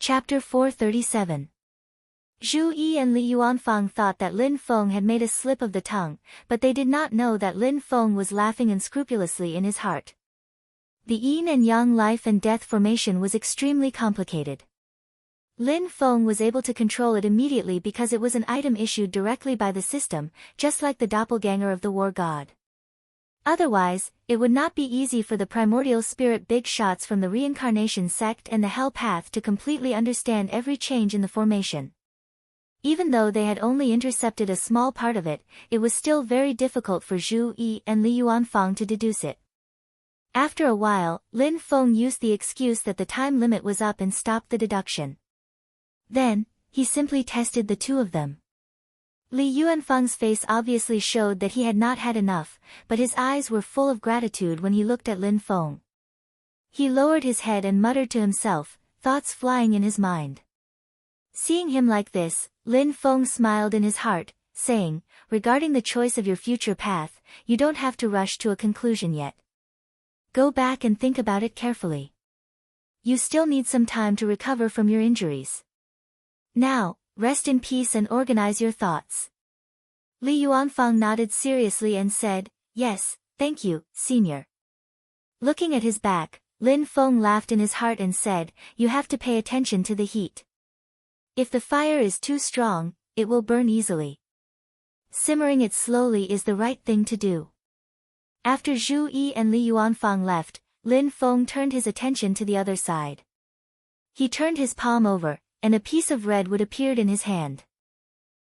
Chapter 437. Zhu Yi and Li Yuanfang thought that Lin Feng had made a slip of the tongue, but they did not know that Lin Feng was laughing unscrupulously in his heart. The yin and yang life and death formation was extremely complicated. Lin Feng was able to control it immediately because it was an item issued directly by the system, just like the doppelganger of the war god. Otherwise, it would not be easy for the primordial spirit big shots from the reincarnation sect and the hell path to completely understand every change in the formation. Even though they had only intercepted a small part of it, it was still very difficult for Zhu Yi and Li Yuanfang to deduce it. After a while, Lin Feng used the excuse that the time limit was up and stopped the deduction. Then, he simply tested the two of them. Li Yuanfang's face obviously showed that he had not had enough, but his eyes were full of gratitude when he looked at Lin Feng. He lowered his head and muttered to himself, thoughts flying in his mind. Seeing him like this, Lin Feng smiled in his heart, saying, regarding the choice of your future path, you don't have to rush to a conclusion yet. Go back and think about it carefully. You still need some time to recover from your injuries. Now, rest in peace and organize your thoughts. Li Yuanfang nodded seriously and said, yes, thank you, senior. Looking at his back, Lin Feng laughed in his heart and said, you have to pay attention to the heat. If the fire is too strong, it will burn easily. Simmering it slowly is the right thing to do. After Zhu Yi and Li Yuanfang left, Lin Feng turned his attention to the other side. He turned his palm over, and a piece of redwood appeared in his hand.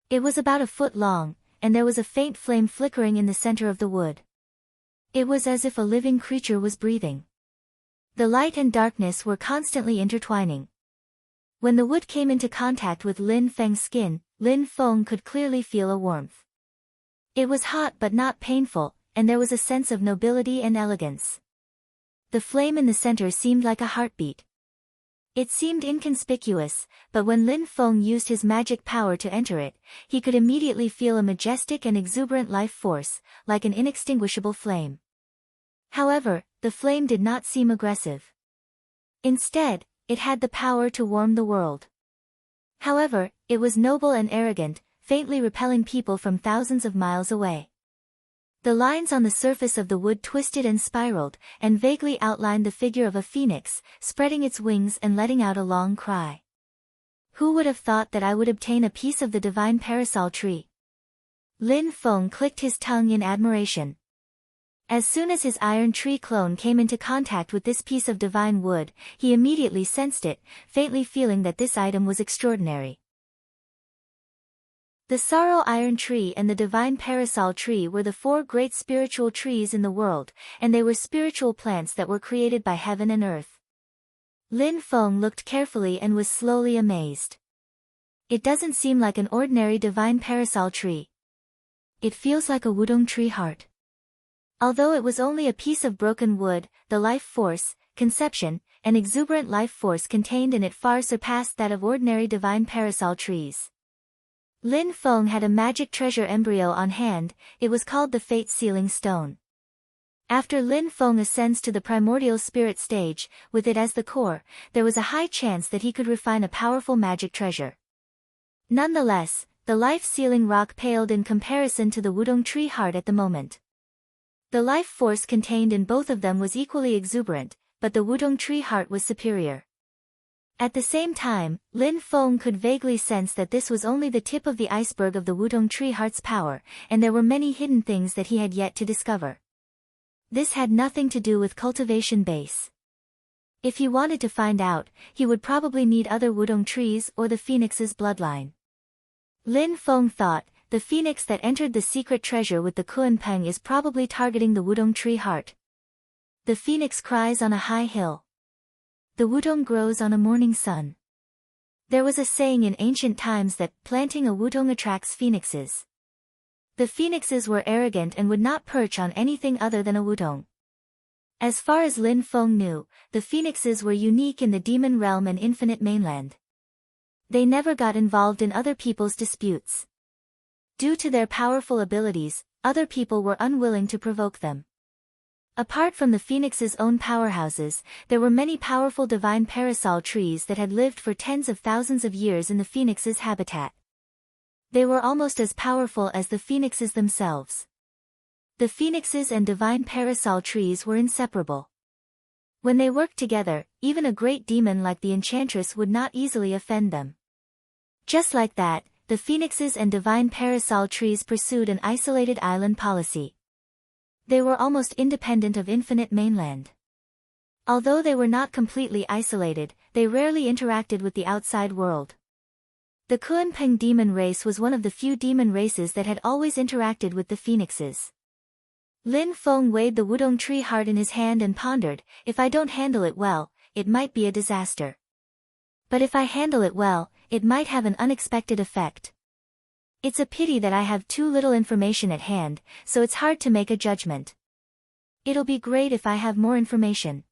It was about a foot long, and there was a faint flame flickering in the center of the wood. It was as if a living creature was breathing. The light and darkness were constantly intertwining. When the wood came into contact with Lin Feng's skin, Lin Feng could clearly feel a warmth. It was hot but not painful, and there was a sense of nobility and elegance. The flame in the center seemed like a heartbeat. It seemed inconspicuous, but when Lin Feng used his magic power to enter it, he could immediately feel a majestic and exuberant life force, like an inextinguishable flame. However, the flame did not seem aggressive. Instead, it had the power to warm the world. However, it was noble and arrogant, faintly repelling people from thousands of miles away. The lines on the surface of the wood twisted and spiraled, and vaguely outlined the figure of a phoenix, spreading its wings and letting out a long cry. Who would have thought that I would obtain a piece of the divine parasol tree? Lin Feng clicked his tongue in admiration. As soon as his iron tree clone came into contact with this piece of divine wood, he immediately sensed it, faintly feeling that this item was extraordinary. The sorrow iron tree and the divine parasol tree were the four great spiritual trees in the world, and they were spiritual plants that were created by heaven and earth. Lin Feng looked carefully and was slowly amazed. It doesn't seem like an ordinary divine parasol tree. It feels like a wudong tree heart. Although it was only a piece of broken wood, the life force, conception, and exuberant life force contained in it far surpassed that of ordinary divine parasol trees. Lin Feng had a magic treasure embryo on hand. It was called the Fate Sealing Stone. After Lin Feng ascends to the primordial spirit stage, with it as the core, there was a high chance that he could refine a powerful magic treasure. Nonetheless, the life-sealing rock paled in comparison to the wudong tree heart at the moment. The life force contained in both of them was equally exuberant, but the wudong tree heart was superior. At the same time, Lin Feng could vaguely sense that this was only the tip of the iceberg of the wudong tree heart's power, and there were many hidden things that he had yet to discover. This had nothing to do with cultivation base. If he wanted to find out, he would probably need other wudong trees or the phoenix's bloodline. Lin Feng thought, the phoenix that entered the secret treasure with the Kuanpeng is probably targeting the wudong tree heart. The phoenix cries on a high hill. The wudong grows on a morning sun. There was a saying in ancient times that planting a wudong attracts phoenixes. The phoenixes were arrogant and would not perch on anything other than a wudong. As far as Lin Feng knew, the phoenixes were unique in the demon realm and infinite mainland. They never got involved in other people's disputes. Due to their powerful abilities, other people were unwilling to provoke them. Apart from the phoenix's own powerhouses, there were many powerful divine parasol trees that had lived for tens of thousands of years in the phoenix's habitat. They were almost as powerful as the phoenixes themselves. The phoenixes and divine parasol trees were inseparable. When they worked together, even a great demon like the enchantress would not easily offend them. Just like that, the phoenixes and divine parasol trees pursued an isolated island policy. They were almost independent of infinite mainland. Although they were not completely isolated, they rarely interacted with the outside world. The Kunpeng demon race was one of the few demon races that had always interacted with the phoenixes. Lin Feng weighed the wudong tree heart in his hand and pondered, if I don't handle it well, it might be a disaster. But if I handle it well, it might have an unexpected effect. It's a pity that I have too little information at hand, so it's hard to make a judgment. It'll be great if I have more information.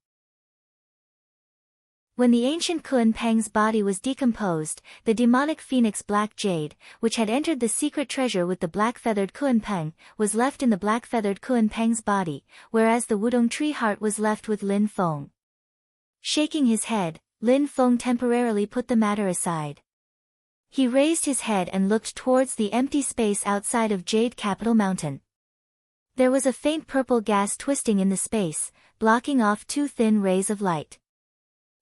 When the ancient Kunpeng's body was decomposed, the demonic phoenix Black Jade, which had entered the secret treasure with the black-feathered Kunpeng, was left in the black-feathered Kunpeng's body, whereas the wudong tree heart was left with Lin Feng. Shaking his head, Lin Feng temporarily put the matter aside. He raised his head and looked towards the empty space outside of Jade Capital Mountain. There was a faint purple gas twisting in the space, blocking off two thin rays of light.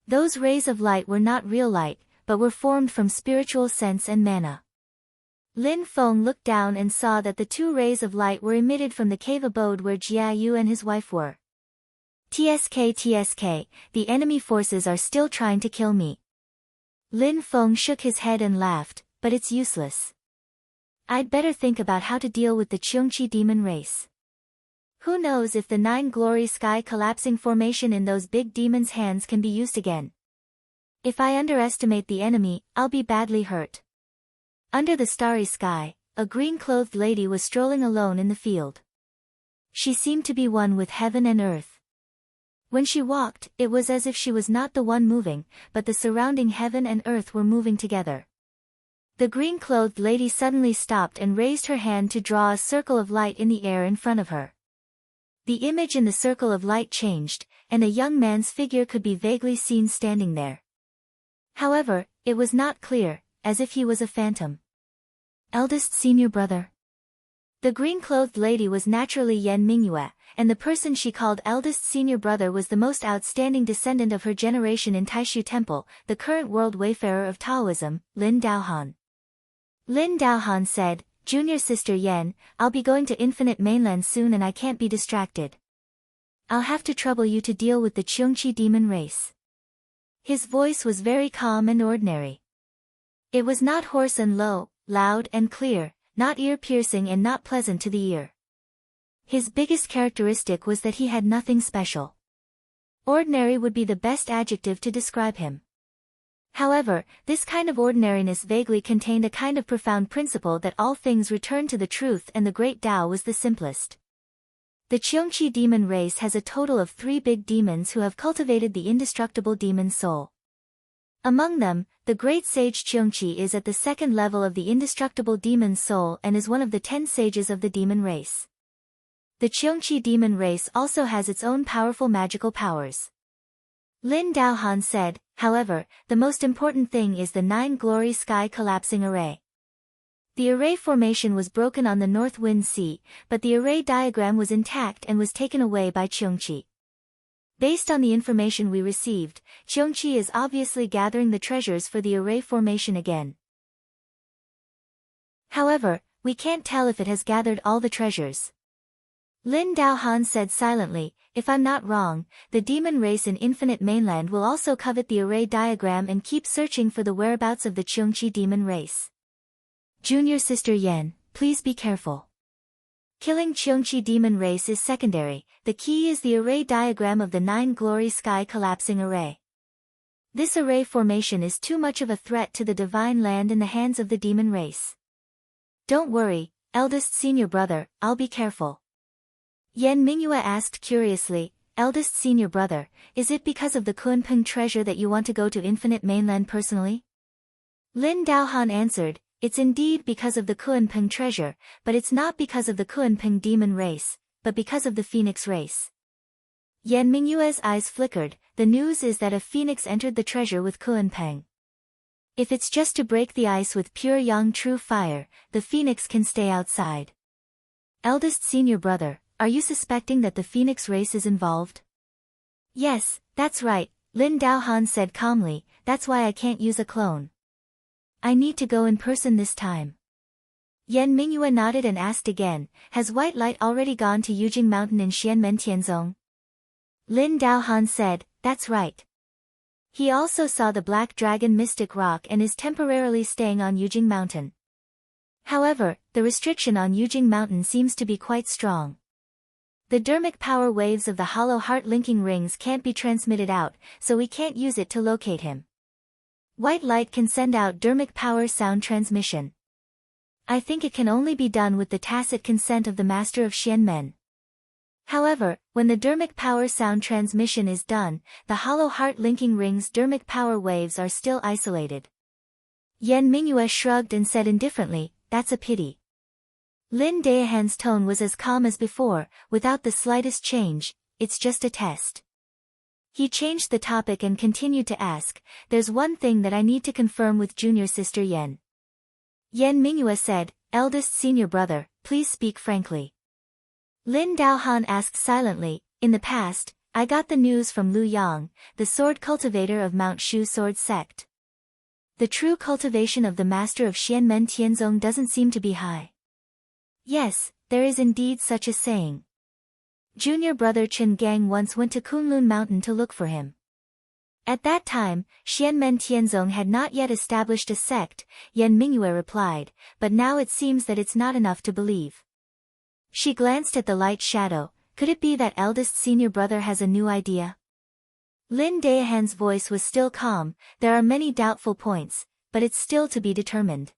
Those rays of light were not real light, but were formed from spiritual sense and mana. Lin Feng looked down and saw that the two rays of light were emitted from the cave abode where Jia Yu and his wife were. TSK, the enemy forces are still trying to kill me. Lin Feng shook his head and laughed, but it's useless. I'd better think about how to deal with the Cheongqi demon race. Who knows if the 9 glory sky collapsing formation in those big demons' hands can be used again. If I underestimate the enemy, I'll be badly hurt. Under the starry sky, a green-clothed lady was strolling alone in the field. She seemed to be one with heaven and earth. When she walked, it was as if she was not the one moving, but the surrounding heaven and earth were moving together. The green-clothed lady suddenly stopped and raised her hand to draw a circle of light in the air in front of her. The image in the circle of light changed, and a young man's figure could be vaguely seen standing there. However, it was not clear, as if he was a phantom. Eldest senior brother. The green-clothed lady was naturally Yan Mingyue, and the person she called eldest senior brother was the most outstanding descendant of her generation in Taishu Temple, the current world wayfarer of Taoism, Lin Daohan. Lin Daohan said, Junior sister Yan, I'll be going to Infinite Mainland soon and I can't be distracted. I'll have to trouble you to deal with the Cheongqi demon race. His voice was very calm and ordinary. It was not hoarse and low, loud and clear, not ear-piercing and not pleasant to the ear. His biggest characteristic was that he had nothing special. Ordinary would be the best adjective to describe him. However, this kind of ordinariness vaguely contained a kind of profound principle that all things return to the truth and the great Tao was the simplest. The Cheongqi demon race has a total of 3 big demons who have cultivated the indestructible demon soul. Among them, the great sage Cheongqi is at the 2nd level of the indestructible demon soul and is one of the 10 sages of the demon race. The Cheongqi demon race also has its own powerful magical powers. Lin Daohan said, however, the most important thing is the 9 glory sky collapsing array. The array formation was broken on the North Wind Sea, but the array diagram was intact and was taken away by Cheongqi. Based on the information we received, Cheongqi is obviously gathering the treasures for the array formation again. However, we can't tell if it has gathered all the treasures. Lin Daohan said silently, if I'm not wrong, the demon race in Infinite Mainland will also covet the array diagram and keep searching for the whereabouts of the Cheongqi demon race. Junior sister Yan, please be careful. Killing Cheongqi demon race is secondary, the key is the array diagram of the 9 glory sky collapsing array. This array formation is too much of a threat to the divine land in the hands of the demon race. Don't worry, eldest senior brother, I'll be careful. Yan Mingyue asked curiously, eldest senior brother, is it because of the Kunpeng treasure that you want to go to Infinite Mainland personally? Lin Daohan answered, it's indeed because of the Kunpeng treasure, but it's not because of the Kunpeng demon race, but because of the Phoenix race. Yan Mingyue's eyes flickered. The news is that a phoenix entered the treasure with Kuanpeng. If it's just to break the ice with pure yang true fire, the phoenix can stay outside. Eldest senior brother, are you suspecting that the phoenix race is involved? Yes, that's right, Lin Daohan said calmly, that's why I can't use a clone. I need to go in person this time. Yan Mingyue nodded and asked again, has white light already gone to Yujing Mountain in Xianmen Tianzong? Lin Daohan said, that's right. He also saw the Black Dragon Mystic Rock and is temporarily staying on Yujing Mountain. However, the restriction on Yujing Mountain seems to be quite strong. The dermic power waves of the hollow heart linking rings can't be transmitted out, so we can't use it to locate him. White light can send out dermic power sound transmission. I think it can only be done with the tacit consent of the Master of Xianmen. However, when the dermic power sound transmission is done, the hollow heart linking rings' dermic power waves are still isolated. Yan Mingyue shrugged and said indifferently, that's a pity. Lin Daohan's tone was as calm as before, without the slightest change, it's just a test. He changed the topic and continued to ask, there's one thing that I need to confirm with junior sister Yan. Yan Mingyue said, eldest senior brother, please speak frankly. Lin Daohan asked silently, in the past, I got the news from Lu Yang, the sword cultivator of Mount Shu sword sect. The true cultivation of the master of Xianmen Tianzong doesn't seem to be high. Yes, there is indeed such a saying. Junior brother Chen Gang once went to Kunlun Mountain to look for him. At that time, Xianmen Tianzong had not yet established a sect, Yan Mingyue replied, but now it seems that it's not enough to believe. She glanced at the light shadow, could it be that eldest senior brother has a new idea? Lin Daohan's voice was still calm, there are many doubtful points, but it's still to be determined.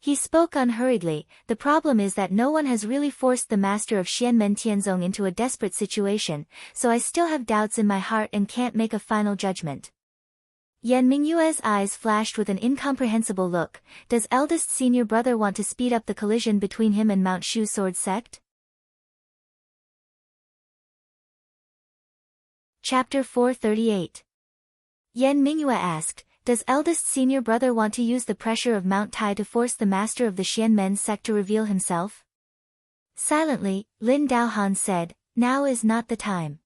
He spoke unhurriedly, the problem is that no one has really forced the master of Xianmen Tianzong into a desperate situation, so I still have doubts in my heart and can't make a final judgment. Yan Mingyue's eyes flashed with an incomprehensible look, does eldest senior brother want to speed up the collision between him and Mount Shu sword sect? Chapter 438. Yan Mingyue asked, does eldest senior brother want to use the pressure of Mount Tai to force the master of the Xianmen sect to reveal himself? Silently, Lin Daohan said, now is not the time.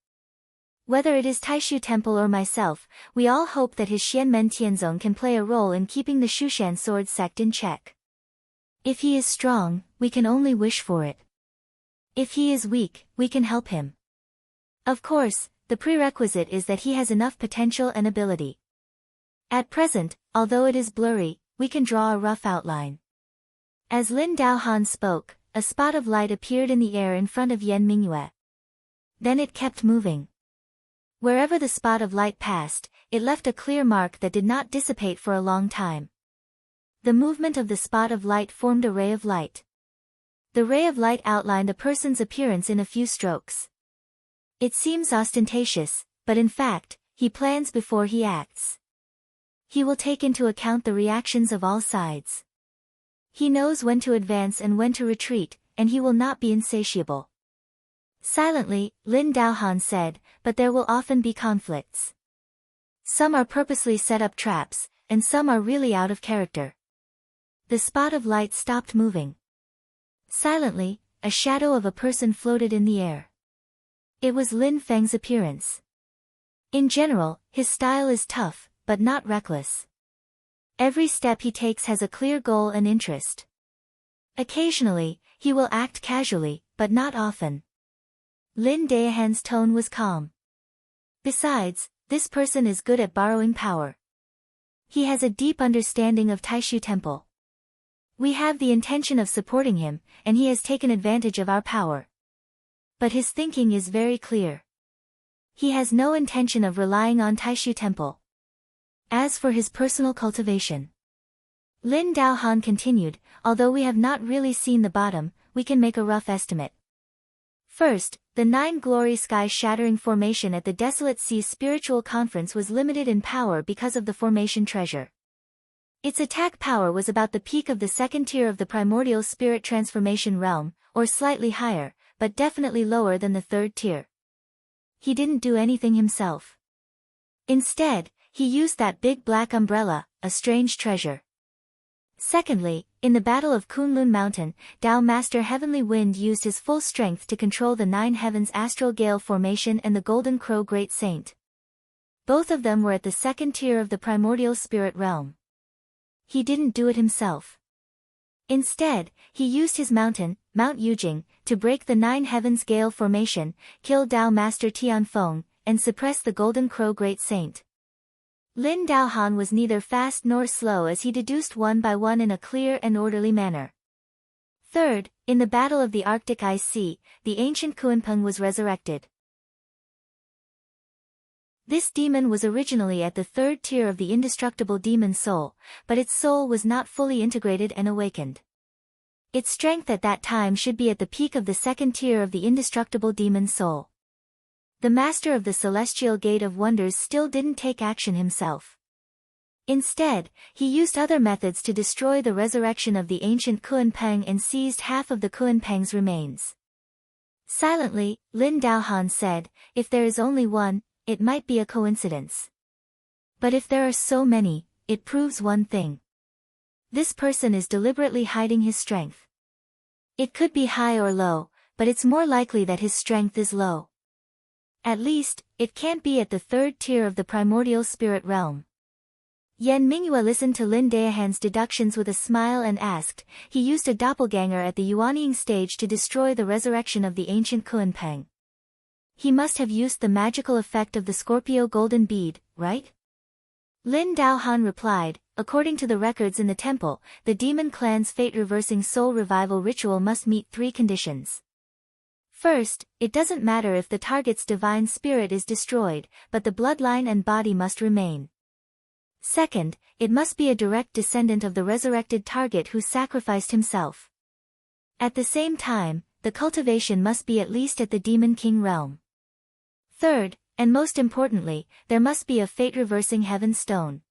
Whether it is Taishu Temple or myself, we all hope that his Xianmen Tianzong can play a role in keeping the Shushan sword sect in check. If he is strong, we can only wish for it. If he is weak, we can help him. Of course, the prerequisite is that he has enough potential and ability. At present, although it is blurry, we can draw a rough outline. As Lin Daohan spoke, a spot of light appeared in the air in front of Yan Mingyue. Then it kept moving. Wherever the spot of light passed, it left a clear mark that did not dissipate for a long time. The movement of the spot of light formed a ray of light. The ray of light outlined a person's appearance in a few strokes. It seems ostentatious, but in fact, he plans before he acts. He will take into account the reactions of all sides. He knows when to advance and when to retreat, and he will not be insatiable. Silently, Lin Daohan said, but there will often be conflicts. Some are purposely set up traps, and some are really out of character. The spot of light stopped moving. Silently, a shadow of a person floated in the air. It was Lin Feng's appearance. In general, his style is tough, but not reckless. Every step he takes has a clear goal and interest. Occasionally, he will act casually, but not often. Lin Daohan's tone was calm. Besides, this person is good at borrowing power. He has a deep understanding of Taishu Temple. We have the intention of supporting him, and he has taken advantage of our power. But his thinking is very clear. He has no intention of relying on Taishu Temple. As for his personal cultivation, Lin Daohan continued, although we have not really seen the bottom, we can make a rough estimate. First, the 9 Glory Sky Shattering Formation at the Desolate Sea Spiritual Conference was limited in power because of the formation treasure. Its attack power was about the peak of the second tier of the primordial spirit transformation realm, or slightly higher, but definitely lower than the third tier. He didn't do anything himself. Instead, he used that big black umbrella, a strange treasure. Secondly, in the Battle of Kunlun Mountain, Tao Master Heavenly Wind used his full strength to control the 9 heavens astral gale formation and the Golden Crow Great Saint. Both of them were at the second tier of the primordial spirit realm. He didn't do it himself. Instead, he used his mountain, Mount Yujing, to break the 9 heavens gale formation, kill Tao Master Tianfeng, and suppress the Golden Crow Great Saint. Lin Daohan was neither fast nor slow as he deduced one by one in a clear and orderly manner. Third, in the Battle of the Arctic Ice Sea, the ancient Kuanpeng was resurrected. This demon was originally at the third tier of the indestructible demon soul, but its soul was not fully integrated and awakened. Its strength at that time should be at the peak of the second tier of the indestructible demon soul. The master of the Celestial Gate of Wonders still didn't take action himself. Instead, he used other methods to destroy the resurrection of the ancient Kuanpeng and seized half of the Kuanpeng's remains. Silently, Lin Daohan said, "If there is only one, it might be a coincidence. But if there are so many, it proves one thing. This person is deliberately hiding his strength. It could be high or low, but it's more likely that his strength is low. At least, it can't be at the third tier of the primordial spirit realm." Yan Mingyue listened to Lin Daohan's deductions with a smile and asked, "He used a doppelganger at the Yuanying stage to destroy the resurrection of the ancient Kuanpeng. He must have used the magical effect of the Scorpio golden bead, right?" Lin Daohan replied, "According to the records in the temple, the demon clan's fate-reversing soul revival ritual must meet 3 conditions. First, it doesn't matter if the target's divine spirit is destroyed, but the bloodline and body must remain. Second, it must be a direct descendant of the resurrected target who sacrificed himself. At the same time, the cultivation must be at least at the Demon King realm. Third, and most importantly, there must be a fate-reversing heaven stone.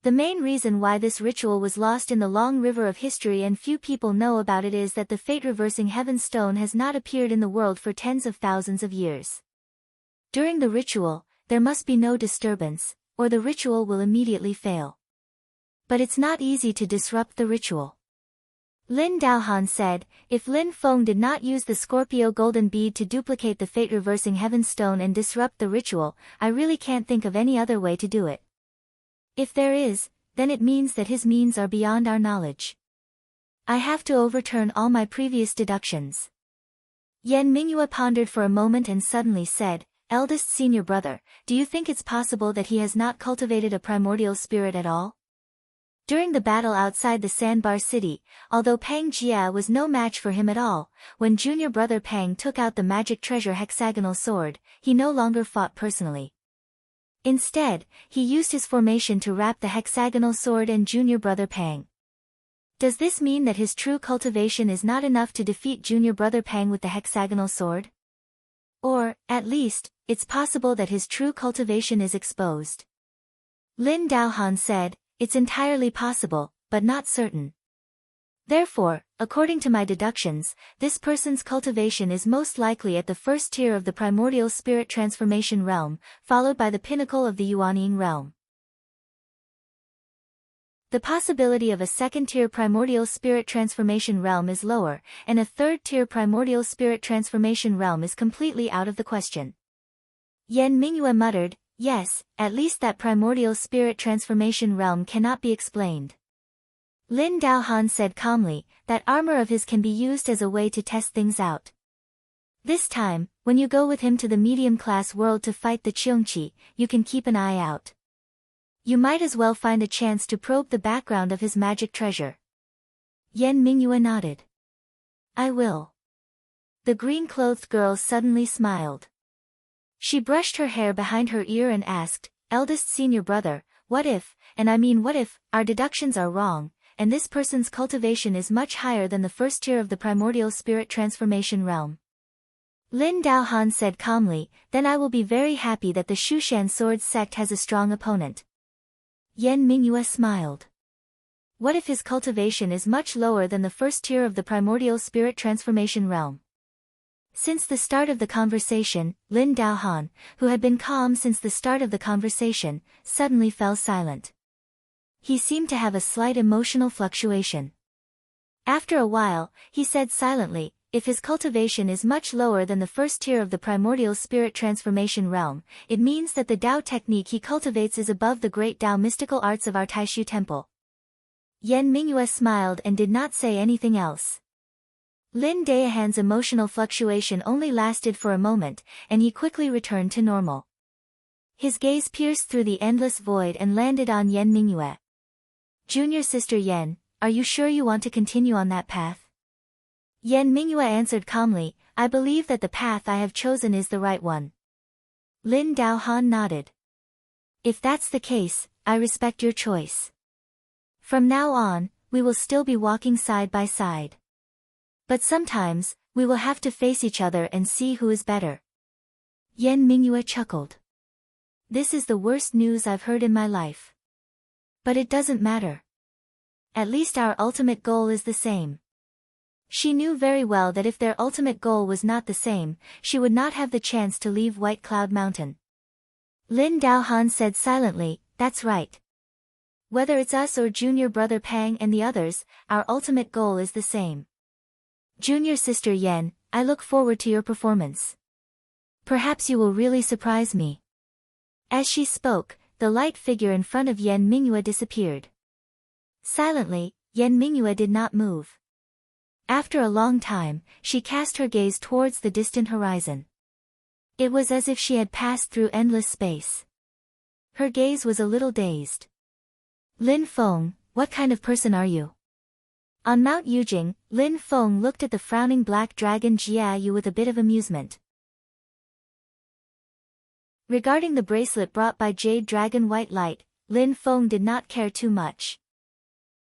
The main reason why this ritual was lost in the long river of history and few people know about it is that the fate-reversing heaven stone has not appeared in the world for tens of thousands of years. During the ritual, there must be no disturbance, or the ritual will immediately fail. But it's not easy to disrupt the ritual." Lin Daohan said, "If Lin Feng did not use the Scorpio golden bead to duplicate the fate-reversing heaven stone and disrupt the ritual, I really can't think of any other way to do it. If there is, then it means that his means are beyond our knowledge. I have to overturn all my previous deductions." Yan Mingyue pondered for a moment and suddenly said, "Eldest senior brother, do you think it's possible that he has not cultivated a primordial spirit at all? During the battle outside the Sandbar city, although Pang Jia was no match for him at all, when junior brother Pang took out the magic treasure hexagonal sword, he no longer fought personally. Instead, he used his formation to wrap the hexagonal sword and junior brother Pang. Does this mean that his true cultivation is not enough to defeat junior brother Pang with the hexagonal sword? Or, at least, it's possible that his true cultivation is exposed." Lin Daohan said, "It's entirely possible, but not certain. Therefore, according to my deductions, this person's cultivation is most likely at the first tier of the primordial spirit transformation realm, followed by the pinnacle of the Yuanying realm. The possibility of a second-tier primordial spirit transformation realm is lower, and a third-tier primordial spirit transformation realm is completely out of the question." Yan Mingyue muttered, "Yes, at least that primordial spirit transformation realm cannot be explained." Lin Daohan said calmly, "That armor of his can be used as a way to test things out. This time, when you go with him to the medium-class world to fight the Cheongqi, you can keep an eye out. You might as well find a chance to probe the background of his magic treasure." Yan Mingyue nodded. "I will." The green-clothed girl suddenly smiled. She brushed her hair behind her ear and asked, "Eldest senior brother, what if, and I mean what if, our deductions are wrong, and this person's cultivation is much higher than the first tier of the primordial spirit transformation realm?" Lin Daohan said calmly, "Then I will be very happy that the Shushan sword sect has a strong opponent." Yan Mingyue smiled. "What if his cultivation is much lower than the first tier of the primordial spirit transformation realm?" Since the start of the conversation, Lin Daohan, who had been calm since the start of the conversation, suddenly fell silent. He seemed to have a slight emotional fluctuation. After a while, he said silently, if his cultivation is much lower than the first tier of the primordial spirit transformation realm, it means that the Dao technique he cultivates is above the great Dao mystical arts of our Taishu temple. Yan Mingyue smiled and did not say anything else. Lin Daohan's emotional fluctuation only lasted for a moment, and he quickly returned to normal. His gaze pierced through the endless void and landed on Yan Mingyue. Junior sister Yan, are you sure you want to continue on that path? Yan Mingyue answered calmly, I believe that the path I have chosen is the right one. Lin Daohan nodded. If that's the case, I respect your choice. From now on, we will still be walking side by side. But sometimes, we will have to face each other and see who is better. Yan Mingyue chuckled. This is the worst news I've heard in my life. But it doesn't matter. At least our ultimate goal is the same. She knew very well that if their ultimate goal was not the same, she would not have the chance to leave White Cloud Mountain. Lin Daohan said silently, that's right. Whether it's us or junior brother Pang and the others, our ultimate goal is the same. Junior sister Yan, I look forward to your performance. Perhaps you will really surprise me. As she spoke, the light figure in front of Yan Mingyue disappeared. Silently, Yan Mingyue did not move. After a long time, she cast her gaze towards the distant horizon. It was as if she had passed through endless space. Her gaze was a little dazed. Lin Feng, what kind of person are you? On Mount Yujing, Lin Feng looked at the frowning black dragon Jia Yu with a bit of amusement. Regarding the bracelet brought by Jade Dragon White Light, Lin Feng did not care too much.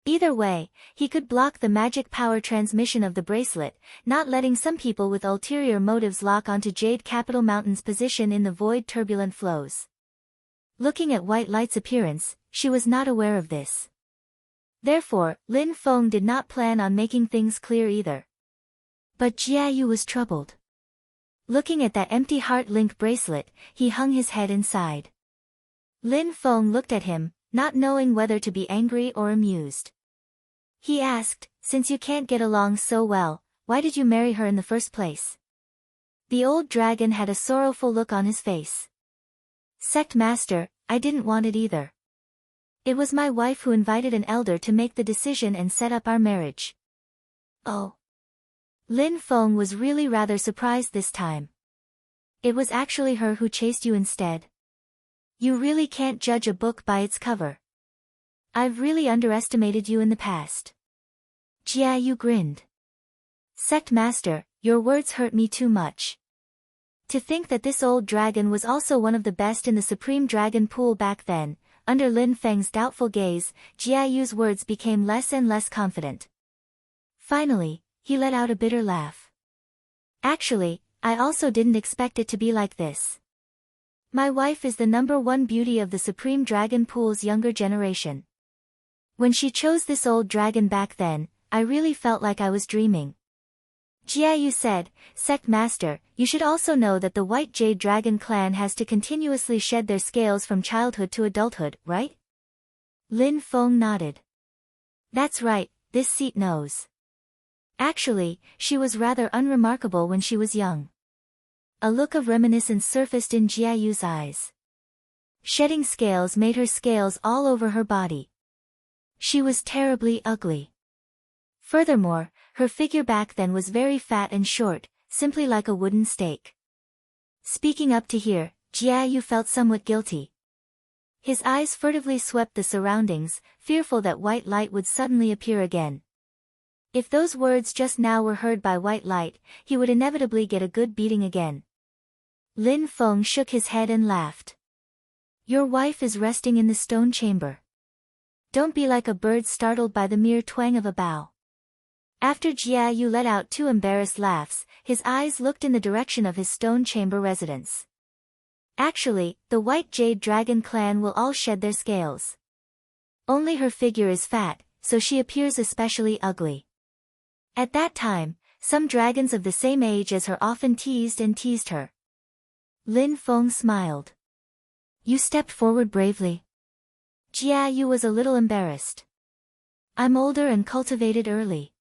Either way, he could block the magic power transmission of the bracelet, not letting some people with ulterior motives lock onto Jade Capital Mountain's position in the void turbulent flows. Looking at White Light's appearance, she was not aware of this. Therefore, Lin Feng did not plan on making things clear either. But Jia Yu was troubled. Looking at that empty heart link bracelet, he hung his head and sighed. Lin Feng looked at him, not knowing whether to be angry or amused. He asked, since you can't get along so well, why did you marry her in the first place? The old dragon had a sorrowful look on his face. Sect Master, I didn't want it either. It was my wife who invited an elder to make the decision and set up our marriage. Oh. Lin Feng was really rather surprised this time. It was actually her who chased you instead. You really can't judge a book by its cover. I've really underestimated you in the past. Jia Yu grinned. Sect Master, your words hurt me too much. To think that this old dragon was also one of the best in the Supreme Dragon Pool back then. Under Lin Feng's doubtful gaze, Jia Yu's words became less and less confident. Finally, he let out a bitter laugh. Actually, I also didn't expect it to be like this. My wife is the #1 beauty of the Supreme Dragon Pool's younger generation. When she chose this old dragon back then, I really felt like I was dreaming. Jia Yu said, Sect Master, you should also know that the White Jade Dragon clan has to continuously shed their scales from childhood to adulthood, right? Lin Feng nodded. That's right, this seat knows. Actually, she was rather unremarkable when she was young. A look of reminiscence surfaced in Jia Yu's eyes. Shedding scales made her scales all over her body. She was terribly ugly. Furthermore, her figure back then was very fat and short, simply like a wooden stake. Speaking up to here, Jia Yu felt somewhat guilty. His eyes furtively swept the surroundings, fearful that White Light would suddenly appear again. If those words just now were heard by White Light, he would inevitably get a good beating again. Lin Feng shook his head and laughed. Your wife is resting in the stone chamber. Don't be like a bird startled by the mere twang of a bough. After Jia Yu let out 2 embarrassed laughs, his eyes looked in the direction of his stone chamber residence. Actually, the White Jade Dragon clan will all shed their scales. Only her figure is fat, so she appears especially ugly. At that time, Some dragons of the same age as her often teased and teased her. Lin Feng smiled. You stepped forward bravely. Jia Yu was a little embarrassed. I'm older and cultivated early.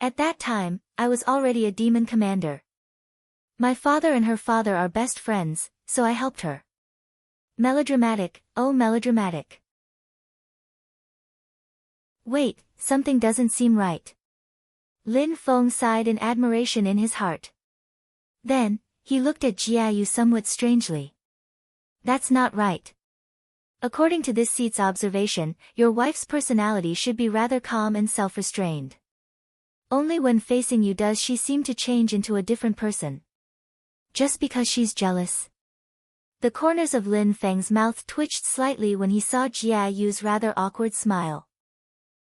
At that time, I was already a demon commander. My father and her father are best friends, so I helped her. Melodramatic, oh melodramatic. Wait, something doesn't seem right. Lin Feng sighed in admiration in his heart. Then, he looked at Jia Yu somewhat strangely. That's not right. According to this seat's observation, your wife's personality should be rather calm and self-restrained. Only when facing you does she seem to change into a different person. Just because she's jealous? The corners of Lin Feng's mouth twitched slightly when he saw Jia Yu's rather awkward smile.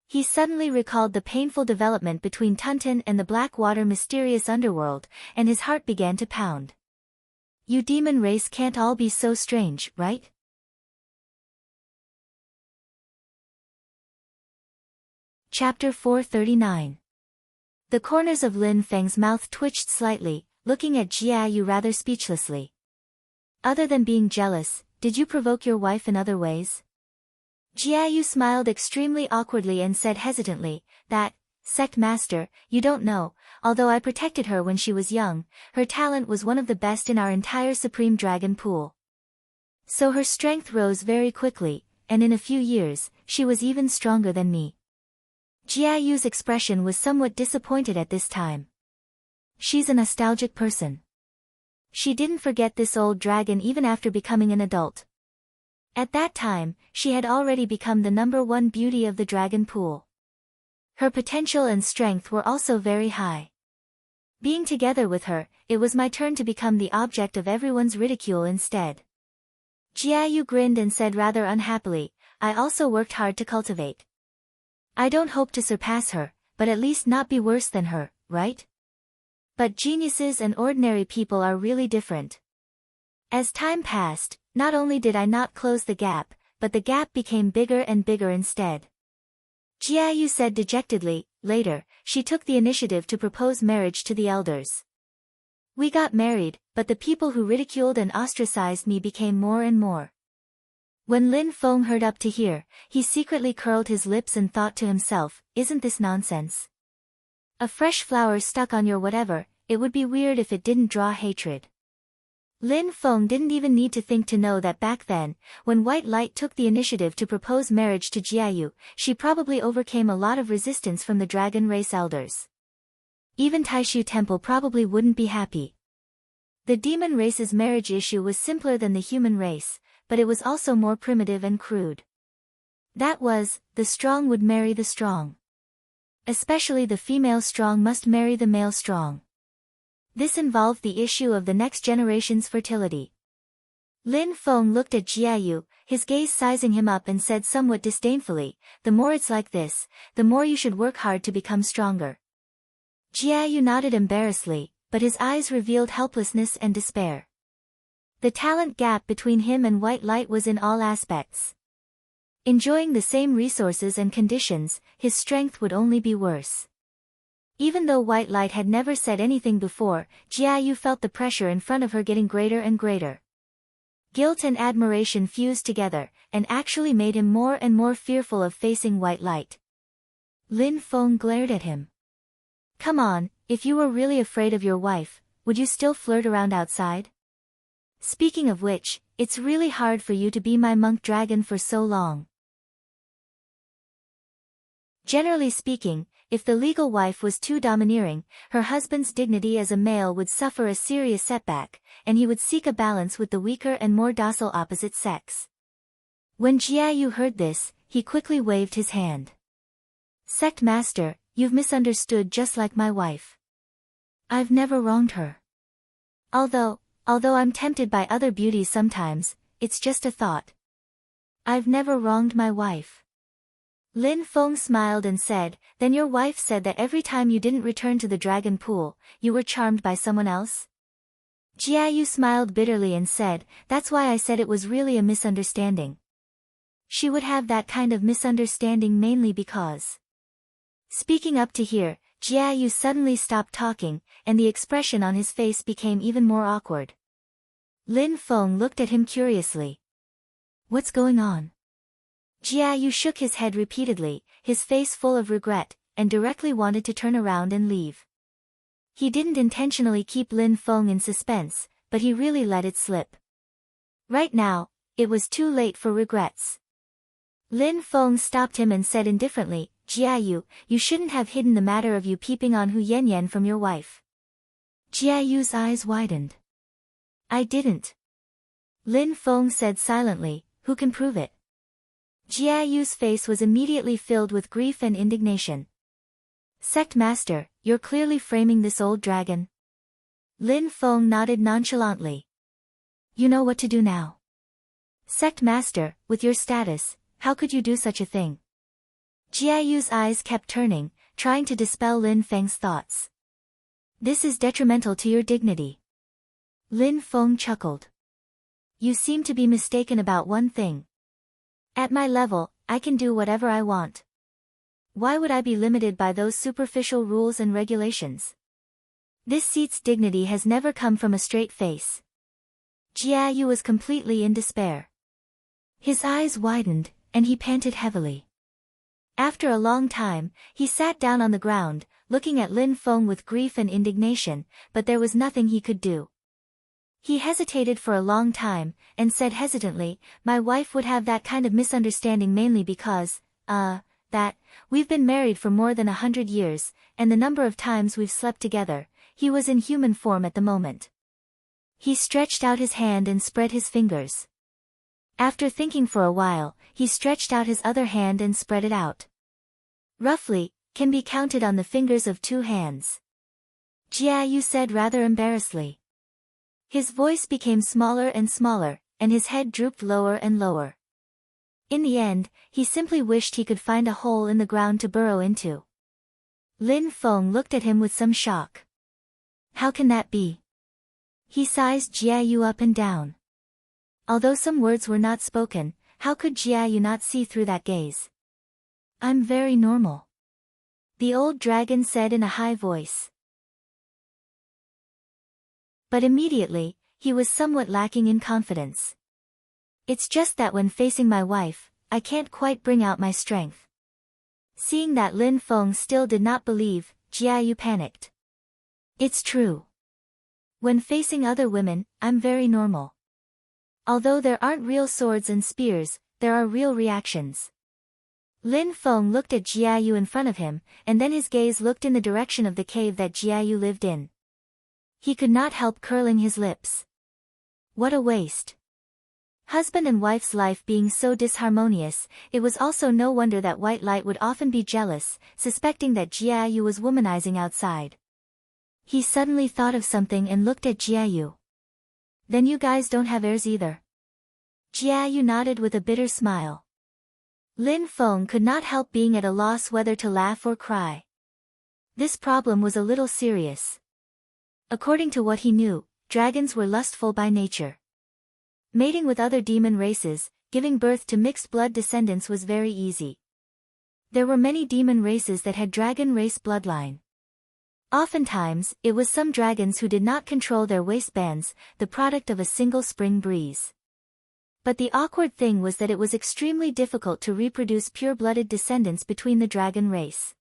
He suddenly recalled the painful development between Tunton and the Blackwater mysterious underworld, and his heart began to pound. You demon race can't all be so strange, right? Chapter 439. The corners of Lin Feng's mouth twitched slightly, looking at Jia Yu rather speechlessly. Other than being jealous, did you provoke your wife in other ways? Jia Yu smiled extremely awkwardly and said hesitantly, that, Sect Master, you don't know, although I protected her when she was young, her talent was one of the best in our entire Supreme Dragon pool. So her strength rose very quickly, and in a few years, she was even stronger than me. Jia Yu's expression was somewhat disappointed at this time. She's a nostalgic person. She didn't forget this old dragon even after becoming an adult. At that time, she had already become the #1 beauty of the dragon pool. Her potential and strength were also very high. Being together with her, it was my turn to become the object of everyone's ridicule instead. Jia Yu grinned and said rather unhappily, I also worked hard to cultivate. I don't hope to surpass her, but at least not be worse than her, right? But geniuses and ordinary people are really different. As time passed, not only did I not close the gap, but the gap became bigger and bigger instead. Jia Yu said dejectedly. Later, she took the initiative to propose marriage to the elders. We got married, but the people who ridiculed and ostracized me became more and more. When Lin Feng heard up to here, he secretly curled his lips and thought to himself, isn't this nonsense? A fresh flower stuck on your whatever, it would be weird if it didn't draw hatred. Lin Feng didn't even need to think to know that back then, when White Light took the initiative to propose marriage to Jia Yu, she probably overcame a lot of resistance from the dragon race elders. Even Taishu Temple probably wouldn't be happy. The demon race's marriage issue was simpler than the human race, but it was also more primitive and crude. That was, the strong would marry the strong. Especially the female strong must marry the male strong. This involved the issue of the next generation's fertility. Lin Feng looked at Jia Yu, his gaze sizing him up and said somewhat disdainfully, the more it's like this, the more you should work hard to become stronger. Jia Yu nodded embarrassedly, but his eyes revealed helplessness and despair. The talent gap between him and White Light was in all aspects. Enjoying the same resources and conditions, his strength would only be worse. Even though White Light had never said anything before, Jia Yu felt the pressure in front of her getting greater and greater. Guilt and admiration fused together, and actually made him more and more fearful of facing White Light. Lin Feng glared at him. Come on, if you were really afraid of your wife, would you still flirt around outside? Speaking of which, it's really hard for you to be my monk dragon for so long. Generally speaking, if the legal wife was too domineering, her husband's dignity as a male would suffer a serious setback, and he would seek a balance with the weaker and more docile opposite sex. When Jia Yu heard this, he quickly waved his hand. Sect Master, you've misunderstood just like my wife. I've never wronged her. Although I'm tempted by other beauties sometimes, it's just a thought. I've never wronged my wife. Lin Feng smiled and said, then your wife said that every time you didn't return to the dragon pool, you were charmed by someone else? Jia Yu smiled bitterly and said, that's why I said it was really a misunderstanding. She would have that kind of misunderstanding mainly because. Speaking up to here, Jiayu suddenly stopped talking, and the expression on his face became even more awkward. Lin Feng looked at him curiously. What's going on? Jiayu shook his head repeatedly, his face full of regret, and directly wanted to turn around and leave. He didn't intentionally keep Lin Feng in suspense, but he really let it slip. Right now, it was too late for regrets. Lin Feng stopped him and said indifferently, Jiayu, you shouldn't have hidden the matter of you peeping on Hu Yanyan from your wife. Jiayu's eyes widened. I didn't. Lin Feng said silently, who can prove it? Jiayu's face was immediately filled with grief and indignation. Sect Master, you're clearly framing this old dragon. Lin Feng nodded nonchalantly. You know what to do now. Sect Master, with your status, how could you do such a thing? Jiayu's eyes kept turning, trying to dispel Lin Feng's thoughts. This is detrimental to your dignity. Lin Feng chuckled. You seem to be mistaken about one thing. At my level, I can do whatever I want. Why would I be limited by those superficial rules and regulations? This seat's dignity has never come from a straight face. Jiayu was completely in despair. His eyes widened, and he panted heavily. After a long time, he sat down on the ground, looking at Lin Feng with grief and indignation, but there was nothing he could do. He hesitated for a long time, and said hesitantly, my wife would have that kind of misunderstanding mainly because, that, we've been married for more than 100 years, and the number of times we've slept together. He was in human form at the moment. He stretched out his hand and spread his fingers. After thinking for a while, he stretched out his other hand and spread it out. Roughly, can be counted on the fingers of 2 hands. Jiayu said rather embarrassedly. His voice became smaller and smaller, and his head drooped lower and lower. In the end, he simply wished he could find a hole in the ground to burrow into. Lin Feng looked at him with some shock. How can that be? He sized Jiayu up and down. Although some words were not spoken, how could Jiayu not see through that gaze? I'm very normal. The old dragon said in a high voice. But immediately, he was somewhat lacking in confidence. It's just that when facing my wife, I can't quite bring out my strength. Seeing that Lin Feng still did not believe, Jiayu panicked. It's true. When facing other women, I'm very normal. Although there aren't real swords and spears, there are real reactions. Lin Feng looked at Jiayu in front of him, and then his gaze looked in the direction of the cave that Jiayu lived in. He could not help curling his lips. What a waste. Husband and wife's life being so disharmonious, it was also no wonder that White Light would often be jealous, suspecting that Jiayu was womanizing outside. He suddenly thought of something and looked at Jiayu. Then you guys don't have heirs either. Jiayu nodded with a bitter smile. Lin Feng could not help being at a loss whether to laugh or cry. This problem was a little serious. According to what he knew, dragons were lustful by nature. Mating with other demon races, giving birth to mixed-blood descendants was very easy. There were many demon races that had dragon race bloodline. Oftentimes, it was some dragons who did not control their waistbands, the product of a single spring breeze. But the awkward thing was that it was extremely difficult to reproduce pure-blooded descendants between the dragon race.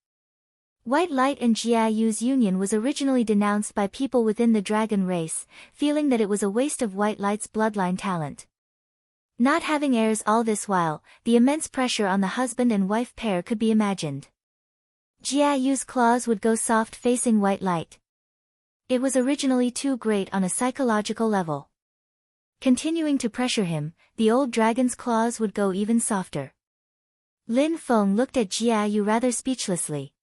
White Light and Jiayu's union was originally denounced by people within the dragon race, feeling that it was a waste of White Light's bloodline talent. Not having heirs all this while, the immense pressure on the husband and wife pair could be imagined. Jiayu's claws would go soft facing White Light. It was originally too great on a psychological level. Continuing to pressure him, the old dragon's claws would go even softer. Lin Feng looked at Jiayu rather speechlessly.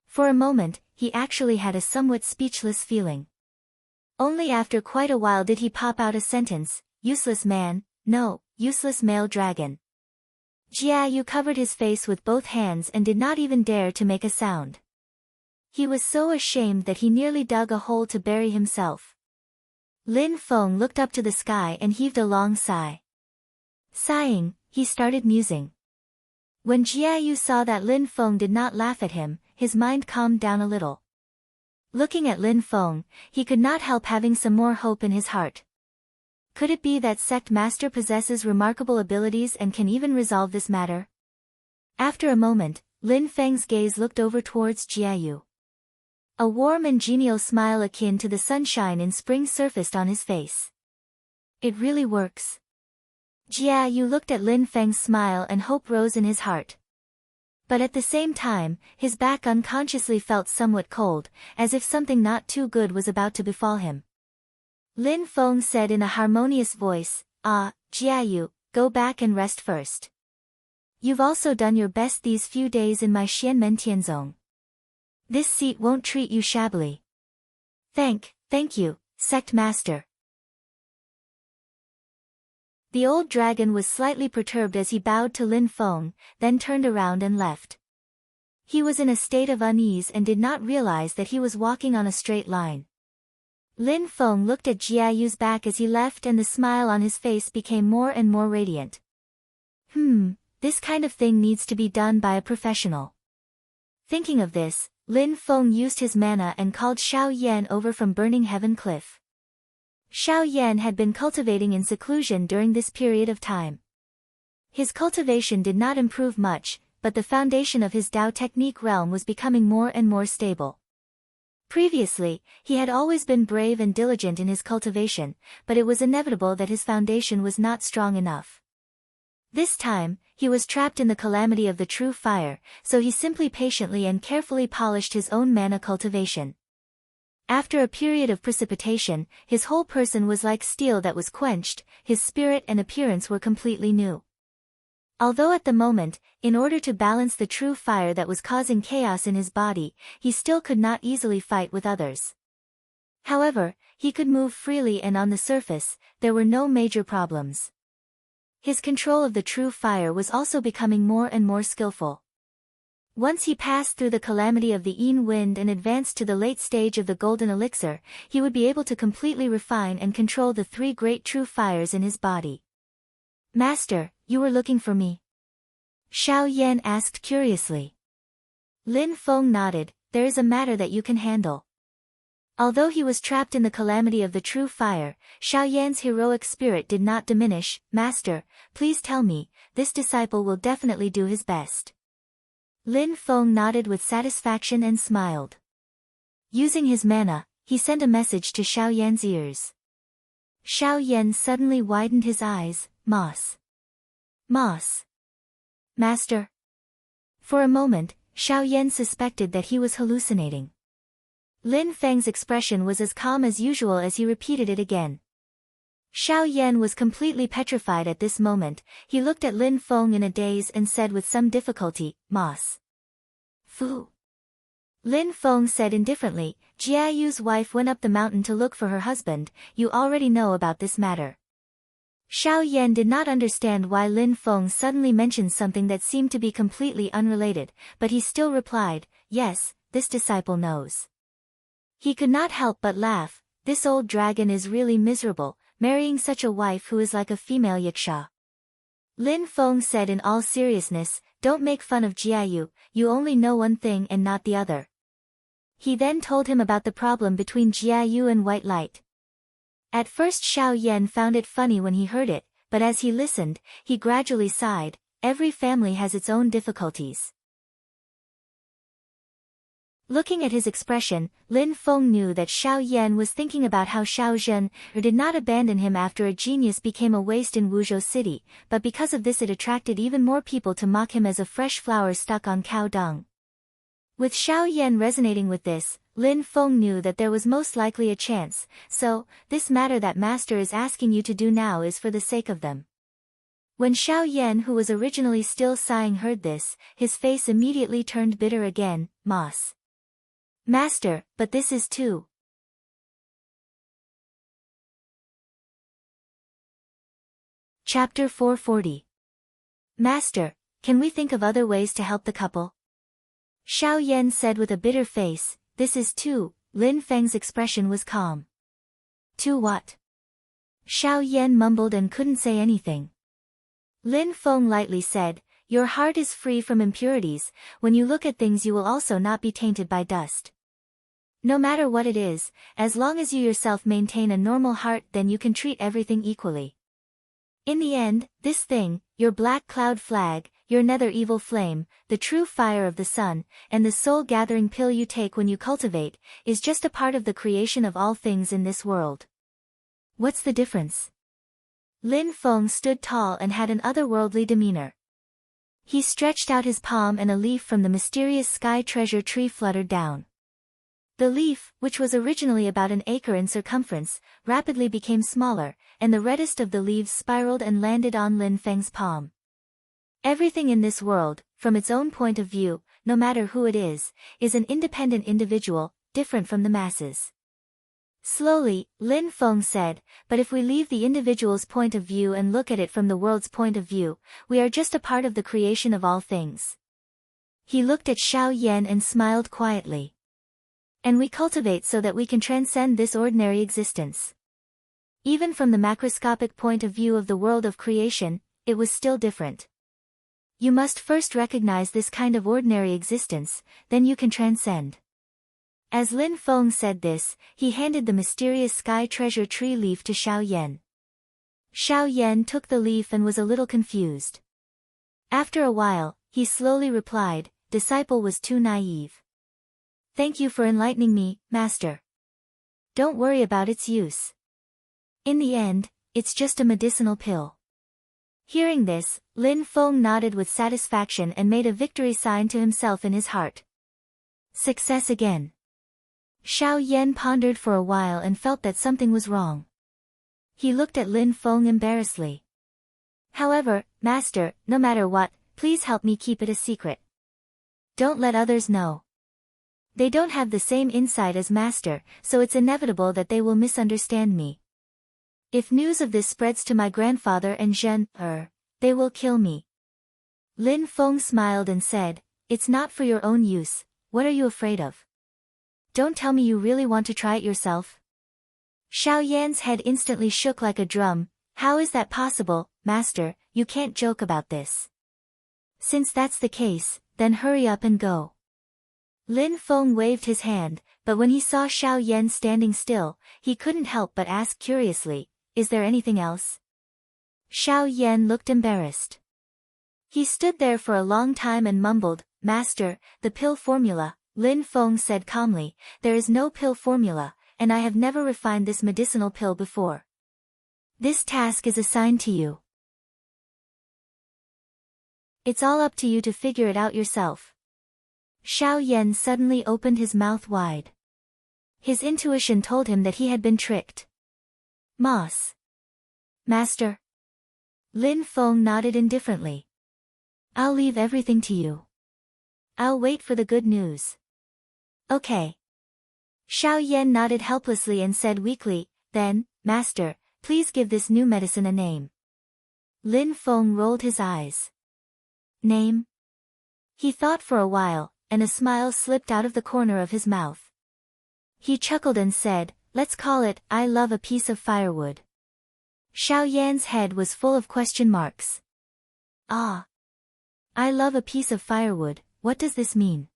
For a moment, he actually had a somewhat speechless feeling. Only after quite a while did he pop out a sentence, useless man, no, useless male dragon. Jiayu covered his face with both hands and did not even dare to make a sound. He was so ashamed that he nearly dug a hole to bury himself. Lin Feng looked up to the sky and heaved a long sigh. Sighing, he started musing. When Jiayu saw that Lin Feng did not laugh at him, his mind calmed down a little. Looking at Lin Feng, he could not help having some more hope in his heart. Could it be that sect master possesses remarkable abilities and can even resolve this matter? After a moment, Lin Feng's gaze looked over towards Jiayu. A warm and genial smile akin to the sunshine in spring surfaced on his face. It really works. Jiayu looked at Lin Feng's smile and hope rose in his heart. But at the same time, his back unconsciously felt somewhat cold, as if something not too good was about to befall him. Lin Feng said in a harmonious voice, Jiayu, go back and rest first. You've also done your best these few days in my Xianmen Tianzong. This seat won't treat you shabbily. Thank you, sect master. The old dragon was slightly perturbed as he bowed to Lin Feng, then turned around and left. He was in a state of unease and did not realize that he was walking on a straight line. Lin Feng looked at Jiayu's back as he left and the smile on his face became more and more radiant. This kind of thing needs to be done by a professional. Thinking of this, Lin Feng used his mana and called Xiao Yan over from Burning Heaven Cliff. Xiao Yan had been cultivating in seclusion during this period of time. His cultivation did not improve much, but the foundation of his Dao technique realm was becoming more and more stable. Previously, he had always been brave and diligent in his cultivation, but it was inevitable that his foundation was not strong enough. This time, he was trapped in the calamity of the true fire, so he simply patiently and carefully polished his own mana cultivation. After a period of precipitation, his whole person was like steel that was quenched, his spirit and appearance were completely new. Although at the moment, in order to balance the true fire that was causing chaos in his body, he still could not easily fight with others. However, he could move freely and on the surface, there were no major problems. His control of the true fire was also becoming more and more skillful. Once he passed through the calamity of the Yin wind and advanced to the late stage of the golden elixir, he would be able to completely refine and control the three great true fires in his body. Master, you were looking for me? Xiao Yan asked curiously. Lin Feng nodded, there is a matter that you can handle. Although he was trapped in the calamity of the true fire, Xiao Yan's heroic spirit did not diminish. Master, please tell me, this disciple will definitely do his best. Lin Feng nodded with satisfaction and smiled. Using his mana, he sent a message to Xiao Yan's ears. Xiao Yan suddenly widened his eyes. Moss. Master. For a moment, Xiao Yan suspected that he was hallucinating. Lin Feng's expression was as calm as usual as he repeated it again. Xiao Yan was completely petrified at this moment. He looked at Lin Feng in a daze and said with some difficulty, Moss. Fu. Lin Feng said indifferently, Jiayu's wife went up the mountain to look for her husband, you already know about this matter. Xiao Yan did not understand why Lin Feng suddenly mentioned something that seemed to be completely unrelated, but he still replied, yes, this disciple knows. He could not help but laugh, this old dragon is really miserable, marrying such a wife who is like a female yaksha. Lin Feng said in all seriousness, don't make fun of Jiayu, you only know one thing and not the other. He then told him about the problem between Jiayu and White Light. At first Xiao Yan found it funny when he heard it, but as he listened, he gradually sighed, every family has its own difficulties. Looking at his expression, Lin Feng knew that Xiao Yan was thinking about how Xiao Zhen did not abandon him after a genius became a waste in Wuzhou City, but because of this it attracted even more people to mock him as a fresh flower stuck on cow dung. With Xiao Yan resonating with this, Lin Feng knew that there was most likely a chance, so, this matter that master is asking you to do now is for the sake of them. When Xiao Yan, who was originally still sighing, heard this, his face immediately turned bitter again. Moss. Master, but this is too. Chapter 440. Master, can we think of other ways to help the couple? Xiao Yan said with a bitter face, this is too. Lin Feng's expression was calm. To what? Xiao Yan mumbled and couldn't say anything. Lin Feng lightly said, your heart is free from impurities. When you look at things you will also not be tainted by dust. No matter what it is, as long as you yourself maintain a normal heart, then you can treat everything equally. In the end, this thing, your black cloud flag, your nether evil flame, the true fire of the sun, and the soul-gathering pill you take when you cultivate, is just a part of the creation of all things in this world. What's the difference? Lin Feng stood tall and had an otherworldly demeanor. He stretched out his palm and a leaf from the mysterious sky treasure tree fluttered down. The leaf, which was originally about an acre in circumference, rapidly became smaller, and the reddest of the leaves spiraled and landed on Lin Feng's palm. Everything in this world, from its own point of view, no matter who it is an independent individual, different from the masses. Slowly, Lin Feng said, but if we leave the individual's point of view and look at it from the world's point of view, we are just a part of the creation of all things. He looked at Xiao Yan and smiled quietly. And we cultivate so that we can transcend this ordinary existence. Even from the macroscopic point of view of the world of creation, it was still different. You must first recognize this kind of ordinary existence, then you can transcend. As Lin Feng said this, he handed the mysterious sky treasure tree leaf to Xiao Yan. Xiao Yan took the leaf and was a little confused. After a while, he slowly replied, "Disciple was too naive. Thank you for enlightening me, Master. Don't worry about its use. In the end, it's just a medicinal pill." Hearing this, Lin Feng nodded with satisfaction and made a victory sign to himself in his heart. Success again. Xiao Yan pondered for a while and felt that something was wrong. He looked at Lin Feng embarrassedly. "However, Master, no matter what, please help me keep it a secret. Don't let others know. They don't have the same insight as Master, so it's inevitable that they will misunderstand me. If news of this spreads to my grandfather and Zhen, they will kill me." Lin Feng smiled and said, "It's not for your own use. What are you afraid of? Don't tell me you really want to try it yourself." Xiao Yan's head instantly shook like a drum. "How is that possible, Master? You can't joke about this. Since that's the case, then hurry up and go." Lin Feng waved his hand, but when he saw Xiao Yan standing still, he couldn't help but ask curiously, "Is there anything else?" Xiao Yan looked embarrassed. He stood there for a long time and mumbled, "Master, the pill formula." Lin Feng said calmly, "There is no pill formula, and I have never refined this medicinal pill before. This task is assigned to you. It's all up to you to figure it out yourself." Xiao Yan suddenly opened his mouth wide. His intuition told him that he had been tricked. "Moss. Master?" Lin Feng nodded indifferently. "I'll leave everything to you. I'll wait for the good news." "Okay." Xiao Yan nodded helplessly and said weakly, "Then, Master, please give this new medicine a name." Lin Feng rolled his eyes. "Name?" He thought for a while, and a smile slipped out of the corner of his mouth. He chuckled and said, "Let's call it, I love a piece of firewood." Xiao Yan's head was full of question marks. "Ah. I love a piece of firewood, what does this mean?"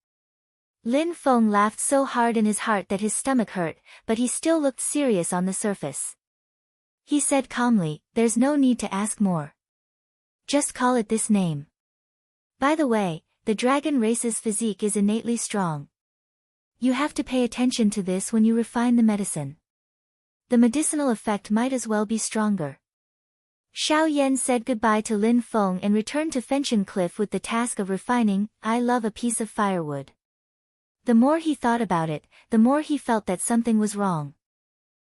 Lin Feng laughed so hard in his heart that his stomach hurt, but he still looked serious on the surface. He said calmly, "There's no need to ask more. Just call it this name. By the way, the dragon race's physique is innately strong. You have to pay attention to this when you refine the medicine. The medicinal effect might as well be stronger." Xiao Yan said goodbye to Lin Feng and returned to Fenchen Cliff with the task of refining, I love a piece of firewood. The more he thought about it, the more he felt that something was wrong.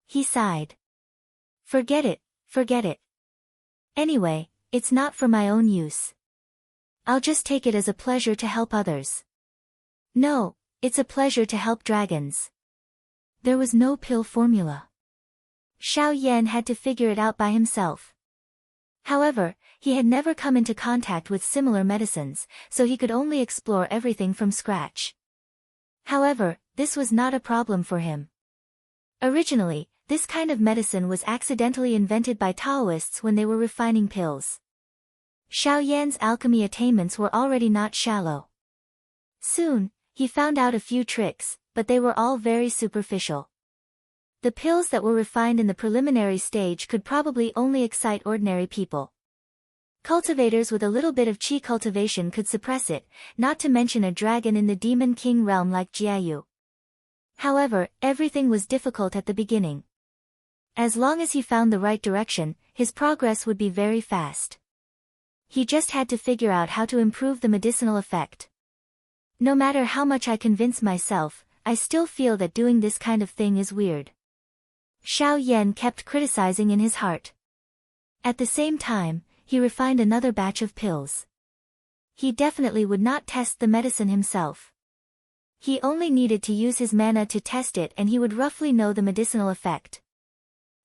He sighed. Forget it. Anyway, it's not for my own use. I'll just take it as a pleasure to help others. No, it's a pleasure to help dragons. There was no pill formula. Xiao Yan had to figure it out by himself. However, he had never come into contact with similar medicines, so he could only explore everything from scratch. However, this was not a problem for him. Originally, this kind of medicine was accidentally invented by Taoists when they were refining pills. Xiao Yan's alchemy attainments were already not shallow. Soon, he found out a few tricks, but they were all very superficial. The pills that were refined in the preliminary stage could probably only excite ordinary people. Cultivators with a little bit of qi cultivation could suppress it, not to mention a dragon in the Demon King realm like Jiayu. However, everything was difficult at the beginning. As long as he found the right direction, his progress would be very fast. He just had to figure out how to improve the medicinal effect. No matter how much I convince myself, I still feel that doing this kind of thing is weird. Xiao Yan kept criticizing in his heart. At the same time, he refined another batch of pills. He definitely would not test the medicine himself. He only needed to use his mana to test it and he would roughly know the medicinal effect.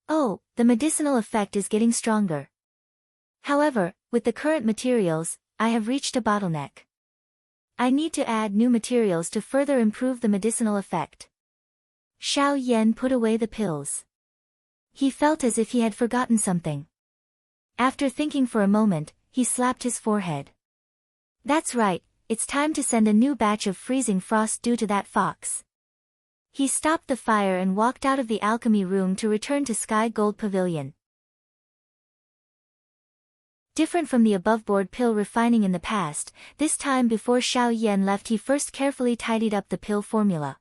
Oh, the medicinal effect is getting stronger. However, with the current materials, I have reached a bottleneck. I need to add new materials to further improve the medicinal effect. Xiao Yan put away the pills. He felt as if he had forgotten something. After thinking for a moment, he slapped his forehead. That's right, it's time to send a new batch of freezing frost dew to that fox. He stopped the fire and walked out of the alchemy room to return to Sky Gold Pavilion. Different from the above-board pill refining in the past, this time before Xiao Yan left he first carefully tidied up the pill formula.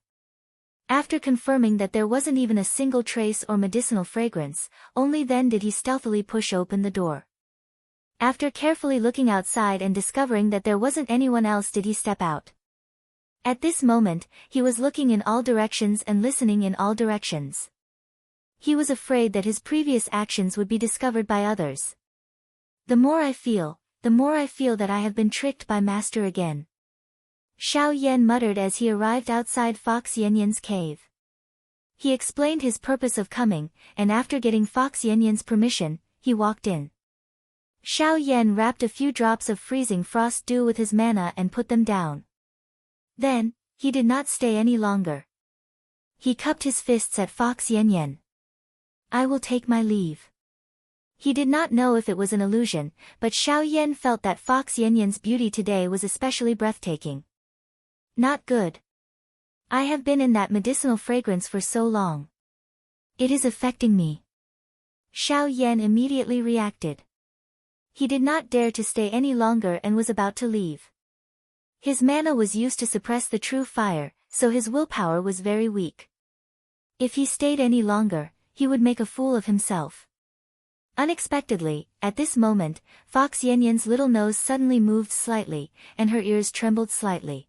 After confirming that there wasn't even a single trace or medicinal fragrance, only then did he stealthily push open the door. After carefully looking outside and discovering that there wasn't anyone else did he step out. At this moment, he was looking in all directions and listening in all directions. He was afraid that his previous actions would be discovered by others. The more I feel that I have been tricked by Master again. Xiao Yan muttered as he arrived outside Fox Yanyan's cave. He explained his purpose of coming, and after getting Fox Yanyan's permission, he walked in. Xiao Yan wrapped a few drops of freezing frost dew with his mana and put them down. Then, he did not stay any longer. He cupped his fists at Fox Yanyan. I will take my leave. He did not know if it was an illusion, but Xiao Yan felt that Fox Yanyan's beauty today was especially breathtaking. Not good. I have been in that medicinal fragrance for so long. It is affecting me. Xiao Yan immediately reacted. He did not dare to stay any longer and was about to leave. His mana was used to suppress the true fire, so his willpower was very weak. If he stayed any longer, he would make a fool of himself. Unexpectedly, at this moment, Fox Yanyan's little nose suddenly moved slightly, and her ears trembled slightly.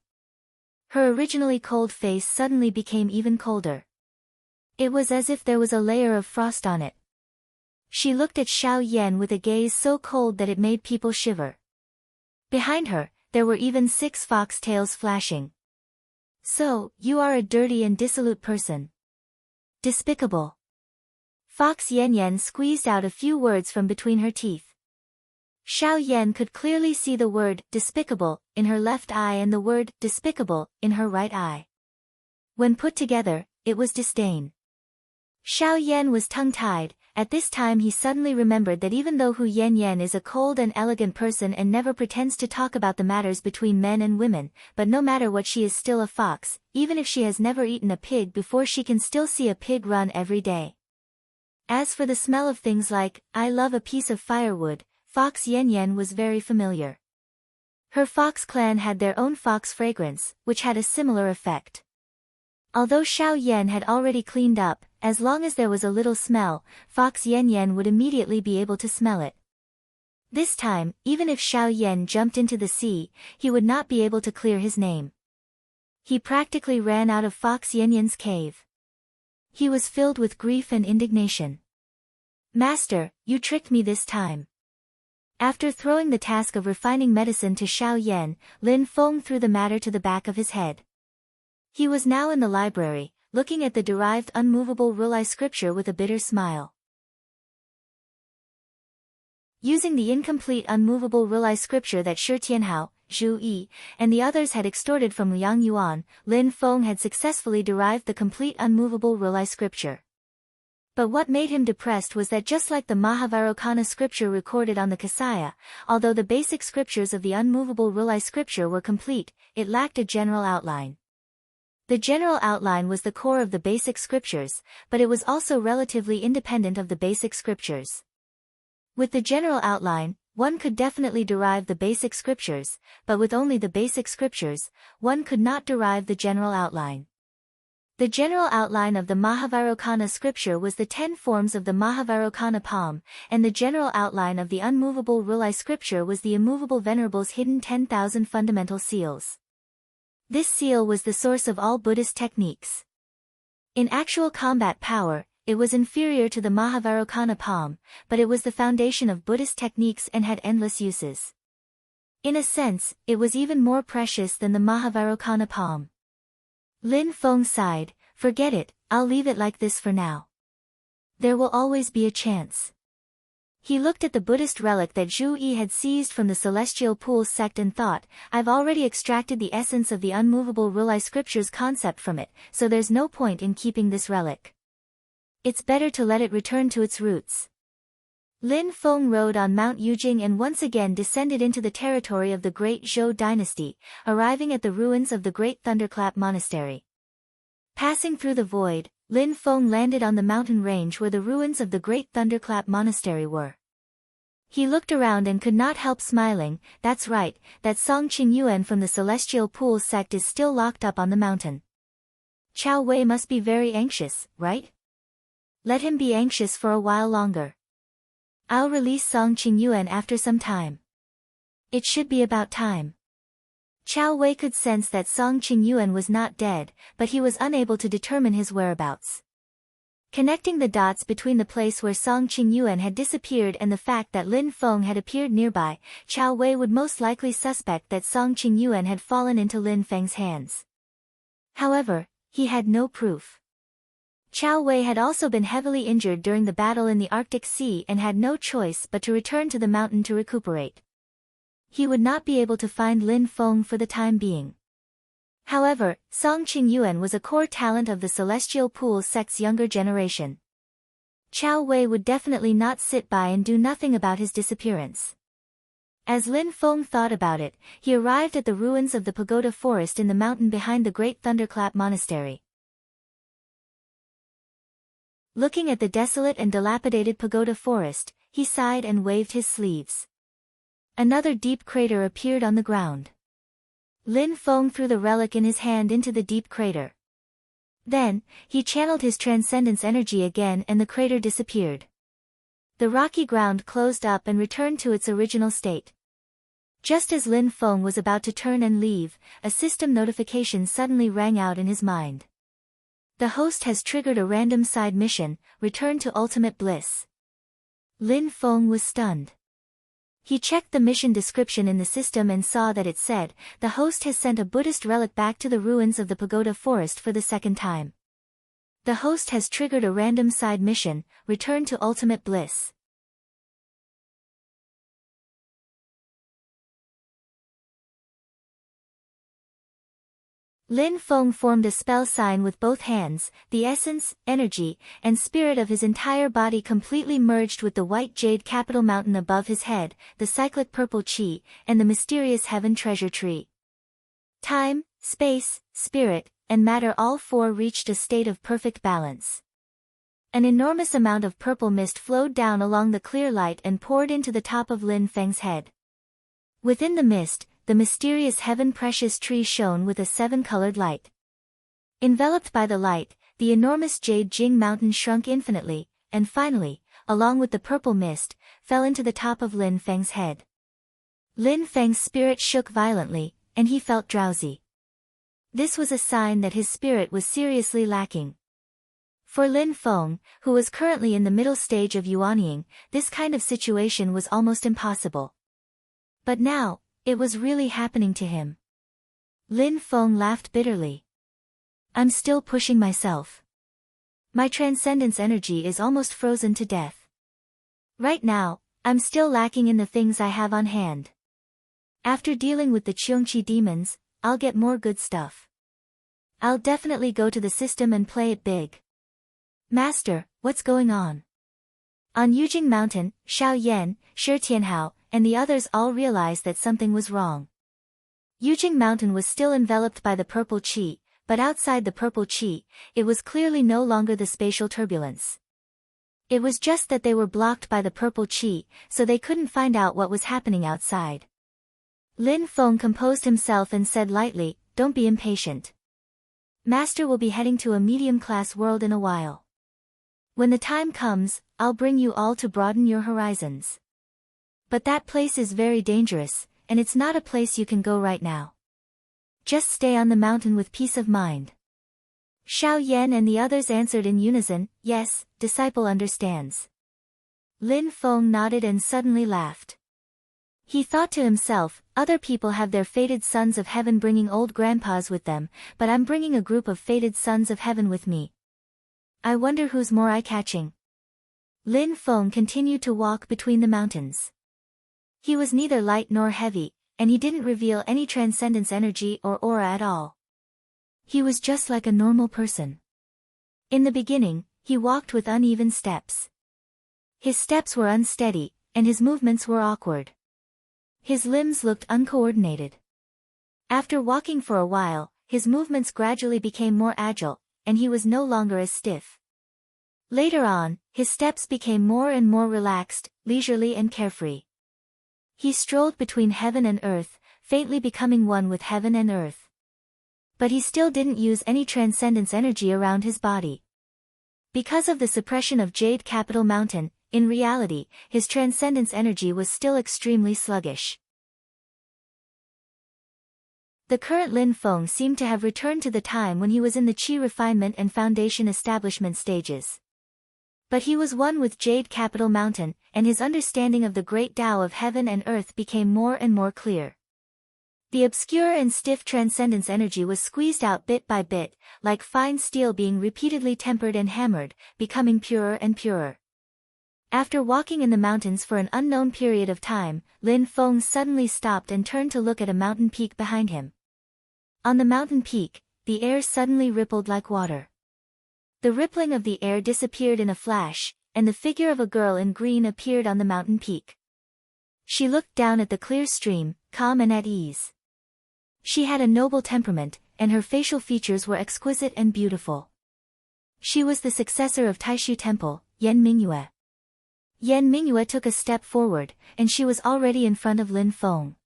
Her originally cold face suddenly became even colder. It was as if there was a layer of frost on it. She looked at Xiao Yan with a gaze so cold that it made people shiver. Behind her, there were even 6 fox tails flashing. So, you are a dirty and dissolute person. Despicable. Fox Yanyan squeezed out a few words from between her teeth. Xiao Yan could clearly see the word despicable in her left eye and the word despicable in her right eye. When put together, it was disdain. Xiao Yan was tongue-tied. At this time he suddenly remembered that even though Hu Yanyan is a cold and elegant person and never pretends to talk about the matters between men and women, but no matter what she is still a fox, even if she has never eaten a pig before she can still see a pig run every day. As for the smell of things like, I love a piece of firewood, Fox Yanyan was very familiar. Her fox clan had their own fox fragrance, which had a similar effect. Although Xiao Yan had already cleaned up, as long as there was a little smell, Fox Yanyan would immediately be able to smell it. This time, even if Xiao Yan jumped into the sea, he would not be able to clear his name. He practically ran out of Fox Yanyan's cave. He was filled with grief and indignation. Master, you tricked me this time. After throwing the task of refining medicine to Xiao Yan, Lin Feng threw the matter to the back of his head. He was now in the library, looking at the derived unmovable rule scripture with a bitter smile. Using the incomplete unmovable rule scripture that Shi Tianhao, Zhu Yi, and the others had extorted from Liang Yuan, Lin Feng had successfully derived the complete unmovable rule scripture. But what made him depressed was that just like the Mahavarokana scripture recorded on the Kasaya, although the basic scriptures of the unmovable Rulai scripture were complete, it lacked a general outline. The general outline was the core of the basic scriptures, but it was also relatively independent of the basic scriptures. With the general outline, one could definitely derive the basic scriptures, but with only the basic scriptures, one could not derive the general outline. The general outline of the Mahavarokana scripture was the 10 forms of the Mahavarokana palm, and the general outline of the unmovable Rulai scripture was the immovable Venerable's hidden 10,000 fundamental seals. This seal was the source of all Buddhist techniques. In actual combat power, it was inferior to the Mahavarokana palm, but it was the foundation of Buddhist techniques and had endless uses. In a sense, it was even more precious than the Mahavarokana palm. Lin Feng sighed, "Forget it, I'll leave it like this for now. There will always be a chance." He looked at the Buddhist relic that Zhu Yi had seized from the Celestial Pool sect and thought, "I've already extracted the essence of the unmovable Rulai scripture's concept from it, so there's no point in keeping this relic. It's better to let it return to its roots." Lin Feng rode on Mount Yujing and once again descended into the territory of the Great Zhou dynasty, arriving at the ruins of the Great Thunderclap Monastery. Passing through the void, Lin Feng landed on the mountain range where the ruins of the Great Thunderclap Monastery were. He looked around and could not help smiling. That's right, that Song Qingyuan from the Celestial Pool sect is still locked up on the mountain. Chao Wei must be very anxious, right? Let him be anxious for a while longer. I'll release Song Qingyuan after some time. It should be about time. Chao Wei could sense that Song Qingyuan was not dead, but he was unable to determine his whereabouts. Connecting the dots between the place where Song Qingyuan had disappeared and the fact that Lin Feng had appeared nearby, Chao Wei would most likely suspect that Song Qingyuan had fallen into Lin Feng's hands. However, he had no proof. Chao Wei had also been heavily injured during the battle in the Arctic Sea and had no choice but to return to the mountain to recuperate. He would not be able to find Lin Feng for the time being. However, Song Qingyuan was a core talent of the Celestial Pool sect's younger generation. Chao Wei would definitely not sit by and do nothing about his disappearance. As Lin Feng thought about it, he arrived at the ruins of the pagoda forest in the mountain behind the Great Thunderclap Monastery. Looking at the desolate and dilapidated pagoda forest, he sighed and waved his sleeves. Another deep crater appeared on the ground. Lin Feng threw the relic in his hand into the deep crater. Then, he channeled his transcendence energy again and the crater disappeared. The rocky ground closed up and returned to its original state. Just as Lin Feng was about to turn and leave, a system notification suddenly rang out in his mind. The host has triggered a random side mission, return to ultimate bliss. Lin Feng was stunned. He checked the mission description in the system and saw that it said, the host has sent a Buddhist relic back to the ruins of the pagoda forest for the second time. The host has triggered a random side mission, return to ultimate bliss. Lin Feng formed a spell sign with both hands, the essence, energy, and spirit of his entire body completely merged with the white jade capital mountain above his head, the cyclic purple chi, and the mysterious heaven treasure tree. Time, space, spirit, and matter all four reached a state of perfect balance. An enormous amount of purple mist flowed down along the clear light and poured into the top of Lin Feng's head. Within the mist, the mysterious heaven precious tree shone with a 7-colored light. Enveloped by the light, the enormous jade Jing mountain shrunk infinitely, and finally, along with the purple mist, fell into the top of Lin Feng's head. Lin Feng's spirit shook violently, and he felt drowsy. This was a sign that his spirit was seriously lacking. For Lin Feng, who was currently in the middle stage of yuanying, this kind of situation was almost impossible. But now, it was really happening to him. Lin Feng laughed bitterly. I'm still pushing myself. My transcendence energy is almost frozen to death. Right now, I'm still lacking in the things I have on hand. After dealing with the Cheongqi demons, I'll get more good stuff. I'll definitely go to the system and play it big. Master, what's going on? On Yujing Mountain, Xiao Yan, Shi Tianhao, and the others all realized that something was wrong. Yujing Mountain was still enveloped by the purple qi, but outside the purple qi, it was clearly no longer the spatial turbulence. It was just that they were blocked by the purple qi, so they couldn't find out what was happening outside. Lin Feng composed himself and said lightly, "Don't be impatient. Master will be heading to a medium-class world in a while. When the time comes, I'll bring you all to broaden your horizons. But that place is very dangerous, and it's not a place you can go right now. Just stay on the mountain with peace of mind." Xiao Yan and the others answered in unison, "Yes, disciple understands." Lin Feng nodded and suddenly laughed. He thought to himself, other people have their fated sons of heaven bringing old grandpas with them, but I'm bringing a group of fated sons of heaven with me. I wonder who's more eye-catching. Lin Feng continued to walk between the mountains. He was neither light nor heavy, and he didn't reveal any transcendence energy or aura at all. He was just like a normal person. In the beginning, he walked with uneven steps. His steps were unsteady, and his movements were awkward. His limbs looked uncoordinated. After walking for a while, his movements gradually became more agile, and he was no longer as stiff. Later on, his steps became more and more relaxed, leisurely and carefree. He strolled between heaven and earth, faintly becoming one with heaven and earth. But he still didn't use any transcendence energy around his body. Because of the suppression of Jade Capital Mountain, in reality, his transcendence energy was still extremely sluggish. The current Lin Feng seemed to have returned to the time when he was in the Qi refinement and foundation establishment stages. But he was one with Jade Capital Mountain, and his understanding of the great Tao of heaven and earth became more and more clear. The obscure and stiff transcendence energy was squeezed out bit by bit, like fine steel being repeatedly tempered and hammered, becoming purer and purer. After walking in the mountains for an unknown period of time, Lin Feng suddenly stopped and turned to look at a mountain peak behind him. On the mountain peak, the air suddenly rippled like water. The rippling of the air disappeared in a flash, and the figure of a girl in green appeared on the mountain peak. She looked down at the clear stream, calm and at ease. She had a noble temperament, and her facial features were exquisite and beautiful. She was the successor of Taishu Temple, Yan Mingyue. Yan Mingyue took a step forward, and she was already in front of Lin Feng.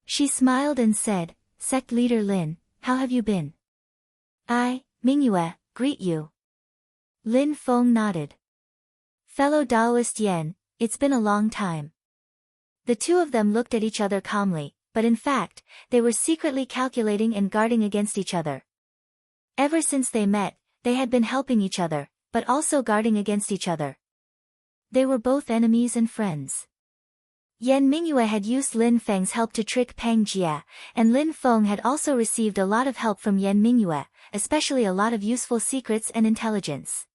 She smiled and said, "Sect leader Lin, how have you been?" "I, Mingyue, greet you." Lin Feng nodded. "Fellow Taoist Yan, it's been a long time." The two of them looked at each other calmly, but in fact, they were secretly calculating and guarding against each other. Ever since they met, they had been helping each other, but also guarding against each other. They were both enemies and friends. Yan Mingyue had used Lin Feng's help to trick Peng Jia, and Lin Feng had also received a lot of help from Yan Mingyue, especially a lot of useful secrets and intelligence.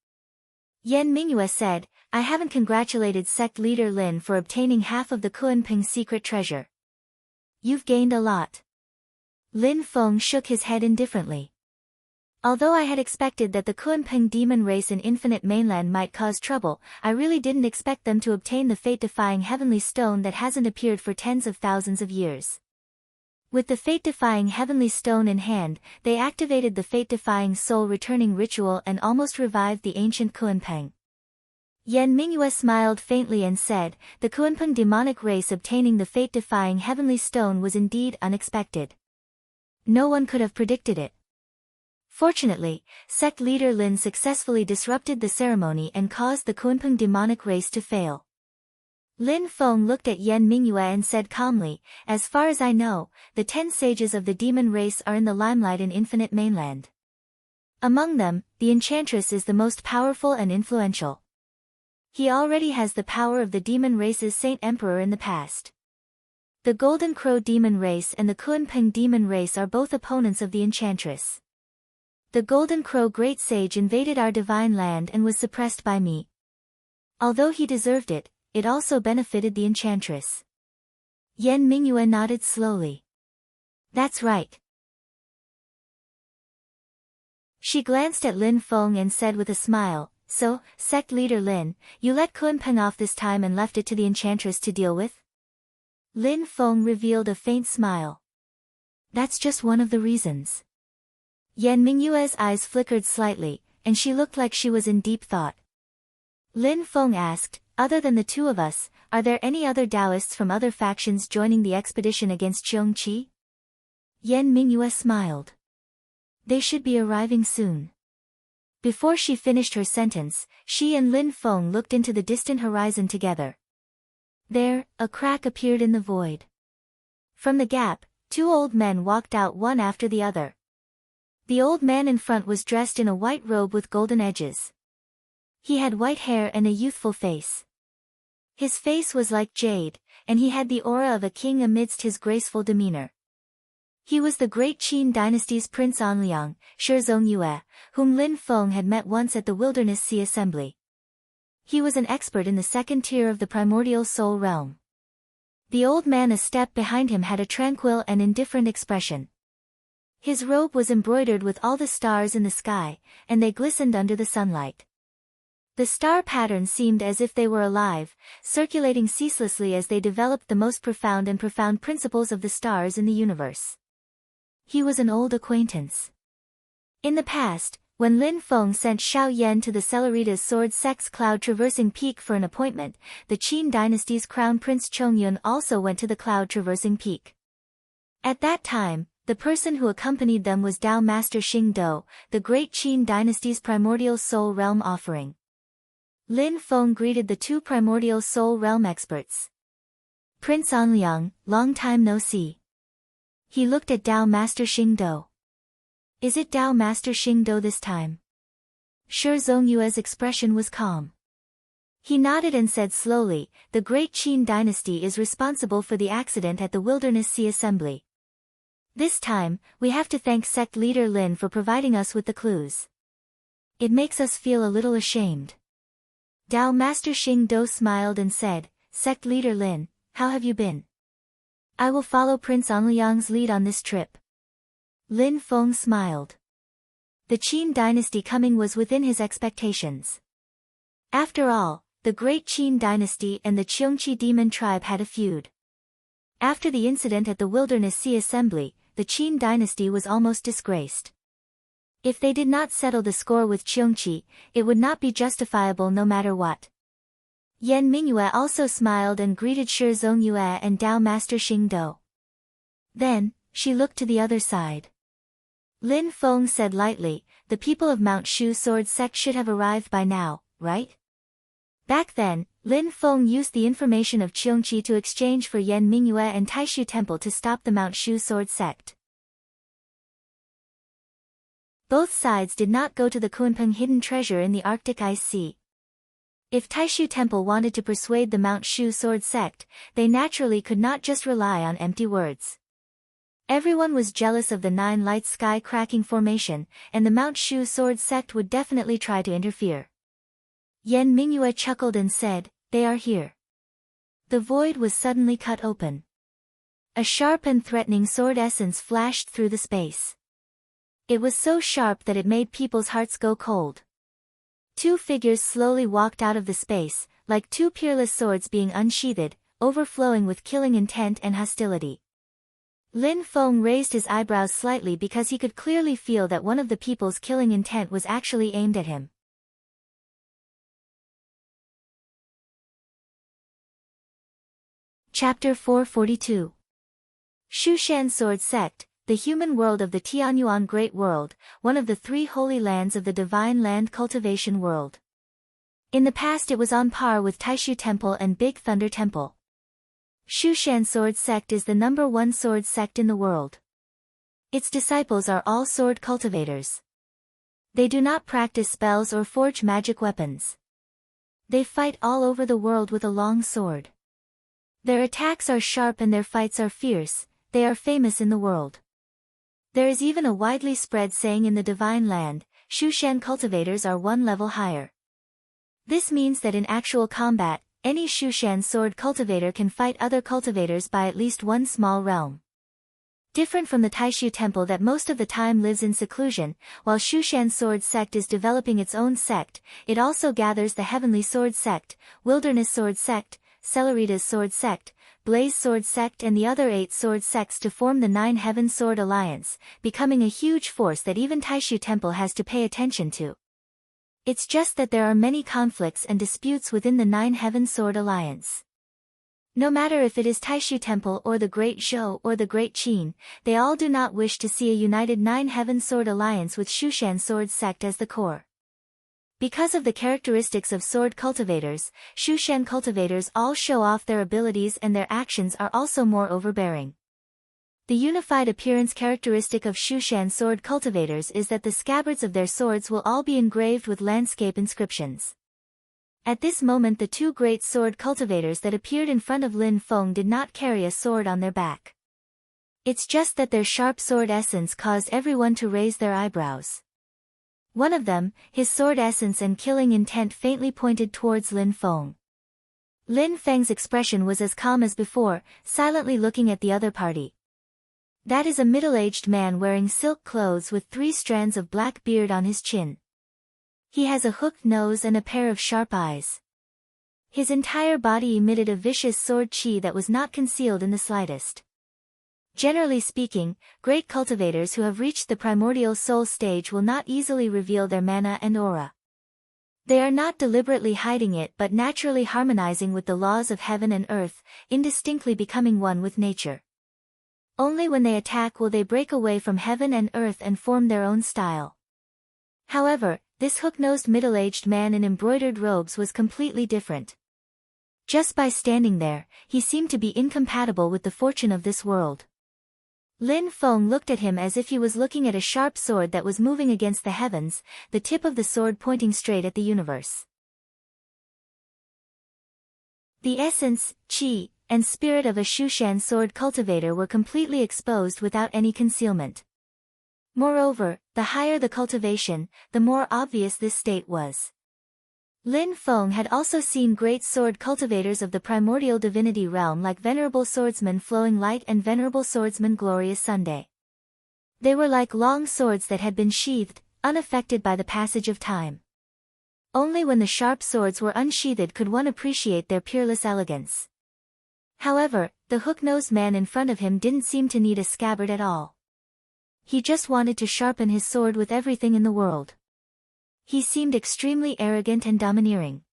Yan Mingyue said, "I haven't congratulated sect leader Lin for obtaining half of the Kunping secret treasure. You've gained a lot." Lin Feng shook his head indifferently. "Although I had expected that the Kunping demon race in Infinite Mainland might cause trouble, I really didn't expect them to obtain the fate-defying heavenly stone that hasn't appeared for tens of thousands of years." With the fate-defying heavenly stone in hand, they activated the fate-defying soul-returning ritual and almost revived the ancient Kunping. Yan Mingyue smiled faintly and said, "The Kunping demonic race obtaining the fate-defying heavenly stone was indeed unexpected. No one could have predicted it. Fortunately, sect leader Lin successfully disrupted the ceremony and caused the Kunping demonic race to fail." Lin Feng looked at Yan Mingyue and said calmly, "As far as I know, the 10 sages of the demon race are in the limelight in Infinite Mainland. Among them, the Enchantress is the most powerful and influential. He already has the power of the demon race's Saint Emperor in the past. The Golden Crow demon race and the Kunping demon race are both opponents of the Enchantress. The Golden Crow Great Sage invaded our divine land and was suppressed by me. Although he deserved it, it also benefited the Enchantress." Yan Mingyue nodded slowly. "That's right." She glanced at Lin Feng and said with a smile, So, sect leader Lin, you let Kunpeng off this time and left it to the enchantress to deal with? Lin Feng revealed a faint smile. That's just one of the reasons. Yan Mingyue's eyes flickered slightly, and she looked like she was in deep thought. Lin Feng asked, other than the two of us, are there any other Taoists from other factions joining the expedition against Cheongqi? Yan Mingyue smiled. They should be arriving soon. Before she finished her sentence, she and Lin Feng looked into the distant horizon together. There, a crack appeared in the void. From the gap, two old men walked out one after the other. The old man in front was dressed in a white robe with golden edges. He had white hair and a youthful face. His face was like jade, and he had the aura of a king amidst his graceful demeanor. He was the great Qin dynasty's Prince Anliang, Shizongyue, whom Lin Feng had met once at the Wilderness Sea Assembly. He was an expert in the second tier of the primordial soul realm. The old man a step behind him had a tranquil and indifferent expression. His robe was embroidered with all the stars in the sky, and they glistened under the sunlight. The star patterns seemed as if they were alive, circulating ceaselessly as they developed the most profound principles of the stars in the universe. He was an old acquaintance. In the past, when Lin Feng sent Xiao Yan to the Celeritas Sword Sect's cloud-traversing peak for an appointment, the Qin dynasty's crown prince Chongyun also went to the cloud-traversing peak. At that time, the person who accompanied them was Tao Master Xing Do, the great Qin dynasty's primordial soul realm offering. Lin Feng greeted the two primordial soul realm experts. Prince Anliang, long time no see. He looked at Tao Master Xing Do. Is it Tao Master Xing Do this time? Shizongyue's expression was calm. He nodded and said slowly, the great Qin dynasty is responsible for the accident at the Wilderness Sea Assembly. This time, we have to thank sect leader Lin for providing us with the clues. It makes us feel a little ashamed. Tao Master Xing Do smiled and said, Sect leader Lin, how have you been? I will follow Prince Anliang's lead on this trip. Lin Feng smiled. The Qin dynasty coming was within his expectations. After all, the great Qin dynasty and the Cheongqi demon tribe had a feud. After the incident at the Wilderness Sea Assembly, the Qin dynasty was almost disgraced. If they did not settle the score with Cheongqi, it would not be justifiable no matter what. Yan Mingyue also smiled and greeted Shizongyue and Tao Master Xing Do. Then, she looked to the other side. Lin Feng said lightly, the people of Mount Shu Sword Sect should have arrived by now, right? Back then, Lin Feng used the information of Cheongqi to exchange for Yan Mingyue and Taishu Temple to stop the Mount Shu Sword Sect. Both sides did not go to the Kunpeng hidden treasure in the Arctic Ice Sea. If Taishu Temple wanted to persuade the Mount Shu Sword Sect, they naturally could not just rely on empty words. Everyone was jealous of the Nine Lights Sky cracking formation, and the Mount Shu Sword Sect would definitely try to interfere. Yan Mingyue chuckled and said, they are here. The void was suddenly cut open. A sharp and threatening sword essence flashed through the space. It was so sharp that it made people's hearts go cold. Two figures slowly walked out of the space, like two peerless swords being unsheathed, overflowing with killing intent and hostility. Lin Feng raised his eyebrows slightly because he could clearly feel that one of the people's killing intent was actually aimed at him. Chapter 442. Shushan Sword Sect, the human world of the Tianyuan Great World, one of the three holy lands of the divine land cultivation world. In the past it was on par with Taishu Temple and Big Thunder Temple. Shushan Sword Sect is the #1 sword sect in the world. Its disciples are all sword cultivators. They do not practice spells or forge magic weapons. They fight all over the world with a long sword. Their attacks are sharp and their fights are fierce. They are famous in the world. There is even a widely spread saying in the divine land, Shushan cultivators are one level higher. This means that in actual combat, any Shushan sword cultivator can fight other cultivators by at least one small realm. Different from the Taishu temple that most of the time lives in seclusion, while Shushan's sword sect is developing its own sect, it also gathers the Heavenly Sword Sect, Wilderness Sword Sect, Celerita's Sword Sect, Blaze Sword Sect and the other 8 sword sects to form the 9 Heaven Sword Alliance, becoming a huge force that even Taishu temple has to pay attention to. It's just that there are many conflicts and disputes within the 9 Heaven Sword Alliance. No matter if it is Taishu Temple or the Great Zhou or the Great Qin, they all do not wish to see a united 9 Heaven Sword Alliance with Shushan Sword Sect as the core. Because of the characteristics of sword cultivators, Shushan cultivators all show off their abilities and their actions are also more overbearing. The unified appearance characteristic of Shushan sword cultivators is that the scabbards of their swords will all be engraved with landscape inscriptions. At this moment the 2 great sword cultivators that appeared in front of Lin Feng did not carry a sword on their back. It's just that their sharp sword essence caused everyone to raise their eyebrows. One of them, his sword essence and killing intent faintly pointed towards Lin Feng. Lin Feng's expression was as calm as before, silently looking at the other party. That is a middle-aged man wearing silk clothes with 3 strands of black beard on his chin. He has a hooked nose and a pair of sharp eyes. His entire body emitted a vicious sword chi that was not concealed in the slightest. Generally speaking, great cultivators who have reached the primordial soul stage will not easily reveal their mana and aura. They are not deliberately hiding it but naturally harmonizing with the laws of heaven and earth, indistinctly becoming one with nature. Only when they attack will they break away from heaven and earth and form their own style. However, this hook-nosed middle-aged man in embroidered robes was completely different. Just by standing there, he seemed to be incompatible with the fortune of this world. Lin Feng looked at him as if he was looking at a sharp sword that was moving against the heavens, the tip of the sword pointing straight at the universe. The essence, qi, and spirit of a Shushan sword cultivator were completely exposed without any concealment. Moreover, the higher the cultivation, the more obvious this state was. Lin Feng had also seen great sword cultivators of the primordial divinity realm like Venerable Swordsman Flowing Light and Venerable Swordsman Glorious Sunday. They were like long swords that had been sheathed, unaffected by the passage of time. Only when the sharp swords were unsheathed could one appreciate their peerless elegance. However, the hook-nosed man in front of him didn't seem to need a scabbard at all. He just wanted to sharpen his sword with everything in the world. He seemed extremely arrogant and domineering.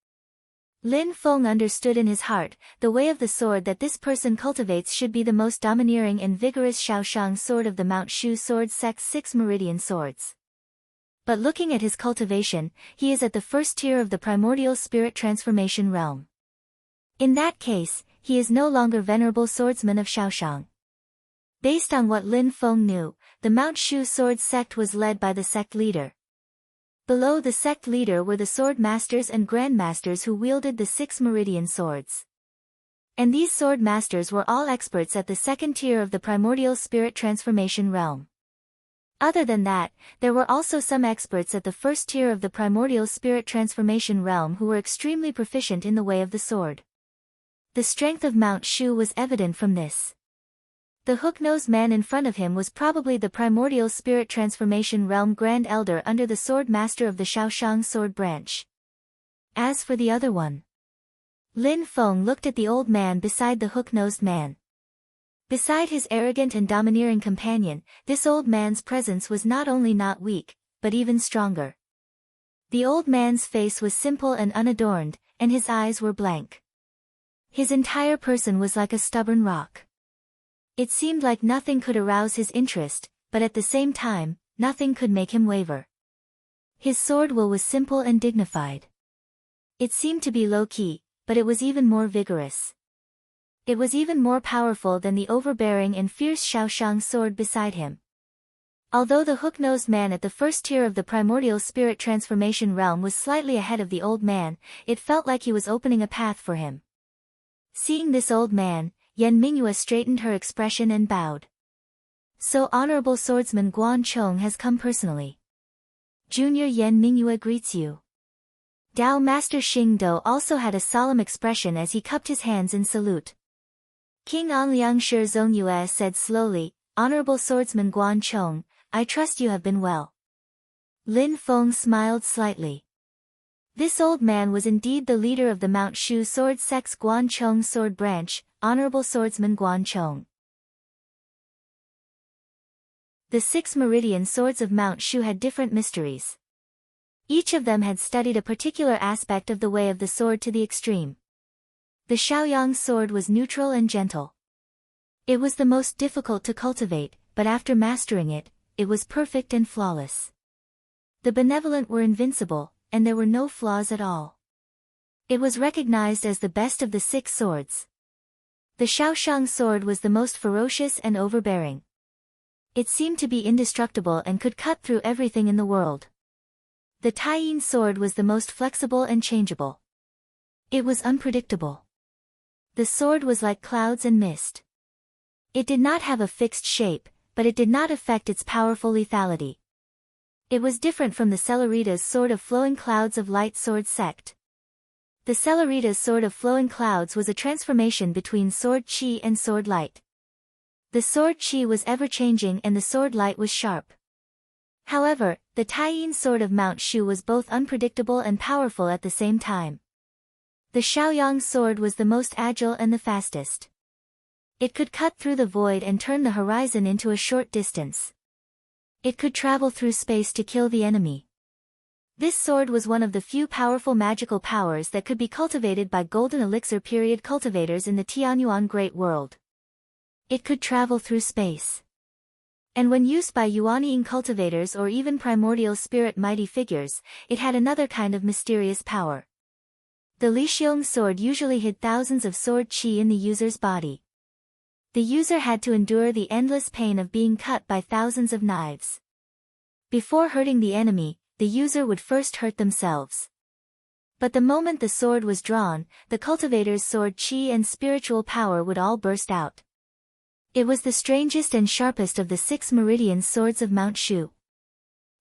Lin Feng understood in his heart, the way of the sword that this person cultivates should be the most domineering and vigorous Shaoshang sword of the Mount Shu sword sect's 6 meridian swords. But looking at his cultivation, he is at the first tier of the primordial spirit transformation realm. In that case, he is no longer Venerable Swordsman of Shaoshang. Based on what Lin Feng knew, the Mount Shu sword sect was led by the sect leader. Below the sect leader were the sword masters and grandmasters who wielded the 6 meridian swords. And these sword masters were all experts at the second tier of the primordial spirit transformation realm. Other than that, there were also some experts at the first tier of the primordial spirit transformation realm who were extremely proficient in the way of the sword. The strength of Mount Shu was evident from this. The hook-nosed man in front of him was probably the primordial spirit transformation realm Grand Elder under the sword master of the Shaoshang sword branch. As for the other one, Lin Feng looked at the old man beside the hook-nosed man. Beside his arrogant and domineering companion, this old man's presence was not only not weak, but even stronger. The old man's face was simple and unadorned, and his eyes were blank. His entire person was like a stubborn rock. It seemed like nothing could arouse his interest, but at the same time, nothing could make him waver. His sword will was simple and dignified. It seemed to be low-key, but it was even more vigorous. It was even more powerful than the overbearing and fierce Shaoshang sword beside him. Although the hook-nosed man at the first tier of the primordial spirit transformation realm was slightly ahead of the old man, it felt like he was opening a path for him. Seeing this old man, Yan Mingyue straightened her expression and bowed. So Honorable Swordsman Guan Chong has come personally. Junior Yan Mingyue greets you. Dao Master Xing Do also had a solemn expression as he cupped his hands in salute. King Anliang Shi Zongyue said slowly, Honorable Swordsman Guan Chong, I trust you have been well. Lin Feng smiled slightly. This old man was indeed the leader of the Mount Shu sword sect's Guan Chong sword branch, Honorable Swordsman Guan Chong. The 6 meridian swords of Mount Shu had different mysteries. Each of them had studied a particular aspect of the way of the sword to the extreme. The Shaoyang sword was neutral and gentle. It was the most difficult to cultivate, but after mastering it, it was perfect and flawless. The benevolent were invincible, and there were no flaws at all. It was recognized as the best of the 6 swords. The Shaoshang sword was the most ferocious and overbearing. It seemed to be indestructible and could cut through everything in the world. The Taiyin sword was the most flexible and changeable. It was unpredictable. The sword was like clouds and mist. It did not have a fixed shape, but it did not affect its powerful lethality. It was different from the Cellerita's sword of flowing clouds of light sword sect. The Cellerita's sword of flowing clouds was a transformation between sword chi and sword light. The sword chi was ever-changing and the sword light was sharp. However, the Taiyin sword of Mount Shu was both unpredictable and powerful at the same time. The Shaoyang sword was the most agile and the fastest. It could cut through the void and turn the horizon into a short distance. It could travel through space to kill the enemy. This sword was one of the few powerful magical powers that could be cultivated by Golden Elixir period cultivators in the Tianyuan Great World. It could travel through space. And when used by Yuanying cultivators or even primordial spirit mighty figures, it had another kind of mysterious power. The Lixiong sword usually hid thousands of sword chi in the user's body. The user had to endure the endless pain of being cut by thousands of knives. Before hurting the enemy, the user would first hurt themselves. But the moment the sword was drawn, the cultivator's sword chi and spiritual power would all burst out. It was the strangest and sharpest of the 6 meridian swords of Mount Shu.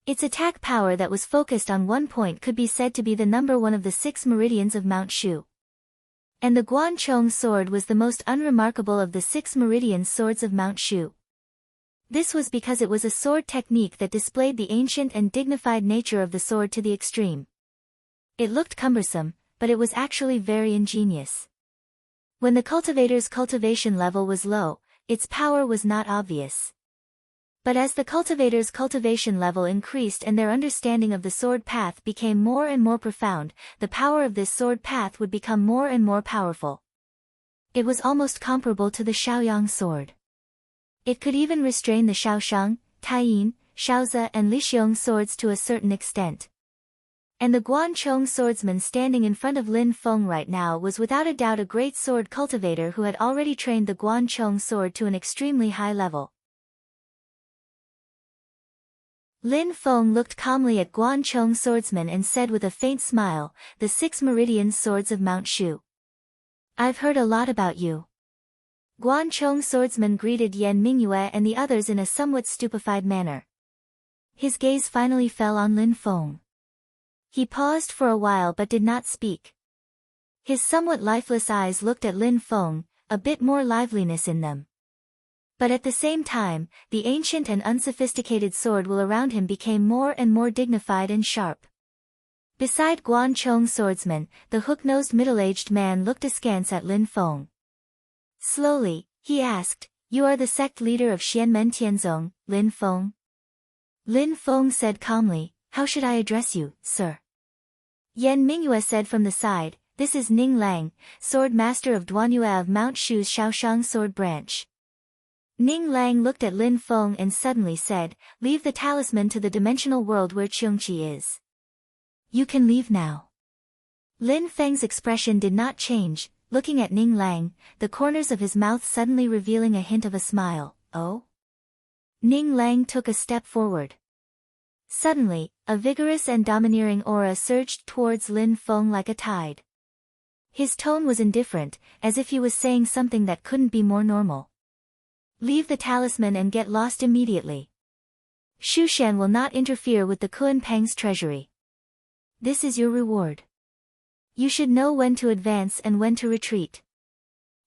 Its attack power that was focused on one point could be said to be the number 1 of the 6 meridians of Mount Shu. And the Guan Chong sword was the most unremarkable of the 6 meridian swords of Mount Shu. This was because it was a sword technique that displayed the ancient and dignified nature of the sword to the extreme. It looked cumbersome, but it was actually very ingenious. When the cultivator's cultivation level was low, its power was not obvious. But as the cultivator's cultivation level increased and their understanding of the sword path became more and more profound, the power of this sword path would become more and more powerful. It was almost comparable to the Shaoyang sword. It could even restrain the Shaoshang, Taiyin, Shaozi and Lixiong swords to a certain extent. And the Guan Chong swordsman standing in front of Lin Feng right now was without a doubt a great sword cultivator who had already trained the Guan Chong sword to an extremely high level. Lin Feng looked calmly at Guan Chong swordsman and said with a faint smile, "The 6 meridian swords of Mount Shu. I've heard a lot about you." Guan Chong swordsman greeted Yan Mingyue and the others in a somewhat stupefied manner. His gaze finally fell on Lin Feng. He paused for a while but did not speak. His somewhat lifeless eyes looked at Lin Feng, a bit more liveliness in them. But at the same time, the ancient and unsophisticated sword will around him became more and more dignified and sharp. Beside Guan Chong swordsman, the hook-nosed middle-aged man looked askance at Lin Feng. Slowly, he asked, "You are the sect leader of Xianmen Tianzong, Lin Feng?" Lin Feng said calmly, "How should I address you, sir?" Yan Mingyue said from the side, "This is Ning Lang, sword master of Duanyue of Mount Shu's Shaoshang sword branch." Ning Lang looked at Lin Feng and suddenly said, "Leave the talisman to the dimensional world where Qiongqi is. You can leave now." Lin Feng's expression did not change, looking at Ning Lang, the corners of his mouth suddenly revealing a hint of a smile. "Oh?" Ning Lang took a step forward. Suddenly, a vigorous and domineering aura surged towards Lin Feng like a tide. His tone was indifferent, as if he was saying something that couldn't be more normal. "Leave the talisman and get lost immediately. Shushan will not interfere with the Kunpeng's treasury. This is your reward. You should know when to advance and when to retreat.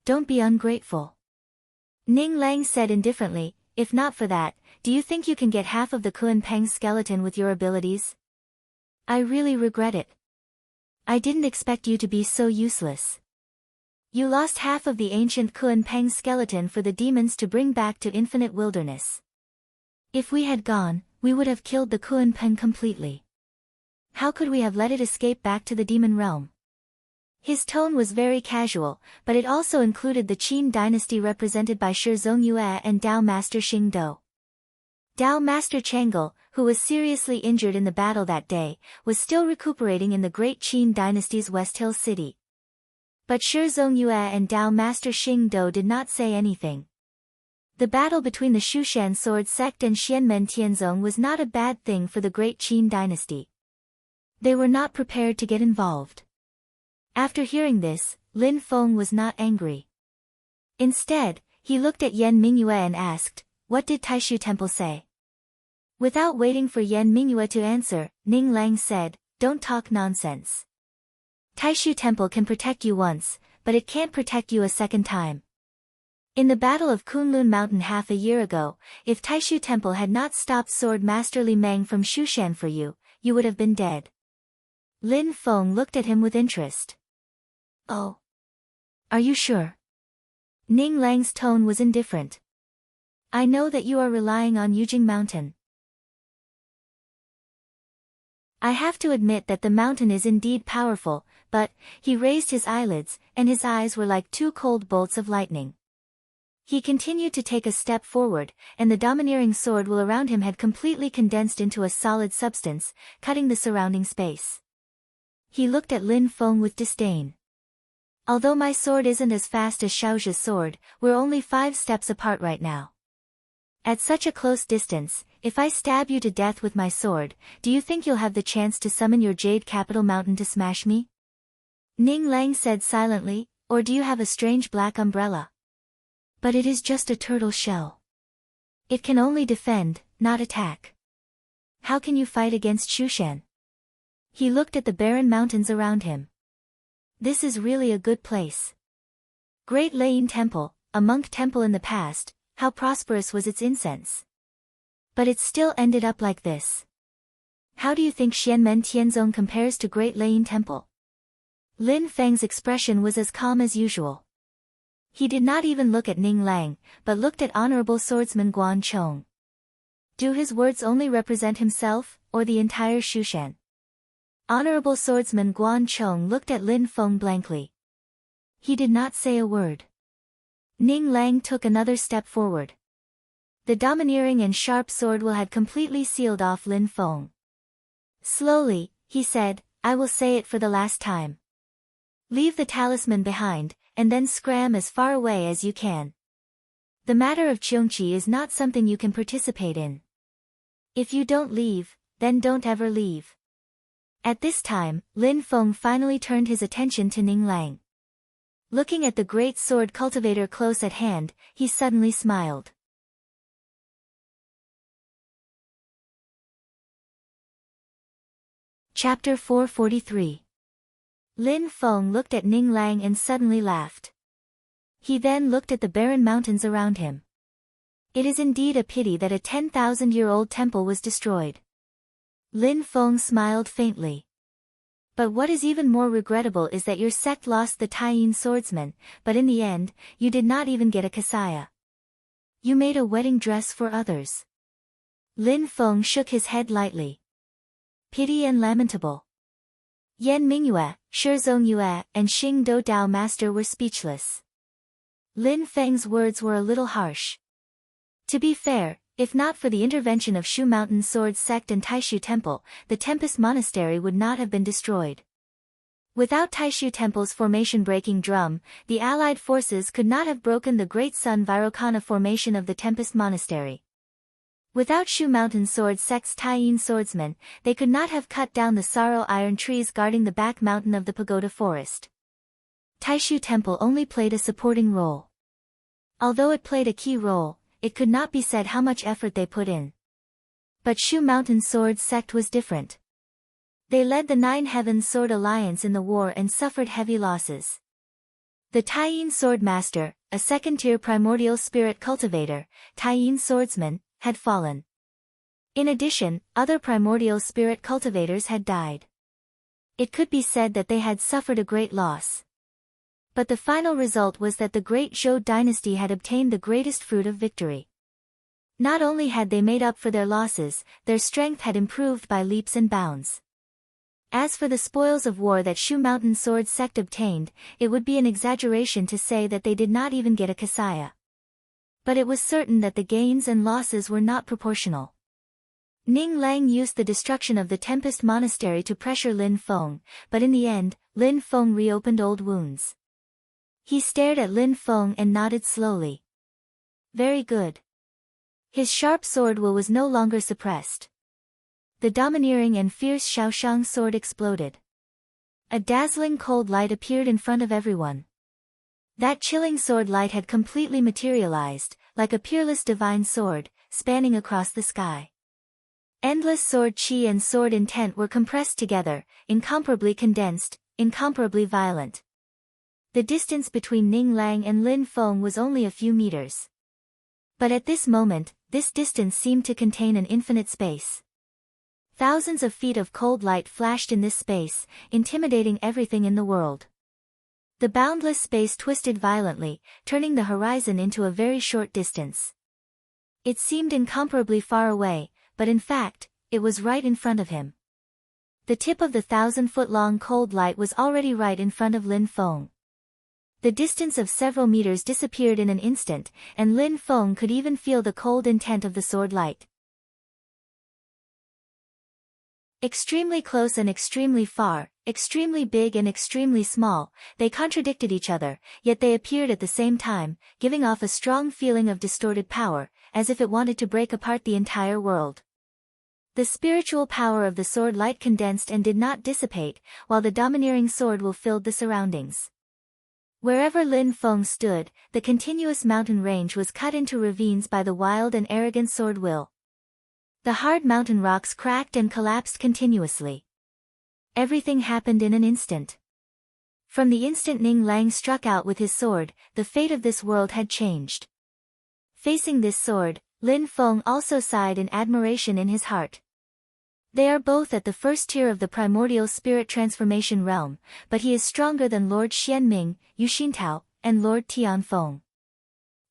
Don't be ungrateful." Ning Lang said indifferently, if not for that, do you think you can get half of the Kuan Peng skeleton with your abilities? I really regret it. I didn't expect you to be so useless. You lost half of the ancient Kuan Peng skeleton for the demons to bring back to infinite wilderness. If we had gone, we would have killed the Kuan Peng completely. How could we have let it escape back to the demon realm? His tone was very casual, but it also included the Qin dynasty represented by Shi Zongyue and Dao Master Xing Do. Dao Master Chang'e, who was seriously injured in the battle that day, was still recuperating in the great Qin dynasty's West Hill city. But Shi Zongyue and Dao Master Xing Do did not say anything. The battle between the Shushan sword sect and Xianmen Tianzong was not a bad thing for the great Qin dynasty. They were not prepared to get involved. After hearing this, Lin Feng was not angry. Instead, he looked at Yan Mingyue and asked, "What did Taishu Temple say?" Without waiting for Yan Mingyue to answer, Ning Lang said, "Don't talk nonsense. Taishu Temple can protect you once, but it can't protect you a second time. In the Battle of Kunlun Mountain half a year ago, if Taishu Temple had not stopped Sword Master Li Meng from Shushan for you, you would have been dead." Lin Feng looked at him with interest. "Oh. Are you sure?" Ning Lang's tone was indifferent. "I know that you are relying on Yujing Mountain. I have to admit that the mountain is indeed powerful, but," he raised his eyelids, and his eyes were like two cold bolts of lightning. He continued to take a step forward, and the domineering sword will around him had completely condensed into a solid substance, cutting the surrounding space. He looked at Lin Feng with disdain. "Although my sword isn't as fast as Xiaozhi's sword, we're only 5 steps apart right now. At such a close distance, if I stab you to death with my sword, do you think you'll have the chance to summon your Jade Capital Mountain to smash me?" Ning Lang said silently, "Or do you have a strange black umbrella? But it is just a turtle shell. It can only defend, not attack. How can you fight against Shushan?" He looked at the barren mountains around him. "This is really a good place. Great Lane Temple, a monk temple in the past, how prosperous was its incense. But it still ended up like this. How do you think Xianmen Tianzong compares to Great Lane Temple?" Lin Feng's expression was as calm as usual. He did not even look at Ning Lang, but looked at Honorable Swordsman Guan Chong. Do his words only represent himself, or the entire Shushan? Honorable Swordsman Guan Chong looked at Lin Feng blankly. He did not say a word. Ning Lang took another step forward. The domineering and sharp sword will had completely sealed off Lin Feng. Slowly, he said, "I will say it for the last time. Leave the talisman behind, and then scram as far away as you can. The matter of Cheongqi is not something you can participate in. If you don't leave, then don't ever leave." At this time, Lin Feng finally turned his attention to Ning Lang. Looking at the great sword cultivator close at hand, he suddenly smiled. Chapter 443. Lin Feng looked at Ning Lang and suddenly laughed. He then looked at the barren mountains around him. It is indeed a pity that a 10,000-year-old temple was destroyed. Lin Feng smiled faintly. But what is even more regrettable is that your sect lost the Taiyin swordsman, but in the end, you did not even get a kasaya. You made a wedding dress for others. Lin Feng shook his head lightly. Pity and lamentable. Yan Mingyue, Shi Zongyue, and Xing Do Dao Master were speechless. Lin Feng's words were a little harsh. To be fair, if not for the intervention of Shu Mountain Sword Sect and Taishu Temple, the Tempest Monastery would not have been destroyed. Without Taishu Temple's formation-breaking drum, the Allied forces could not have broken the Great Sun Vairocana formation of the Tempest Monastery. Without Shu Mountain Sword Sect's Taiyin swordsmen, they could not have cut down the sorrow iron trees guarding the back mountain of the pagoda forest. Taishu Temple only played a supporting role. Although it played a key role, it could not be said how much effort they put in. But Shu Mountain Sword Sect was different. They led the Nine Heavens Sword Alliance in the war and suffered heavy losses. The Taiyin Sword Master, a second-tier primordial spirit cultivator, Taiyin swordsman, had fallen. In addition, other primordial spirit cultivators had died. It could be said that they had suffered a great loss. But the final result was that the great Zhou dynasty had obtained the greatest fruit of victory. Not only had they made up for their losses, their strength had improved by leaps and bounds. As for the spoils of war that Shu Mountain Sword Sect obtained, it would be an exaggeration to say that they did not even get a kasaya. But it was certain that the gains and losses were not proportional. Ning Lang used the destruction of the Tempest Monastery to pressure Lin Feng, but in the end, Lin Feng reopened old wounds. He stared at Lin Feng and nodded slowly. Very good. His sharp sword will was no longer suppressed. The domineering and fierce Shaoshang sword exploded. A dazzling cold light appeared in front of everyone. That chilling sword light had completely materialized, like a peerless divine sword, spanning across the sky. Endless sword chi and sword intent were compressed together, incomparably condensed, incomparably violent. The distance between Ning Lang and Lin Feng was only a few meters. But at this moment, this distance seemed to contain an infinite space. Thousands of feet of cold light flashed in this space, intimidating everything in the world. The boundless space twisted violently, turning the horizon into a very short distance. It seemed incomparably far away, but in fact, it was right in front of him. The tip of the 1,000-foot-long cold light was already right in front of Lin Feng. The distance of several meters disappeared in an instant, and Lin Feng could even feel the cold intent of the sword light. Extremely close and extremely far, extremely big and extremely small, they contradicted each other, yet they appeared at the same time, giving off a strong feeling of distorted power, as if it wanted to break apart the entire world. The spiritual power of the sword light condensed and did not dissipate, while the domineering sword will filled the surroundings. Wherever Lin Feng stood, the continuous mountain range was cut into ravines by the wild and arrogant sword will. The hard mountain rocks cracked and collapsed continuously. Everything happened in an instant. From the instant Ning Lang struck out with his sword, the fate of this world had changed. Facing this sword, Lin Feng also sighed in admiration in his heart. They are both at the first tier of the primordial spirit transformation realm, but he is stronger than Lord Xianming, Yu Xintao, and Lord Tianfeng.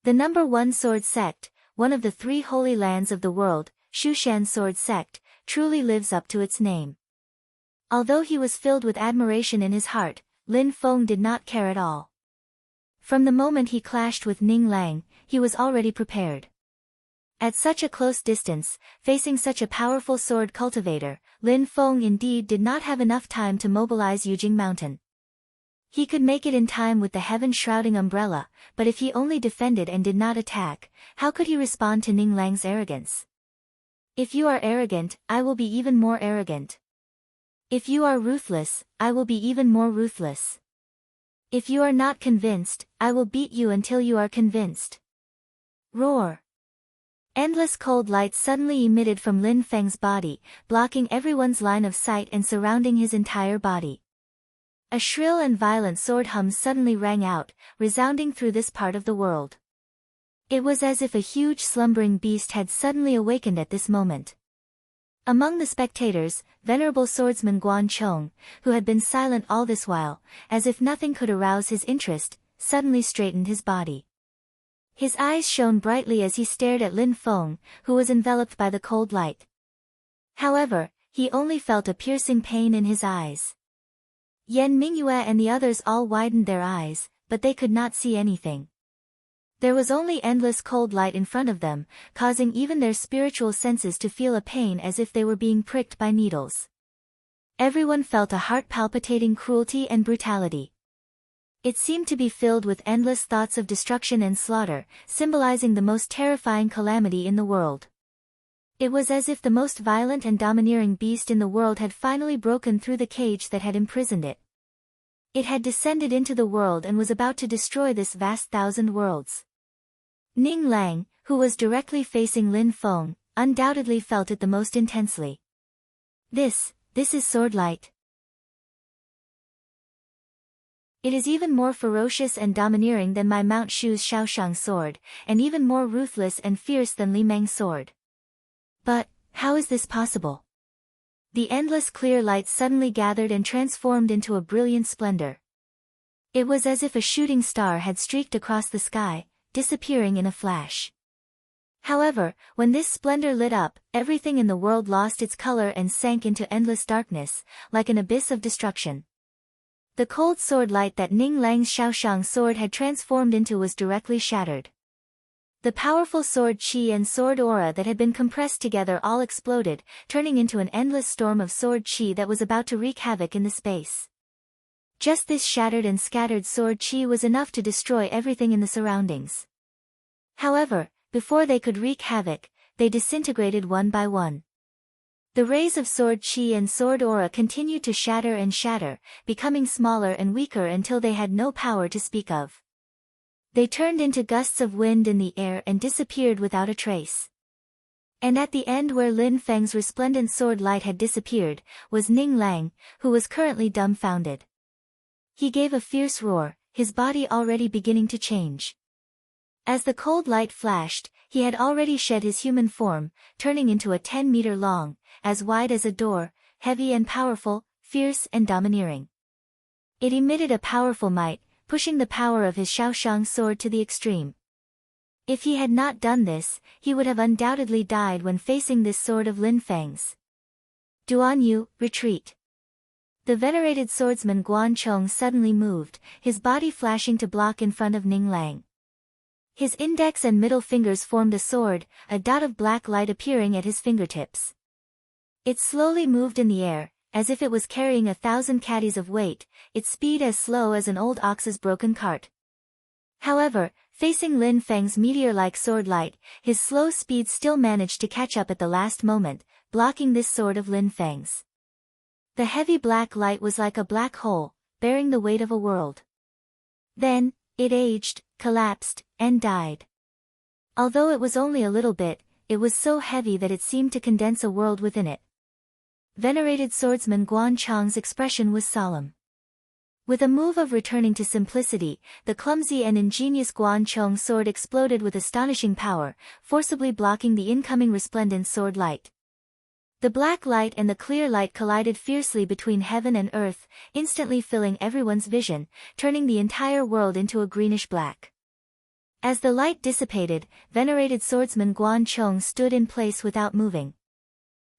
The number 1 sword sect, one of the 3 holy lands of the world, Shushan Sword Sect, truly lives up to its name. Although he was filled with admiration in his heart, Lin Feng did not care at all. From the moment he clashed with Ning Lang, he was already prepared. At such a close distance, facing such a powerful sword cultivator, Lin Feng indeed did not have enough time to mobilize Yujing Mountain. He could make it in time with the heaven-shrouding umbrella, but if he only defended and did not attack, how could he respond to Ning Lang's arrogance? If you are arrogant, I will be even more arrogant. If you are ruthless, I will be even more ruthless. If you are not convinced, I will beat you until you are convinced. Roar! Endless cold light suddenly emitted from Lin Feng's body, blocking everyone's line of sight and surrounding his entire body. A shrill and violent sword hum suddenly rang out, resounding through this part of the world. It was as if a huge slumbering beast had suddenly awakened at this moment. Among the spectators, venerable swordsman Guan Chong, who had been silent all this while, as if nothing could arouse his interest, suddenly straightened his body. His eyes shone brightly as he stared at Lin Feng, who was enveloped by the cold light. However, he only felt a piercing pain in his eyes. Yan Mingyue and the others all widened their eyes, but they could not see anything. There was only endless cold light in front of them, causing even their spiritual senses to feel a pain as if they were being pricked by needles. Everyone felt a heart-palpitating cruelty and brutality. It seemed to be filled with endless thoughts of destruction and slaughter, symbolizing the most terrifying calamity in the world. It was as if the most violent and domineering beast in the world had finally broken through the cage that had imprisoned it. It had descended into the world and was about to destroy this vast 1,000 worlds. Ning Lang, who was directly facing Lin Feng, undoubtedly felt it the most intensely. This is sword light. It is even more ferocious and domineering than my Mount Shu's Shaoshang sword, and even more ruthless and fierce than Li Meng's sword. But, how is this possible? The endless clear light suddenly gathered and transformed into a brilliant splendor. It was as if a shooting star had streaked across the sky, disappearing in a flash. However, when this splendor lit up, everything in the world lost its color and sank into endless darkness, like an abyss of destruction. The cold sword light that Ning Lang's Shaoshang sword had transformed into was directly shattered. The powerful sword chi and sword aura that had been compressed together all exploded, turning into an endless storm of sword chi that was about to wreak havoc in the space. Just this shattered and scattered sword chi was enough to destroy everything in the surroundings. However, before they could wreak havoc, they disintegrated one by one. The rays of sword chi and sword aura continued to shatter and shatter, becoming smaller and weaker until they had no power to speak of. They turned into gusts of wind in the air and disappeared without a trace. And at the end where Lin Feng's resplendent sword light had disappeared, was Ning Lang, who was currently dumbfounded. He gave a fierce roar, his body already beginning to change. As the cold light flashed, he had already shed his human form, turning into a 10-meter long, as wide as a door, heavy and powerful, fierce and domineering. It emitted a powerful might, pushing the power of his Shaoshang sword to the extreme. If he had not done this, he would have undoubtedly died when facing this sword of Lin Feng's. Duan Yu, retreat. The venerated swordsman Guan Chong suddenly moved, his body flashing to block in front of Ning Lang. His index and middle fingers formed a sword, a dot of black light appearing at his fingertips. It slowly moved in the air, as if it was carrying 1,000 caddies of weight, its speed as slow as an old ox's broken cart. However, facing Lin Feng's meteor-like sword light, his slow speed still managed to catch up at the last moment, blocking this sword of Lin Feng's. The heavy black light was like a black hole, bearing the weight of a world. Then, it aged, collapsed, and died. Although it was only a little bit, it was so heavy that it seemed to condense a world within it. Venerated swordsman Guan Chong's expression was solemn. With a move of returning to simplicity, the clumsy and ingenious Guan Chong's sword exploded with astonishing power, forcibly blocking the incoming resplendent sword light. The black light and the clear light collided fiercely between heaven and earth, instantly filling everyone's vision, turning the entire world into a greenish black. As the light dissipated, venerated swordsman Guan Chong stood in place without moving.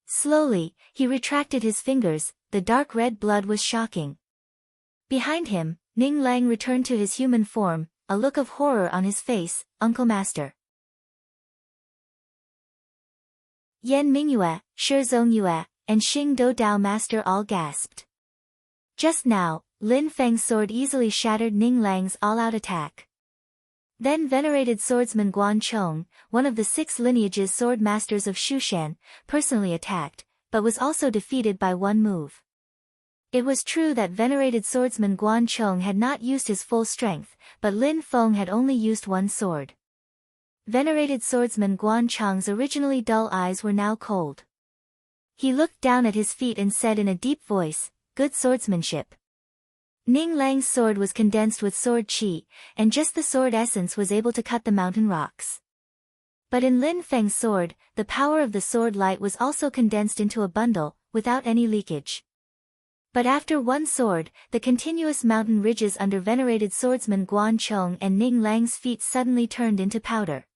Slowly, he retracted his fingers, the dark red blood was shocking. Behind him, Ning Lang returned to his human form, a look of horror on his face. Uncle Master. Yan Mingyue, Shi Zongyue, and Xing Do Dao Master all gasped. Just now, Lin Feng's sword easily shattered Ning Lang's all-out attack. Then venerated swordsman Guan Chong, one of the 6 lineages sword masters of Shushan, personally attacked, but was also defeated by one move. It was true that venerated swordsman Guan Chong had not used his full strength, but Lin Feng had only used one sword. Venerated swordsman Guan Chong's originally dull eyes were now cold. He looked down at his feet and said in a deep voice, "Good swordsmanship." Ning Lang's sword was condensed with sword chi, and just the sword essence was able to cut the mountain rocks. But in Lin Feng's sword, the power of the sword light was also condensed into a bundle, without any leakage. But after one sword, the continuous mountain ridges under venerated swordsman Guan Chong and Ning Lang's feet suddenly turned into powder.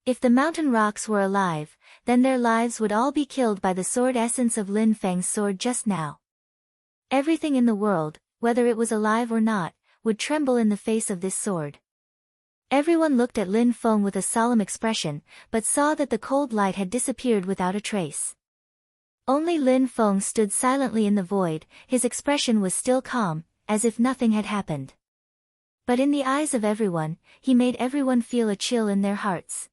If the mountain rocks were alive, then their lives would all be killed by the sword essence of Lin Feng's sword just now. Everything in the world, whether it was alive or not, would tremble in the face of this sword. Everyone looked at Lin Feng with a solemn expression, but saw that the cold light had disappeared without a trace. Only Lin Feng stood silently in the void, his expression was still calm, as if nothing had happened. But in the eyes of everyone, he made everyone feel a chill in their hearts.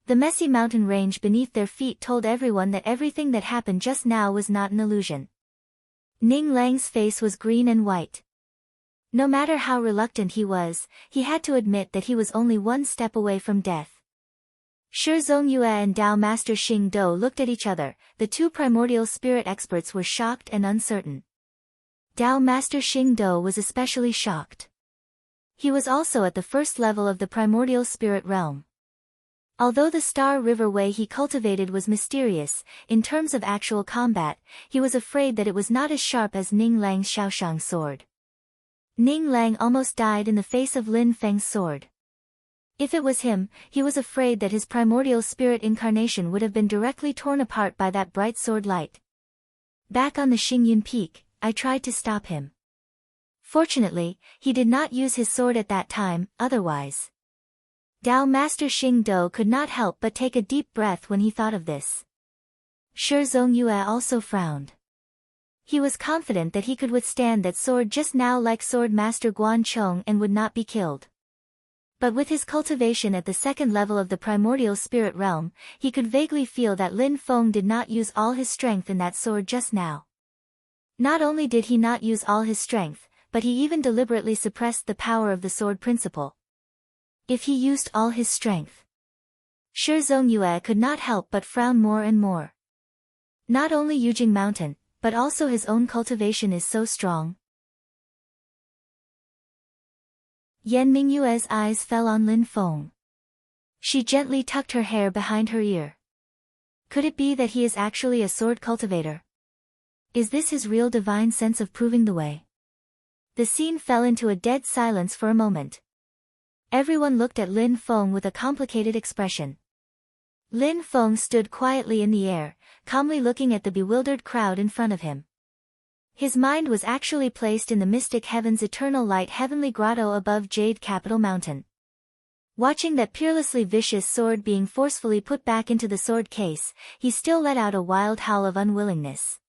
The messy mountain range beneath their feet told everyone that everything that happened just now was not an illusion. Ning Lang's face was green and white. No matter how reluctant he was, he had to admit that he was only one step away from death. Shi Zongyue and Dao Master Xing Do looked at each other, the 2 primordial spirit experts were shocked and uncertain. Tao Master Xing Do was especially shocked. He was also at the first level of the primordial spirit realm. Although the Star River way he cultivated was mysterious, in terms of actual combat, he was afraid that it was not as sharp as Ning Lang's Xiaoshang sword. Ning Lang almost died in the face of Lin Feng's sword. If it was him, he was afraid that his primordial spirit incarnation would have been directly torn apart by that bright sword light. Back on the Xingyun Peak, I tried to stop him. Fortunately, he did not use his sword at that time, otherwise. Tao Master Xing Do could not help but take a deep breath when he thought of this. Shi Zongyue also frowned. He was confident that he could withstand that sword just now like Sword Master Guan Chong and would not be killed. But with his cultivation at the second level of the primordial spirit realm, he could vaguely feel that Lin Feng did not use all his strength in that sword just now. Not only did he not use all his strength, but he even deliberately suppressed the power of the sword principle. If he used all his strength, Shi Zongyue could not help but frown more and more. Not only Yujing Mountain, but also his own cultivation is so strong. Yan Mingyue's eyes fell on Lin Feng. She gently tucked her hair behind her ear. Could it be that he is actually a sword cultivator? Is this his real divine sense of proving the way? The scene fell into a dead silence for a moment. Everyone looked at Lin Feng with a complicated expression. Lin Feng stood quietly in the air, calmly looking at the bewildered crowd in front of him. His mind was actually placed in the mystic heaven's eternal light heavenly grotto above Jade Capital Mountain. Watching that peerlessly vicious sword being forcefully put back into the sword case, he still let out a wild howl of unwillingness.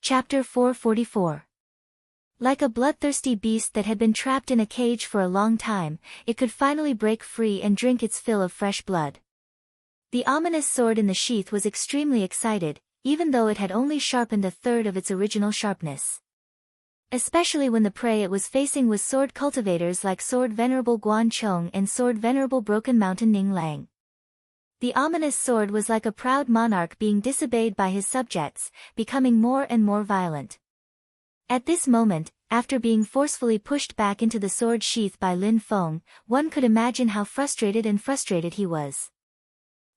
Chapter 444. Like a bloodthirsty beast that had been trapped in a cage for a long time, it could finally break free and drink its fill of fresh blood. The ominous sword in the sheath was extremely excited, even though it had only sharpened a third of its original sharpness. Especially when the prey it was facing was sword cultivators like Sword Venerable Guan Chong and Sword Venerable Broken Mountain Ning Lang. The ominous sword was like a proud monarch being disobeyed by his subjects, becoming more and more violent. At this moment, after being forcefully pushed back into the sword sheath by Lin Feng, one could imagine how frustrated he was.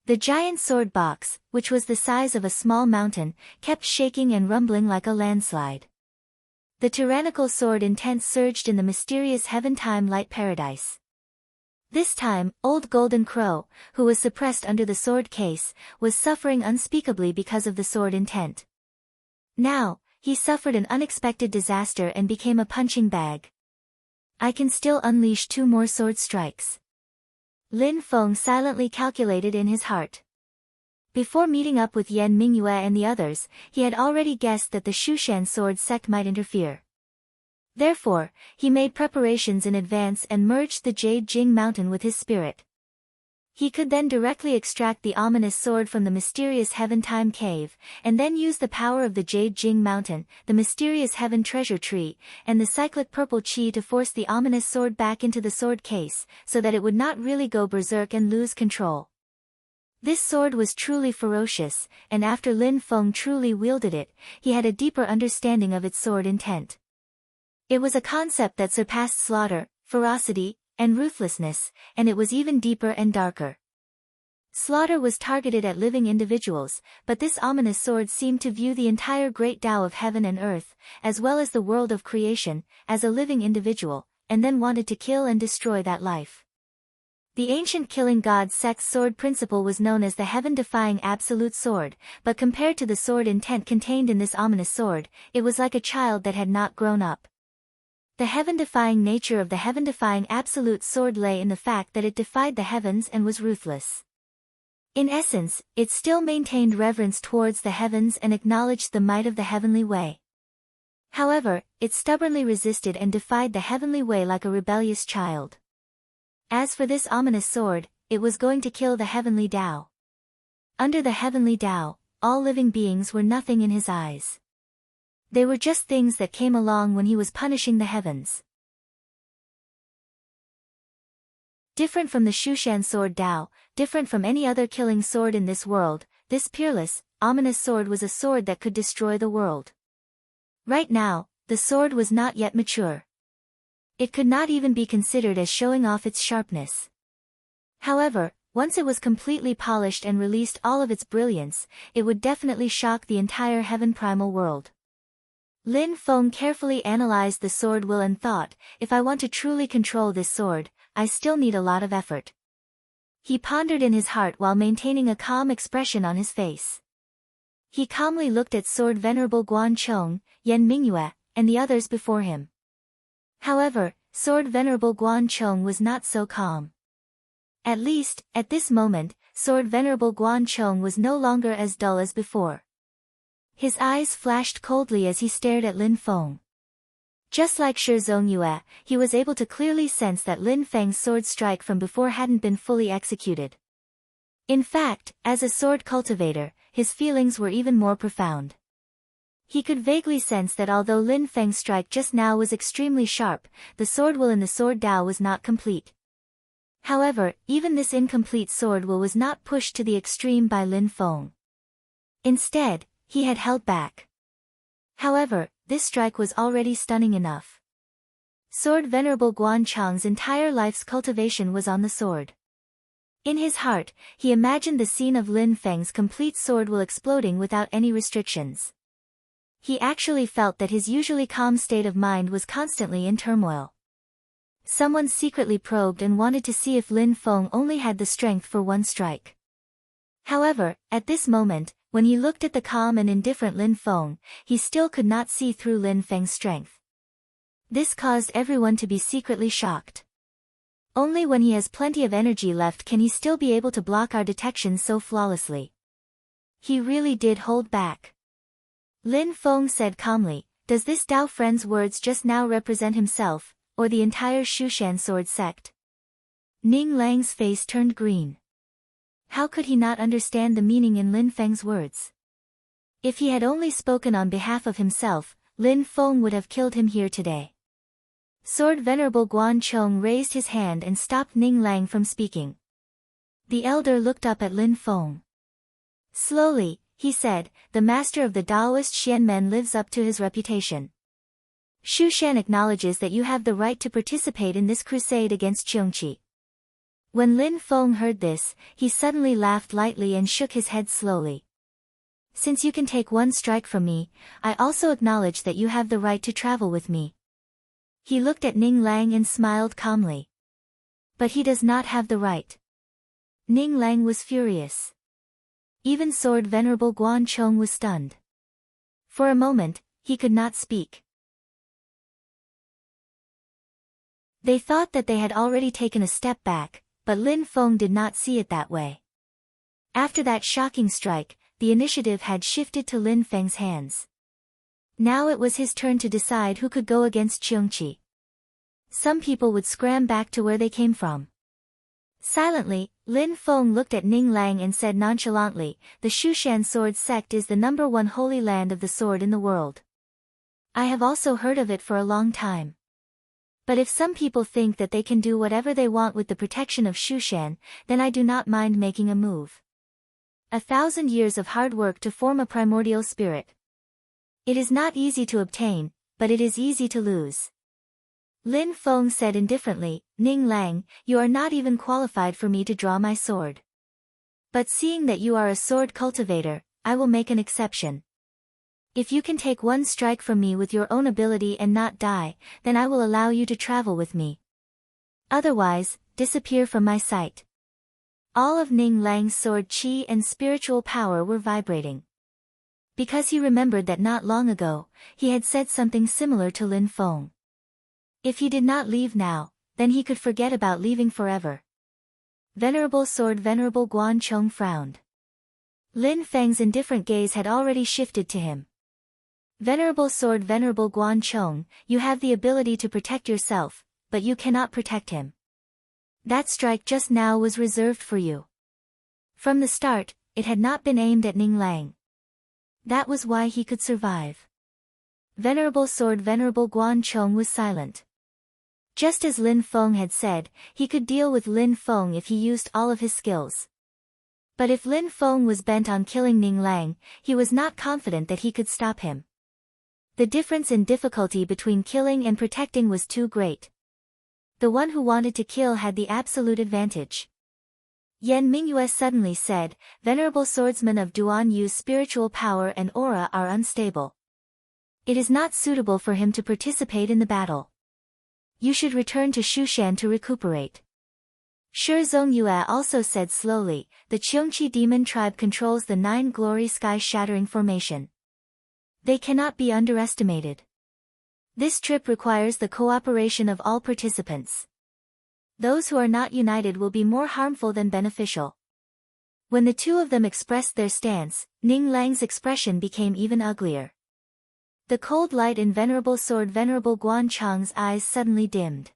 The giant sword box, which was the size of a small mountain, kept shaking and rumbling like a landslide. The tyrannical sword intent surged in the mysterious heaven-time light paradise. This time, Old Golden Crow, who was suppressed under the sword case, was suffering unspeakably because of the sword intent. Now, he suffered an unexpected disaster and became a punching bag. I can still unleash 2 more sword strikes. Lin Feng silently calculated in his heart. Before meeting up with Yan Mingyue and the others, he had already guessed that the Shushan sword sect might interfere. Therefore, he made preparations in advance and merged the Jade Jing Mountain with his spirit. He could then directly extract the ominous sword from the mysterious Heaven-Time Cave, and then use the power of the Jade Jing Mountain, the mysterious Heaven Treasure Tree, and the cyclic purple chi to force the ominous sword back into the sword case, so that it would not really go berserk and lose control. This sword was truly ferocious, and after Lin Feng truly wielded it, he had a deeper understanding of its sword intent. It was a concept that surpassed slaughter, ferocity, and ruthlessness, and it was even deeper and darker. Slaughter was targeted at living individuals, but this ominous sword seemed to view the entire great Tao of heaven and earth, as well as the world of creation, as a living individual, and then wanted to kill and destroy that life. The ancient killing god sect's sword principle was known as the heaven-defying absolute sword, but compared to the sword intent contained in this ominous sword, it was like a child that had not grown up. The heaven-defying nature of the heaven-defying absolute sword lay in the fact that it defied the heavens and was ruthless. In essence, it still maintained reverence towards the heavens and acknowledged the might of the heavenly way. However, it stubbornly resisted and defied the heavenly way like a rebellious child. As for this ominous sword, it was going to kill the heavenly Tao. Under the heavenly Tao, all living beings were nothing in his eyes. They were just things that came along when he was punishing the heavens. Different from the Shushan sword Dao, different from any other killing sword in this world, this peerless, ominous sword was a sword that could destroy the world. Right now, the sword was not yet mature. It could not even be considered as showing off its sharpness. However, once it was completely polished and released all of its brilliance, it would definitely shock the entire heaven primal world. Lin Feng carefully analyzed the sword will and thought, if I want to truly control this sword, I still need a lot of effort. He pondered in his heart while maintaining a calm expression on his face. He calmly looked at Sword Venerable Guan Chong, Yan Mingyue, and the others before him. However, Sword Venerable Guan Chong was not so calm. At least, at this moment, Sword Venerable Guan Chong was no longer as dull as before. His eyes flashed coldly as he stared at Lin Feng. Just like Shi Zongyue, he was able to clearly sense that Lin Feng's sword strike from before hadn't been fully executed. In fact, as a sword cultivator, his feelings were even more profound. He could vaguely sense that although Lin Feng's strike just now was extremely sharp, the sword will in the sword Dao was not complete. However, even this incomplete sword will was not pushed to the extreme by Lin Feng. Instead, he had held back. However, this strike was already stunning enough. Sword Venerable Guan Chang's entire life's cultivation was on the sword. In his heart, he imagined the scene of Lin Feng's complete sword will exploding without any restrictions. He actually felt that his usually calm state of mind was constantly in turmoil. Someone secretly probed and wanted to see if Lin Feng only had the strength for one strike. However, at this moment, when he looked at the calm and indifferent Lin Feng, he still could not see through Lin Feng's strength. This caused everyone to be secretly shocked. Only when he has plenty of energy left can he still be able to block our detection so flawlessly. He really did hold back. Lin Feng said calmly, "Does this Dao friend's words just now represent himself, or the entire Shushan sword sect?" Ning Lang's face turned green. How could he not understand the meaning in Lin Feng's words? If he had only spoken on behalf of himself, Lin Feng would have killed him here today. Sword Venerable Guan Chong raised his hand and stopped Ning Lang from speaking. The elder looked up at Lin Feng. Slowly, he said, "The master of the Taoist Xianmen lives up to his reputation. Shushan acknowledges that you have the right to participate in this crusade against Cheongqi." When Lin Feng heard this, he suddenly laughed lightly and shook his head slowly. "Since you can take one strike from me, I also acknowledge that you have the right to travel with me." He looked at Ning Lang and smiled calmly. "But he does not have the right." Ning Lang was furious. Even Sword Venerable Guan Chong was stunned. For a moment, he could not speak. They thought that they had already taken a step back, but Lin Feng did not see it that way. After that shocking strike, the initiative had shifted to Lin Feng's hands. Now it was his turn to decide who could go against Cheongqi. Some people would scram back to where they came from. Silently, Lin Feng looked at Ning Lang and said nonchalantly, "The Shushan sword sect is the #1 holy land of the sword in the world. I have also heard of it for a long time. But if some people think that they can do whatever they want with the protection of Shushan, then I do not mind making a move. 1,000 years of hard work to form a primordial spirit. It is not easy to obtain, but it is easy to lose." Lin Feng said indifferently, "Ning Lang, you are not even qualified for me to draw my sword. But seeing that you are a sword cultivator, I will make an exception. If you can take one strike from me with your own ability and not die, then I will allow you to travel with me. Otherwise, disappear from my sight." All of Ning Lang's sword chi and spiritual power were vibrating. Because he remembered that not long ago, he had said something similar to Lin Feng. If he did not leave now, then he could forget about leaving forever. Venerable Sword Venerable Guan Chong frowned. Lin Feng's indifferent gaze had already shifted to him. "Venerable Sword Venerable Guan Chong, you have the ability to protect yourself, but you cannot protect him. That strike just now was reserved for you." From the start, it had not been aimed at Ning Lang. That was why he could survive. Venerable Sword Venerable Guan Chong was silent. Just as Lin Feng had said, he could deal with Lin Feng if he used all of his skills. But if Lin Feng was bent on killing Ning Lang, he was not confident that he could stop him. The difference in difficulty between killing and protecting was too great. The one who wanted to kill had the absolute advantage. Yan Mingyue suddenly said, "Venerable swordsman of Duan Yu's spiritual power and aura are unstable. It is not suitable for him to participate in the battle. You should return to Shushan to recuperate." Shi Zongyue also said slowly, "The Cheongqi demon tribe controls the 9 glory sky-shattering formation. They cannot be underestimated. This trip requires the cooperation of all participants. Those who are not united will be more harmful than beneficial." When the two of them expressed their stance, Ning Lang's expression became even uglier. The cold light in Venerable Guan Chang's eyes suddenly dimmed.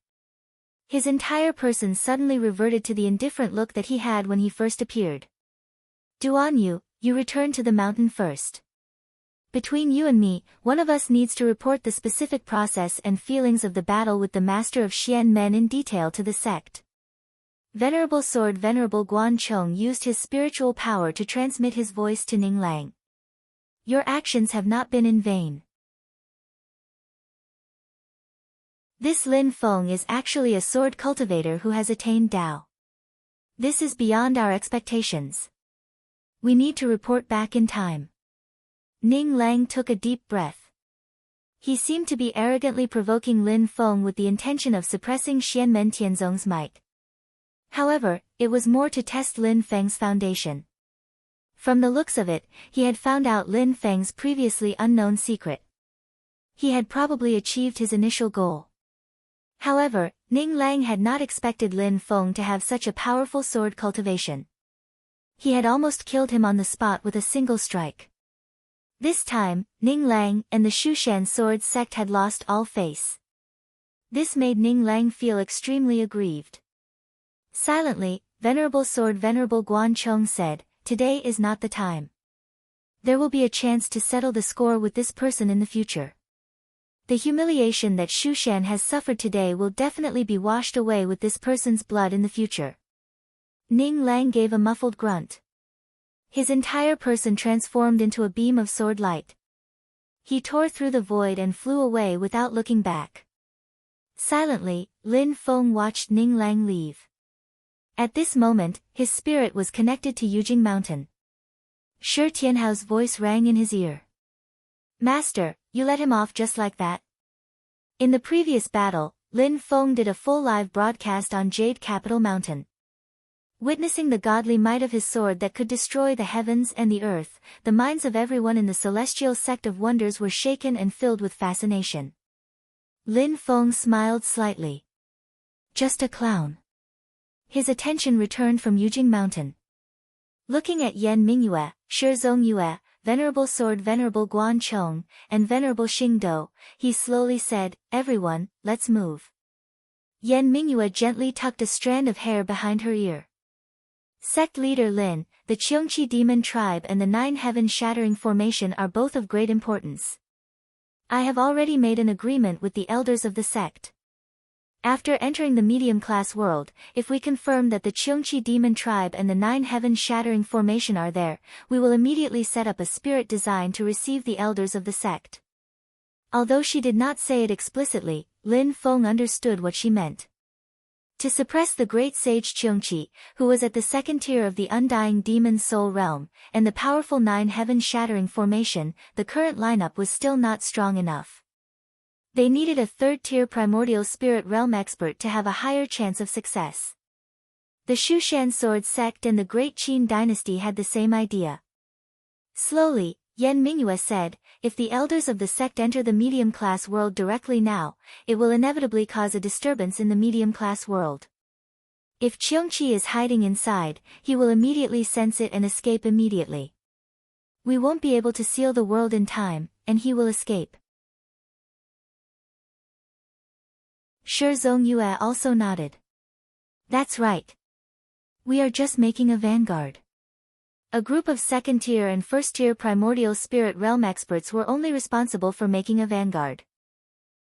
His entire person suddenly reverted to the indifferent look that he had when he first appeared. "Duan Yu, you return to the mountain first. Between you and me, one of us needs to report the specific process and feelings of the battle with the master of Xian Men in detail to the sect." Venerable Guan Chong used his spiritual power to transmit his voice to Ning Lang. "Your actions have not been in vain. This Lin Feng is actually a sword cultivator who has attained Dao. This is beyond our expectations. We need to report back in time." Ning Lang took a deep breath. He seemed to be arrogantly provoking Lin Feng with the intention of suppressing Xianmen Tianzong's might. However, it was more to test Lin Feng's foundation. From the looks of it, he had found out Lin Feng's previously unknown secret. He had probably achieved his initial goal. However, Ning Lang had not expected Lin Feng to have such a powerful sword cultivation. He had almost killed him on the spot with a single strike. This time, Ning Lang and the Shushan sword sect had lost all face. This made Ning Lang feel extremely aggrieved. Silently, Venerable Guan Chong said, "Today is not the time. There will be a chance to settle the score with this person in the future. The humiliation that Shushan has suffered today will definitely be washed away with this person's blood in the future." Ning Lang gave a muffled grunt. His entire person transformed into a beam of sword light. He tore through the void and flew away without looking back. Silently, Lin Feng watched Ning Lang leave. At this moment, his spirit was connected to Yujing Mountain. Shi Tianhao's voice rang in his ear. "Master, you let him off just like that?" In the previous battle, Lin Feng did a full live broadcast on Jade Capital Mountain. Witnessing the godly might of his sword that could destroy the heavens and the earth, the minds of everyone in the celestial sect of wonders were shaken and filled with fascination. Lin Feng smiled slightly. Just a clown. His attention returned from Yujing Mountain. Looking at Yan Mingyue, Shi Zongyue, Venerable Guan Chong, and Venerable Xingdou, he slowly said, "Everyone, let's move." Yan Mingyue gently tucked a strand of hair behind her ear. Sect leader Lin, the Cheongqi demon tribe and the 9 heaven-shattering formation are both of great importance. I have already made an agreement with the elders of the sect. After entering the medium-class world, if we confirm that the Cheongqi demon tribe and the 9 heaven-shattering formation are there, we will immediately set up a spirit design to receive the elders of the sect. Although she did not say it explicitly, Lin Feng understood what she meant. To suppress the great sage Cheongqi, who was at the 2nd tier of the undying demon soul realm, and the powerful 9 heaven-shattering formation, the current lineup was still not strong enough. They needed a 3rd-tier primordial spirit realm expert to have a higher chance of success. The Shushan sword sect and the Great Qin dynasty had the same idea. Slowly, Yan Mingyue said, "If the elders of the sect enter the medium-class world directly now, it will inevitably cause a disturbance in the medium-class world. If Cheongqi is hiding inside, he will immediately sense it and escape immediately. We won't be able to seal the world in time, and he will escape." Shi Zongyue also nodded. "That's right. We are just making a vanguard." A group of 2nd-tier and 1st-tier primordial spirit realm experts were only responsible for making a vanguard.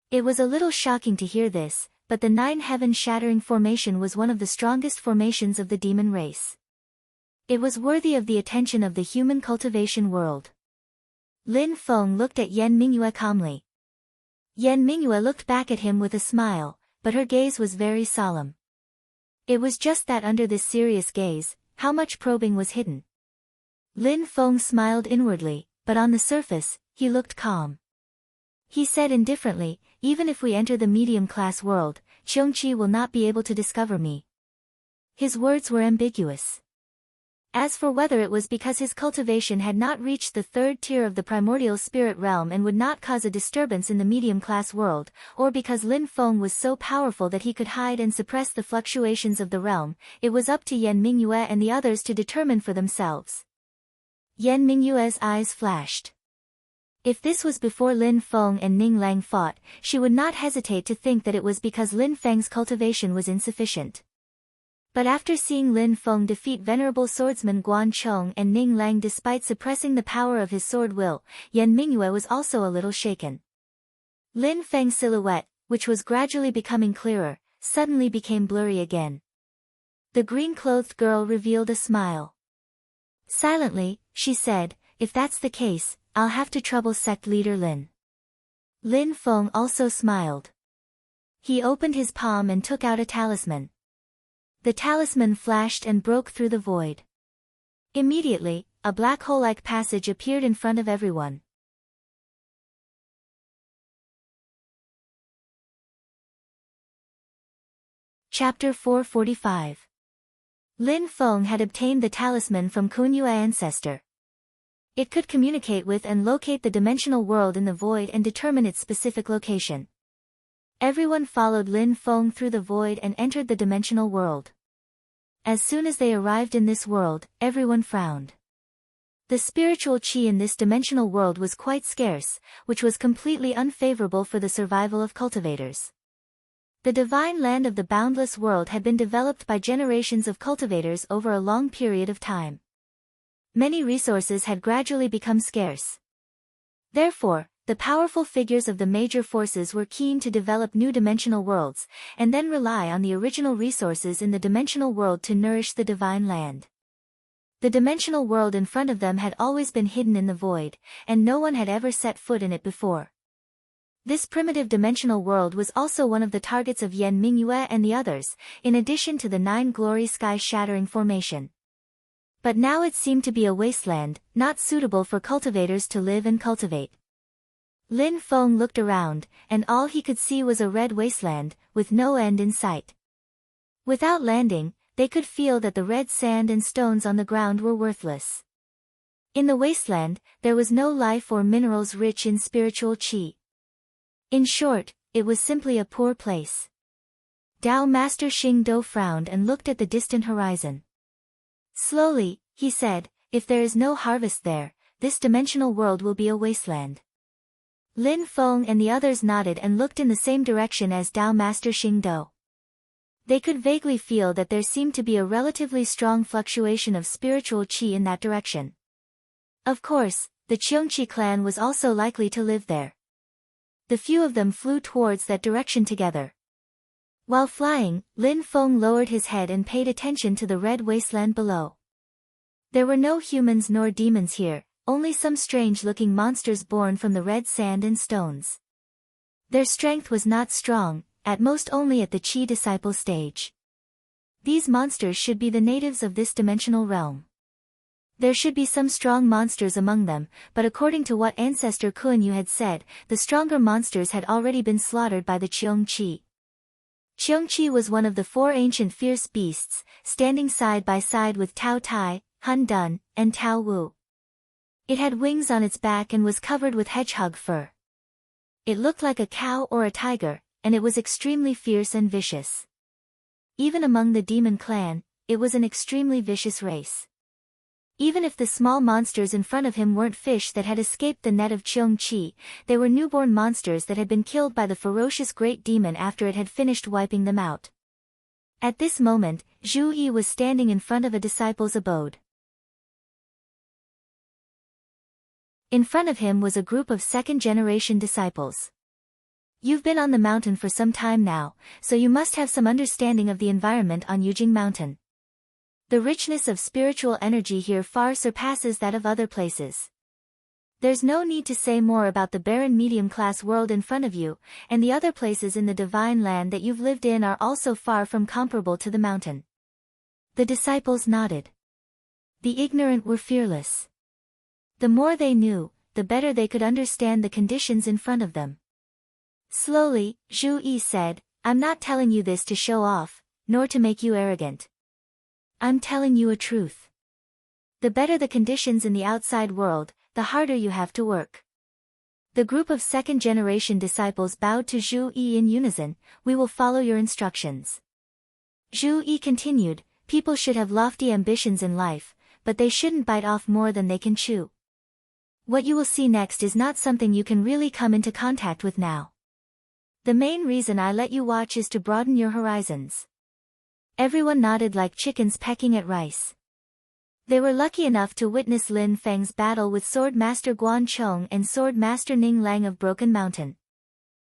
It was a little shocking to hear this, but the 9 heaven-shattering formation was one of the strongest formations of the demon race. It was worthy of the attention of the human cultivation world. Lin Feng looked at Yan Mingyue calmly. Yan Mingyue looked back at him with a smile, but her gaze was very solemn. It was just that under this serious gaze, how much probing was hidden. Lin Feng smiled inwardly, but on the surface, he looked calm. He said indifferently, even if we enter the medium-class world, Qiongqi will not be able to discover me. His words were ambiguous. As for whether it was because his cultivation had not reached the 3rd tier of the primordial spirit realm and would not cause a disturbance in the medium-class world, or because Lin Feng was so powerful that he could hide and suppress the fluctuations of the realm, it was up to Yan Mingyue and the others to determine for themselves. Yan Mingyue's eyes flashed. If this was before Lin Feng and Ning Lang fought, she would not hesitate to think that it was because Lin Feng's cultivation was insufficient. But after seeing Lin Feng defeat venerable swordsman Guan Chong and Ning Lang despite suppressing the power of his sword will, Yan Mingyue was also a little shaken. Lin Feng's silhouette, which was gradually becoming clearer, suddenly became blurry again. The green-clothed girl revealed a smile. Silently, she said, "If that's the case, I'll have to trouble sect leader Lin." Lin Feng also smiled. He opened his palm and took out a talisman. The talisman flashed and broke through the void. Immediately, a black hole-like passage appeared in front of everyone. Chapter 445. Lin Feng had obtained the talisman from Kunyue ancestor. It could communicate with and locate the dimensional world in the void and determine its specific location. Everyone followed Lin Feng through the void and entered the dimensional world. As soon as they arrived in this world, everyone frowned. The spiritual qi in this dimensional world was quite scarce, which was completely unfavorable for the survival of cultivators. The divine land of the boundless world had been developed by generations of cultivators over a long period of time. Many resources had gradually become scarce. Therefore, the powerful figures of the major forces were keen to develop new dimensional worlds, and then rely on the original resources in the dimensional world to nourish the divine land. The dimensional world in front of them had always been hidden in the void, and no one had ever set foot in it before. This primitive dimensional world was also one of the targets of Yan Mingyue and the others, in addition to the 9 glory sky-shattering formation. But now it seemed to be a wasteland, not suitable for cultivators to live and cultivate. Lin Feng looked around, and all he could see was a red wasteland, with no end in sight. Without landing, they could feel that the red sand and stones on the ground were worthless. In the wasteland, there was no life or minerals rich in spiritual qi. In short, it was simply a poor place. Dao Master Xing Do frowned and looked at the distant horizon. Slowly, he said, "If there is no harvest there, this dimensional world will be a wasteland." Lin Feng and the others nodded and looked in the same direction as Dao Master Xing Do. They could vaguely feel that there seemed to be a relatively strong fluctuation of spiritual qi in that direction. Of course, the Qiongqi clan was also likely to live there. The few of them flew towards that direction together. While flying, Lin Feng lowered his head and paid attention to the red wasteland below. There were no humans nor demons here, only some strange-looking monsters born from the red sand and stones. Their strength was not strong, at most only at the Qi disciple stage. These monsters should be the natives of this dimensional realm. There should be some strong monsters among them, but according to what ancestor Kunyu had said, the stronger monsters had already been slaughtered by the Qiongqi. Qiongqi was one of the 4 ancient fierce beasts, standing side by side with Tao Tai, Han Dun, and Tao Wu. It had wings on its back and was covered with hedgehog fur. It looked like a cow or a tiger, and it was extremely fierce and vicious. Even among the demon clan, it was an extremely vicious race. Even if the small monsters in front of him weren't fish that had escaped the net of Qiongqi, they were newborn monsters that had been killed by the ferocious great demon after it had finished wiping them out. At this moment, Zhu Yi was standing in front of a disciple's abode. In front of him was a group of second-generation disciples. You've been on the mountain for some time now, so you must have some understanding of the environment on Yujing Mountain. The richness of spiritual energy here far surpasses that of other places. There's no need to say more about the barren medium-class world in front of you, and the other places in the divine land that you've lived in are also far from comparable to the mountain. The disciples nodded. The ignorant were fearless. The more they knew, the better they could understand the conditions in front of them. Slowly, Zhu Yi said, I'm not telling you this to show off, nor to make you arrogant. I'm telling you a truth. The better the conditions in the outside world, the harder you have to work. The group of second-generation disciples bowed to Zhu Yi in unison, we will follow your instructions. Zhu Yi continued, people should have lofty ambitions in life, but they shouldn't bite off more than they can chew. What you will see next is not something you can really come into contact with now. The main reason I let you watch is to broaden your horizons. Everyone nodded like chickens pecking at rice. They were lucky enough to witness Lin Feng's battle with Sword Master Guan Chong and Sword Master Ning Lang of Broken Mountain.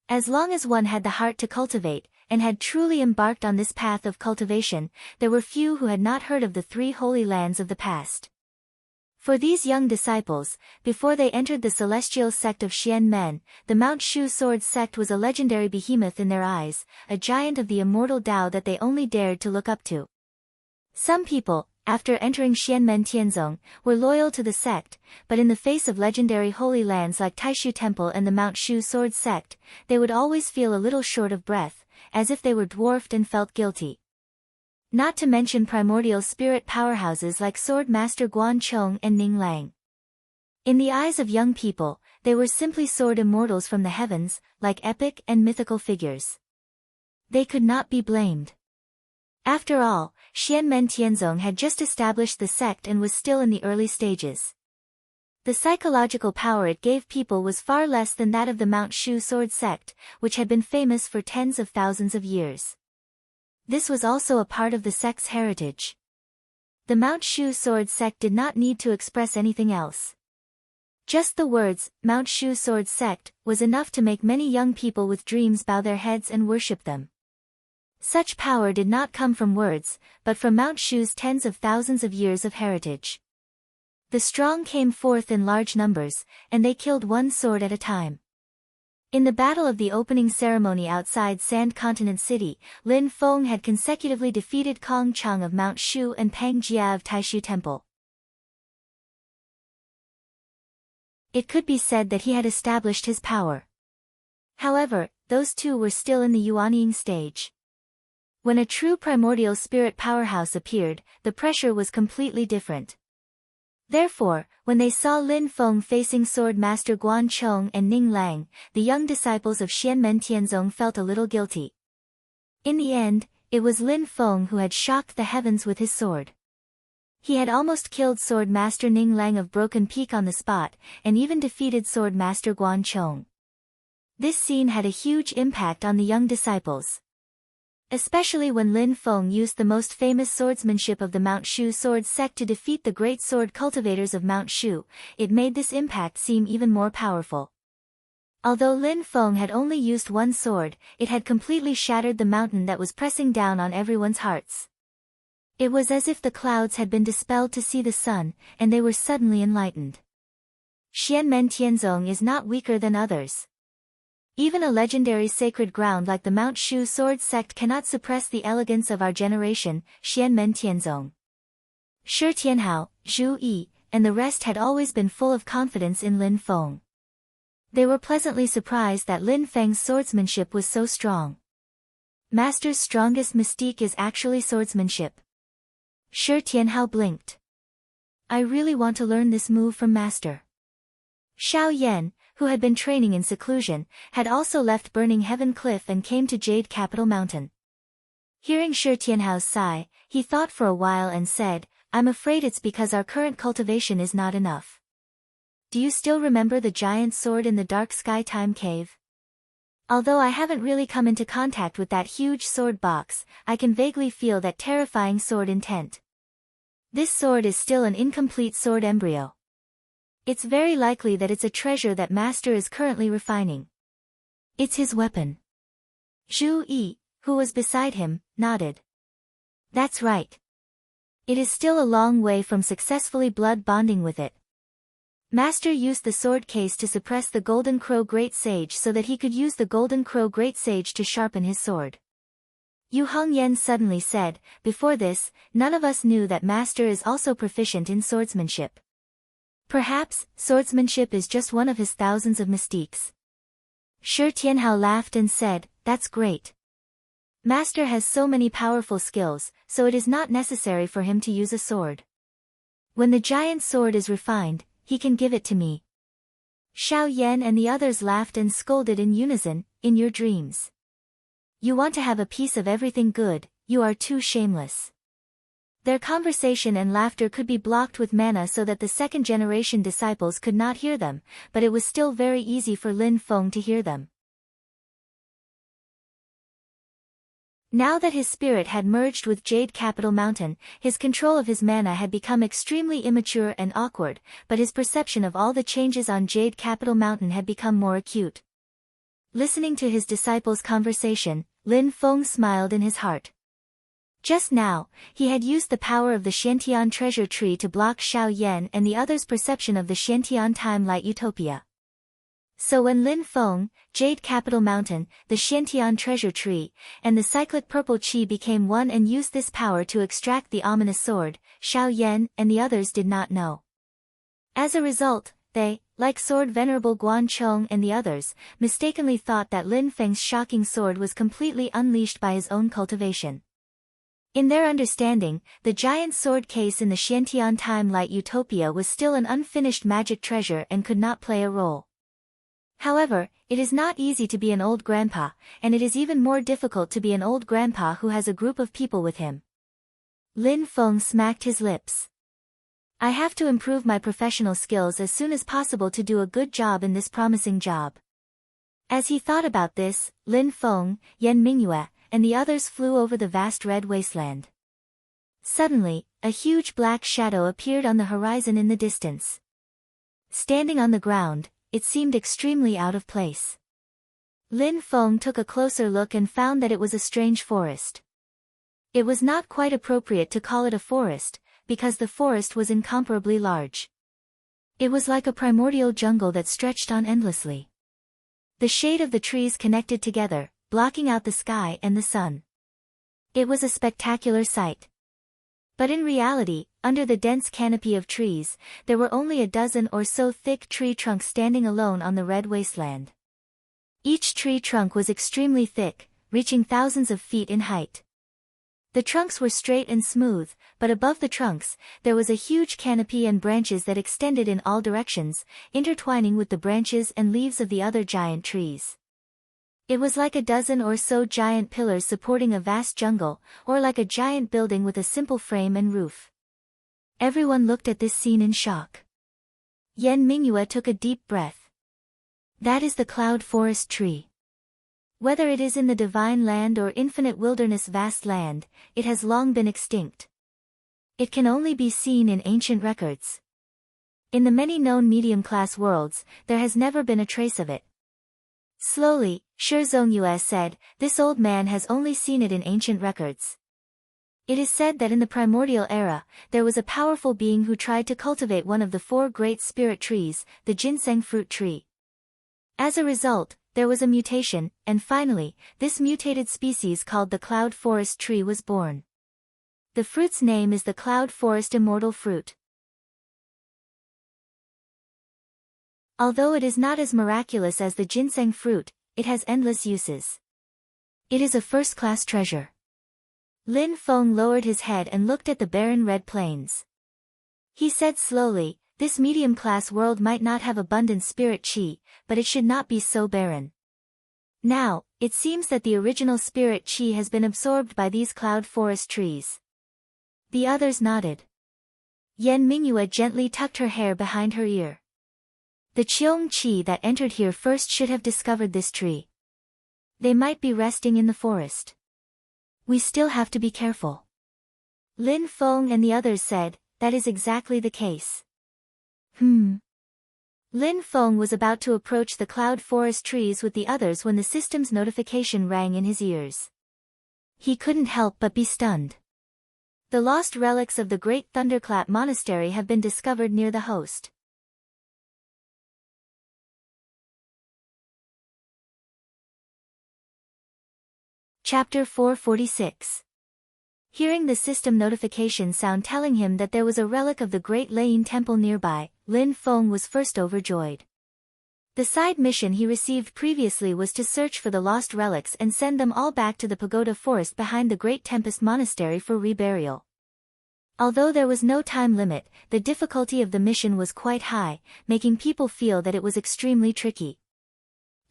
As long as one had the heart to cultivate, and had truly embarked on this path of cultivation, there were few who had not heard of the three holy lands of the past. For these young disciples, before they entered the celestial sect of Xian Men, the Mount Shu Sword sect was a legendary behemoth in their eyes, a giant of the immortal Tao that they only dared to look up to. Some people, after entering Xianmen Tianzong, were loyal to the sect, but in the face of legendary holy lands like Taishu Temple and the Mount Shu Sword sect, they would always feel a little short of breath, as if they were dwarfed and felt guilty. Not to mention primordial spirit powerhouses like Sword Master Guan Chong and Ning Lang. In the eyes of young people, they were simply sword immortals from the heavens, like epic and mythical figures. They could not be blamed. After all, Xianmen Tianzong had just established the sect and was still in the early stages. The psychological power it gave people was far less than that of the Mount Shu Sword sect, which had been famous for tens of thousands of years. This was also a part of the sect's heritage. The Mount Shu Sword sect did not need to express anything else. Just the words, Mount Shu Sword sect, was enough to make many young people with dreams bow their heads and worship them. Such power did not come from words, but from Mount Shu's tens of thousands of years of heritage. The strong came forth in large numbers, and they killed one sword at a time. In the battle of the opening ceremony outside Sand Continent City, Lin Feng had consecutively defeated Kong Chang of Mount Shu and Pang Jia of Taishu Temple. It could be said that he had established his power. However, those two were still in the Yuanying stage. When a true primordial spirit powerhouse appeared, the pressure was completely different. Therefore, when they saw Lin Feng facing Sword Master Guan Chong and Ning Lang, the young disciples of Xianmen Tianzong felt a little guilty. In the end, it was Lin Feng who had shocked the heavens with his sword. He had almost killed Sword Master Ning Lang of Broken Peak on the spot, and even defeated Sword Master Guan Chong. This scene had a huge impact on the young disciples. Especially when Lin Feng used the most famous swordsmanship of the Mount Shu Sword sect to defeat the great sword cultivators of Mount Shu, it made this impact seem even more powerful. Although Lin Feng had only used one sword, it had completely shattered the mountain that was pressing down on everyone's hearts. It was as if the clouds had been dispelled to see the sun, and they were suddenly enlightened. Xianmen Tianzong is not weaker than others. Even a legendary sacred ground like the Mount Shu Sword sect cannot suppress the elegance of our generation, Xianmen Tianzong. Shi Tianhao, Zhu Yi, and the rest had always been full of confidence in Lin Feng. They were pleasantly surprised that Lin Feng's swordsmanship was so strong. Master's strongest mystique is actually swordsmanship. Shi Tianhao blinked. I really want to learn this move from Master. Xiao Yan, who had been training in seclusion, had also left Burning Heaven Cliff and came to Jade Capital Mountain. Hearing Shi Tianhao's sigh, he thought for a while and said, I'm afraid it's because our current cultivation is not enough. Do you still remember the giant sword in the Dark Sky Time Cave? Although I haven't really come into contact with that huge sword box, I can vaguely feel that terrifying sword intent. This sword is still an incomplete sword embryo. It's very likely that it's a treasure that Master is currently refining. It's his weapon. Zhu Yi, who was beside him, nodded. That's right. It is still a long way from successfully blood bonding with it. Master used the sword case to suppress the Golden Crow Great Sage so that he could use the Golden Crow Great Sage to sharpen his sword. Yu Hongyan suddenly said, before this, none of us knew that Master is also proficient in swordsmanship. Perhaps, swordsmanship is just one of his thousands of mystiques. Shi Tianhao laughed and said, that's great. Master has so many powerful skills, so it is not necessary for him to use a sword. When the giant sword is refined, he can give it to me. Xiao Yan and the others laughed and scolded in unison, in your dreams. You want to have a piece of everything good, you are too shameless. Their conversation and laughter could be blocked with mana so that the second-generation disciples could not hear them, but it was still very easy for Lin Feng to hear them. Now that his spirit had merged with Jade Capital Mountain, his control of his mana had become extremely immature and awkward, but his perception of all the changes on Jade Capital Mountain had become more acute. Listening to his disciples' conversation, Lin Feng smiled in his heart. Just now, he had used the power of the Shantian treasure tree to block Xiao Yan and the others' perception of the Shantian time light utopia. So when Lin Feng, Jade Capital Mountain, the Shantian treasure tree, and the cyclic purple chi became one and used this power to extract the ominous sword, Xiao Yan and the others did not know. As a result, they, like Sword Venerable Guan Chong and the others, mistakenly thought that Lin Feng's shocking sword was completely unleashed by his own cultivation. In their understanding, the giant sword case in the Shantian time light utopia was still an unfinished magic treasure and could not play a role. However, it is not easy to be an old grandpa, and it is even more difficult to be an old grandpa who has a group of people with him. Lin Feng smacked his lips. I have to improve my professional skills as soon as possible to do a good job in this promising job. As he thought about this, Lin Feng, Yan Mingyue, and the others flew over the vast red wasteland. Suddenly, a huge black shadow appeared on the horizon in the distance. Standing on the ground, it seemed extremely out of place. Lin Feng took a closer look and found that it was a strange forest. It was not quite appropriate to call it a forest, because the forest was incomparably large. It was like a primordial jungle that stretched on endlessly. The shade of the trees connected together, blocking out the sky and the sun. It was a spectacular sight. But in reality, under the dense canopy of trees, there were only a dozen or so thick tree trunks standing alone on the red wasteland. Each tree trunk was extremely thick, reaching thousands of feet in height. The trunks were straight and smooth, but above the trunks, there was a huge canopy and branches that extended in all directions, intertwining with the branches and leaves of the other giant trees. It was like a dozen or so giant pillars supporting a vast jungle, or like a giant building with a simple frame and roof. Everyone looked at this scene in shock. Yan Mingyue took a deep breath. That is the cloud forest tree. Whether it is in the divine land or infinite wilderness vast land, it has long been extinct. It can only be seen in ancient records. In the many known medium-class worlds, there has never been a trace of it. Slowly, Shi Zongyue said, this old man has only seen it in ancient records. It is said that in the primordial era, there was a powerful being who tried to cultivate one of the 4 great spirit trees, the ginseng fruit tree. As a result, there was a mutation, and finally, this mutated species called the cloud forest tree was born. The fruit's name is the cloud forest immortal fruit. Although it is not as miraculous as the ginseng fruit, it has endless uses. It is a first-class treasure. Lin Feng lowered his head and looked at the barren red plains. He said slowly, this medium-class world might not have abundant spirit chi, but it should not be so barren. Now, it seems that the original spirit chi has been absorbed by these cloud forest trees. The others nodded. Yan Mingyue gently tucked her hair behind her ear. The Qiong Qi that entered here first should have discovered this tree. They might be resting in the forest. We still have to be careful. Lin Feng and the others said, that is exactly the case. Lin Feng was about to approach the cloud forest trees with the others when the system's notification rang in his ears. He couldn't help but be stunned. The lost relics of the Great Thunderclap Monastery have been discovered near the host. Chapter 446. Hearing the system notification sound telling him that there was a relic of the Great Lane Temple nearby, Lin Feng was first overjoyed. The side mission he received previously was to search for the lost relics and send them all back to the pagoda forest behind the Great Tempest Monastery for reburial. Although there was no time limit, the difficulty of the mission was quite high, making people feel that it was extremely tricky.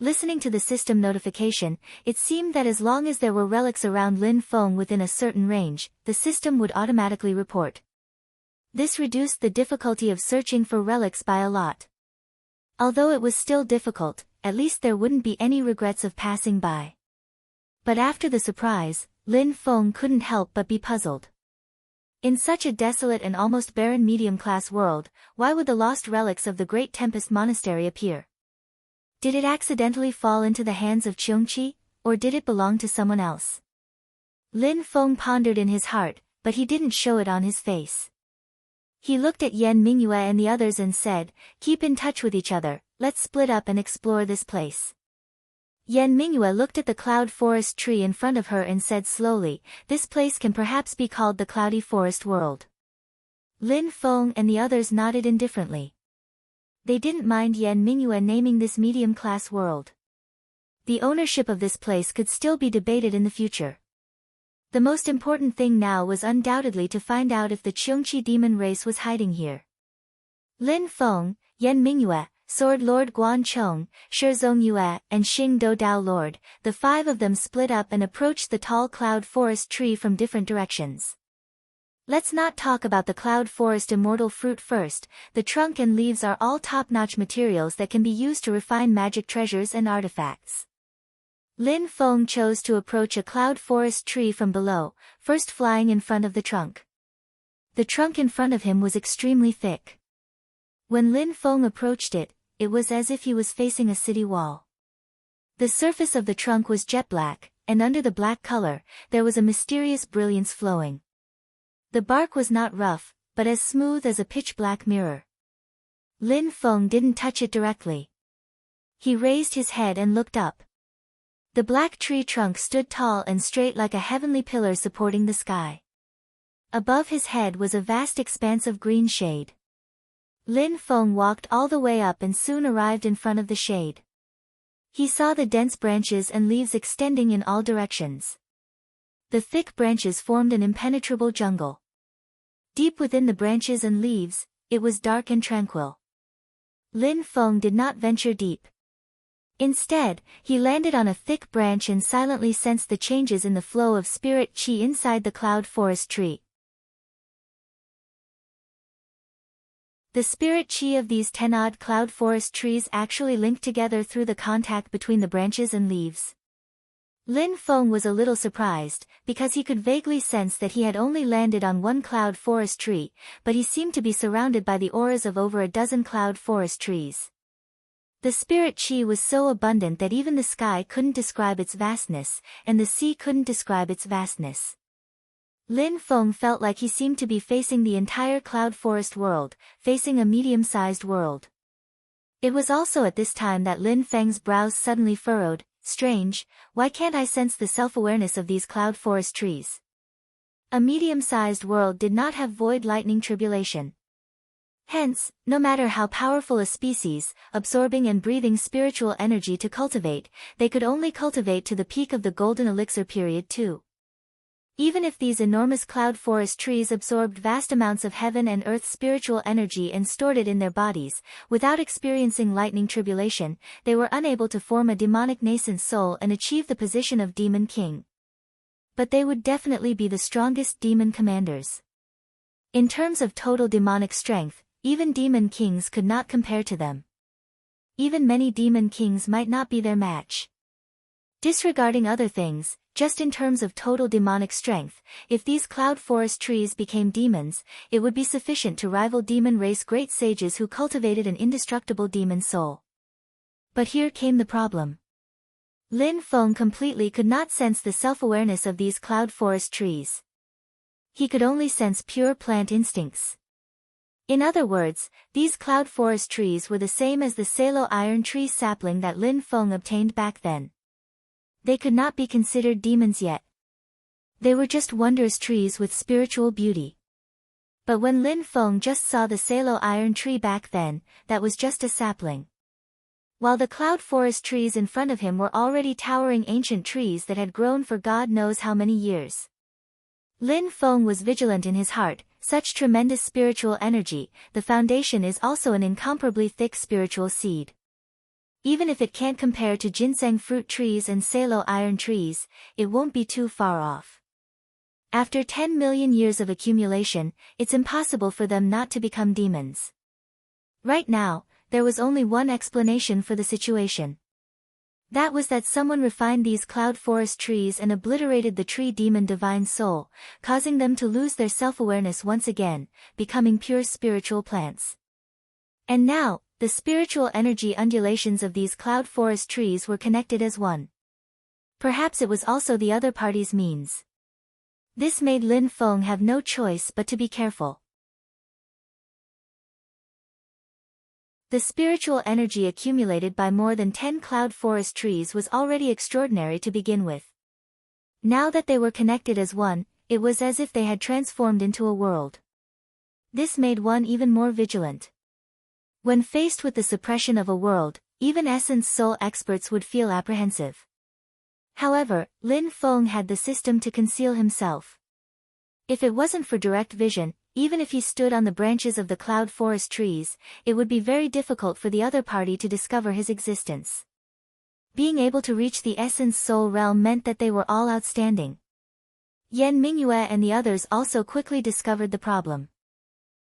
Listening to the system notification, it seemed that as long as there were relics around Lin Feng within a certain range, the system would automatically report. This reduced the difficulty of searching for relics by a lot. Although it was still difficult, at least there wouldn't be any regrets of passing by. But after the surprise, Lin Feng couldn't help but be puzzled. In such a desolate and almost barren medium-class world, why would the lost relics of the Great Tempest Monastery appear? Did it accidentally fall into the hands of Qiongqi, or did it belong to someone else? Lin Feng pondered in his heart, but he didn't show it on his face. He looked at Yan Mingyue and the others and said, "Keep in touch with each other, let's split up and explore this place." Yan Mingyue looked at the cloud forest tree in front of her and said slowly, "This place can perhaps be called the Cloudy Forest World." Lin Feng and the others nodded indifferently. They didn't mind Yan Mingyue naming this medium-class world. The ownership of this place could still be debated in the future. The most important thing now was undoubtedly to find out if the Qiongqi demon race was hiding here. Lin Feng, Yan Mingyue, Sword Lord Guan Chong, Shizong Yue, and Xing Do Dao Lord, the five of them split up and approached the tall cloud forest tree from different directions. Let's not talk about the cloud forest immortal fruit first. The trunk and leaves are all top-notch materials that can be used to refine magic treasures and artifacts. Lin Feng chose to approach a cloud forest tree from below, first flying in front of the trunk. The trunk in front of him was extremely thick. When Lin Feng approached it, it was as if he was facing a city wall. The surface of the trunk was jet black, and under the black color, there was a mysterious brilliance flowing. The bark was not rough, but as smooth as a pitch-black mirror. Lin Feng didn't touch it directly. He raised his head and looked up. The black tree trunk stood tall and straight like a heavenly pillar supporting the sky. Above his head was a vast expanse of green shade. Lin Feng walked all the way up and soon arrived in front of the shade. He saw the dense branches and leaves extending in all directions. The thick branches formed an impenetrable jungle. Deep within the branches and leaves, it was dark and tranquil. Lin Feng did not venture deep. Instead, he landed on a thick branch and silently sensed the changes in the flow of spirit qi inside the cloud forest tree. The spirit qi of these 10-odd cloud forest trees actually linked together through the contact between the branches and leaves. Lin Feng was a little surprised, because he could vaguely sense that he had only landed on one cloud forest tree, but he seemed to be surrounded by the auras of over a dozen cloud forest trees. The spirit qi was so abundant that even the sky couldn't describe its vastness, and the sea couldn't describe its vastness. Lin Feng felt like he seemed to be facing the entire cloud forest world, facing a medium-sized world. It was also at this time that Lin Feng's brows suddenly furrowed. Strange, why can't I sense the self-awareness of these cloud forest trees? A medium-sized world did not have void lightning tribulation. Hence, no matter how powerful a species, absorbing and breathing spiritual energy to cultivate, they could only cultivate to the peak of the golden elixir period too. Even if these enormous cloud forest trees absorbed vast amounts of heaven and earth's spiritual energy and stored it in their bodies, without experiencing lightning tribulation, they were unable to form a demonic nascent soul and achieve the position of demon king. But they would definitely be the strongest demon commanders. In terms of total demonic strength, even demon kings could not compare to them. Even many demon kings might not be their match. Disregarding other things, just in terms of total demonic strength, if these cloud forest trees became demons, it would be sufficient to rival demon race great sages who cultivated an indestructible demon soul. But here came the problem. Lin Feng completely could not sense the self-awareness of these cloud forest trees. He could only sense pure plant instincts. In other words, these cloud forest trees were the same as the Salo iron tree sapling that Lin Feng obtained back then. They could not be considered demons yet. They were just wondrous trees with spiritual beauty. But when Lin Feng just saw the Salo iron tree back then, that was just a sapling. While the cloud forest trees in front of him were already towering ancient trees that had grown for God knows how many years. Lin Feng was vigilant in his heart, such tremendous spiritual energy, the foundation is also an incomparably thick spiritual seed. Even if it can't compare to ginseng fruit trees and Salo iron trees, it won't be too far off. After 10 million years of accumulation, it's impossible for them not to become demons. Right now, there was only one explanation for the situation. That was that someone refined these cloud forest trees and obliterated the tree demon divine soul, causing them to lose their self-awareness once again, becoming pure spiritual plants. And now, the spiritual energy undulations of these cloud forest trees were connected as one. Perhaps it was also the other party's means. This made Lin Feng have no choice but to be careful. The spiritual energy accumulated by more than 10 cloud forest trees was already extraordinary to begin with. Now that they were connected as one, it was as if they had transformed into a world. This made one even more vigilant. When faced with the suppression of a world, even essence soul experts would feel apprehensive. However, Lin Feng had the system to conceal himself. If it wasn't for direct vision, even if he stood on the branches of the cloud forest trees, it would be very difficult for the other party to discover his existence. Being able to reach the essence soul realm meant that they were all outstanding. Yan Mingyue and the others also quickly discovered the problem.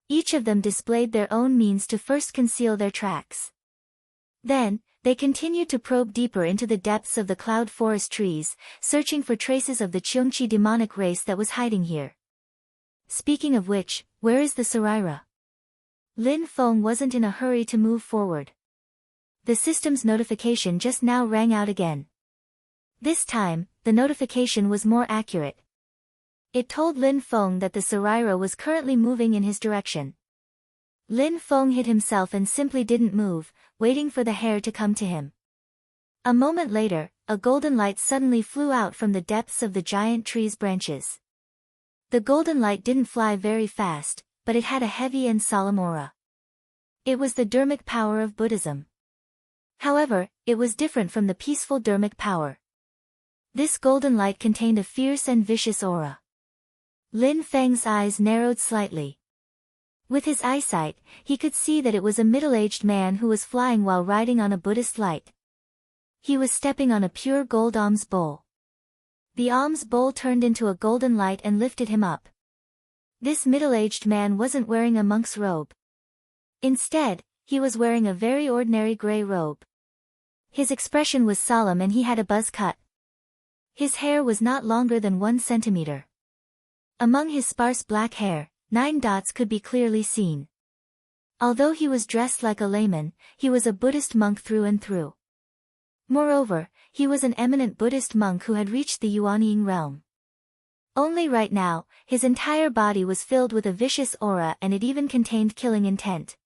Each of them displayed their own means to first conceal their tracks. Then, they continued to probe deeper into the depths of the cloud forest trees, searching for traces of the Cheongqi demonic race that was hiding here. Speaking of which, where is the Saraira? Lin Feng wasn't in a hurry to move forward. The system's notification just now rang out again. This time, the notification was more accurate. It told Lin Feng that the Saraira was currently moving in his direction. Lin Feng hid himself and simply didn't move, waiting for the hare to come to him. A moment later, a golden light suddenly flew out from the depths of the giant tree's branches. The golden light didn't fly very fast, but it had a heavy and solemn aura. It was the dharmic power of Buddhism. However, it was different from the peaceful dharmic power. This golden light contained a fierce and vicious aura. Lin Feng's eyes narrowed slightly. With his eyesight, he could see that it was a middle-aged man who was flying while riding on a Buddhist light. He was stepping on a pure gold alms bowl. The alms bowl turned into a golden light and lifted him up. This middle-aged man wasn't wearing a monk's robe. Instead, he was wearing a very ordinary gray robe. His expression was solemn and he had a buzz cut. His hair was not longer than 1 centimeter. Among his sparse black hair, 9 dots could be clearly seen. Although he was dressed like a layman, he was a Buddhist monk through and through. Moreover, he was an eminent Buddhist monk who had reached the Yuanying realm. Only right now, his entire body was filled with a vicious aura and it even contained killing intent.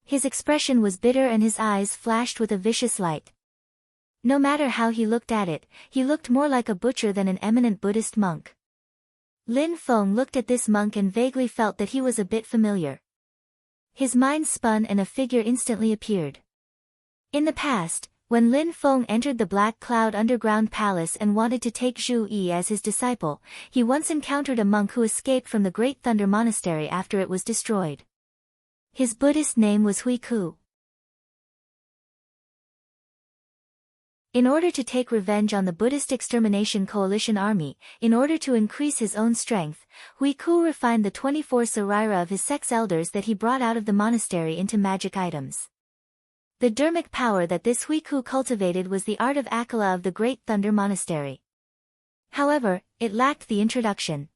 His expression was bitter and his eyes flashed with a vicious light. No matter how he looked at it, he looked more like a butcher than an eminent Buddhist monk. Lin Feng looked at this monk and vaguely felt that he was a bit familiar. His mind spun and a figure instantly appeared. In the past, when Lin Feng entered the Black Cloud Underground Palace and wanted to take Zhu Yi as his disciple, he once encountered a monk who escaped from the Great Thunder Monastery after it was destroyed. His Buddhist name was Hui Ku. In order to take revenge on the Buddhist Extermination Coalition army, in order to increase his own strength, Hui Ku refined the 24 Saraira of his sex elders that he brought out of the monastery into magic items. The dharmic power that this Hui Ku cultivated was the art of Akala of the Great Thunder Monastery. However, it lacked the introduction.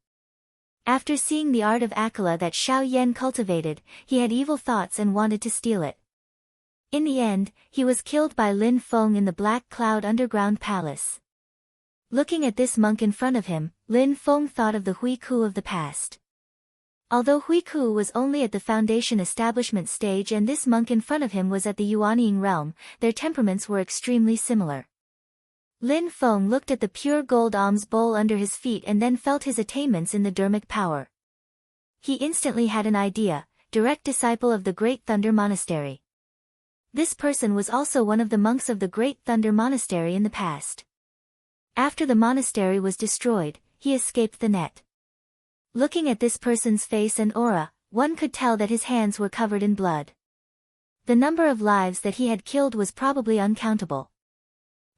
After seeing the art of Akala that Xiao Yan cultivated, he had evil thoughts and wanted to steal it. In the end, he was killed by Lin Feng in the Black Cloud Underground Palace. Looking at this monk in front of him, Lin Feng thought of the Hui Ku of the past. Although Hui Ku was only at the foundation establishment stage and this monk in front of him was at the Yuanying realm, their temperaments were extremely similar. Lin Feng looked at the pure gold alms bowl under his feet and then felt his attainments in the Dharmic power. He instantly had an idea, direct disciple of the Great Thunder Monastery. This person was also one of the monks of the Great Thunder Monastery in the past. After the monastery was destroyed, he escaped the net. Looking at this person's face and aura, one could tell that his hands were covered in blood. The number of lives that he had killed was probably uncountable.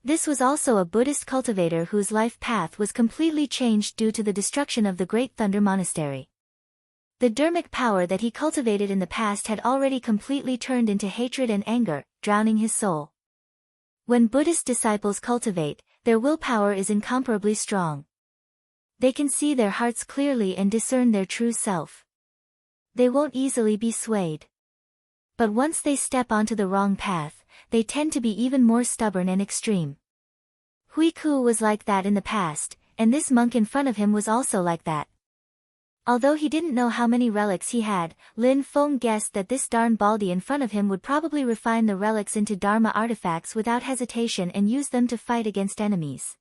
This was also a Buddhist cultivator whose life path was completely changed due to the destruction of the Great Thunder Monastery. The Dharmic power that he cultivated in the past had already completely turned into hatred and anger, drowning his soul. When Buddhist disciples cultivate, their willpower is incomparably strong. They can see their hearts clearly and discern their true self. They won't easily be swayed. But once they step onto the wrong path, they tend to be even more stubborn and extreme. Hui Ku was like that in the past, and this monk in front of him was also like that. Although he didn't know how many relics he had, Lin Feng guessed that this Dharma Baldi in front of him would probably refine the relics into Dharma artifacts without hesitation and use them to fight against enemies.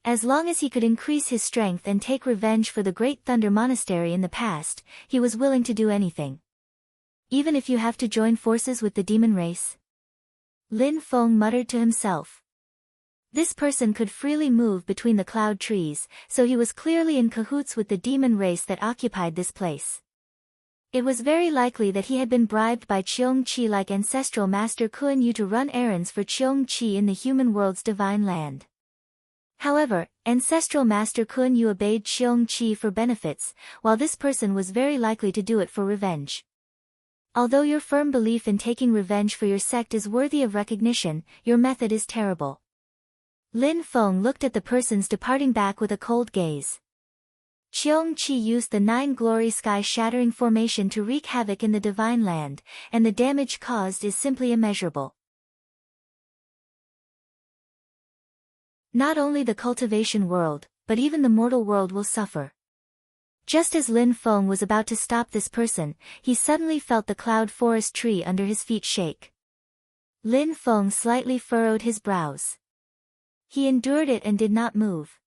As long as he could increase his strength and take revenge for the Great Thunder Monastery in the past, he was willing to do anything. Even if you have to join forces with the demon race? Lin Feng muttered to himself. This person could freely move between the cloud trees, so he was clearly in cahoots with the demon race that occupied this place. It was very likely that he had been bribed by Cheong Chi like ancestral master Kuan Yu to run errands for Cheong Chi in the human world's divine land. However, ancestral master Kuan Yu obeyed Cheong Chi for benefits, while this person was very likely to do it for revenge. Although your firm belief in taking revenge for your sect is worthy of recognition, your method is terrible. Lin Feng looked at the person's departing back with a cold gaze. Cheong Chi used the 9-glory sky-shattering formation to wreak havoc in the divine land, and the damage caused is simply immeasurable. Not only the cultivation world, but even the mortal world will suffer. Just as Lin Feng was about to stop this person, he suddenly felt the cloud forest tree under his feet shake. Lin Feng slightly furrowed his brows. He endured it and did not move.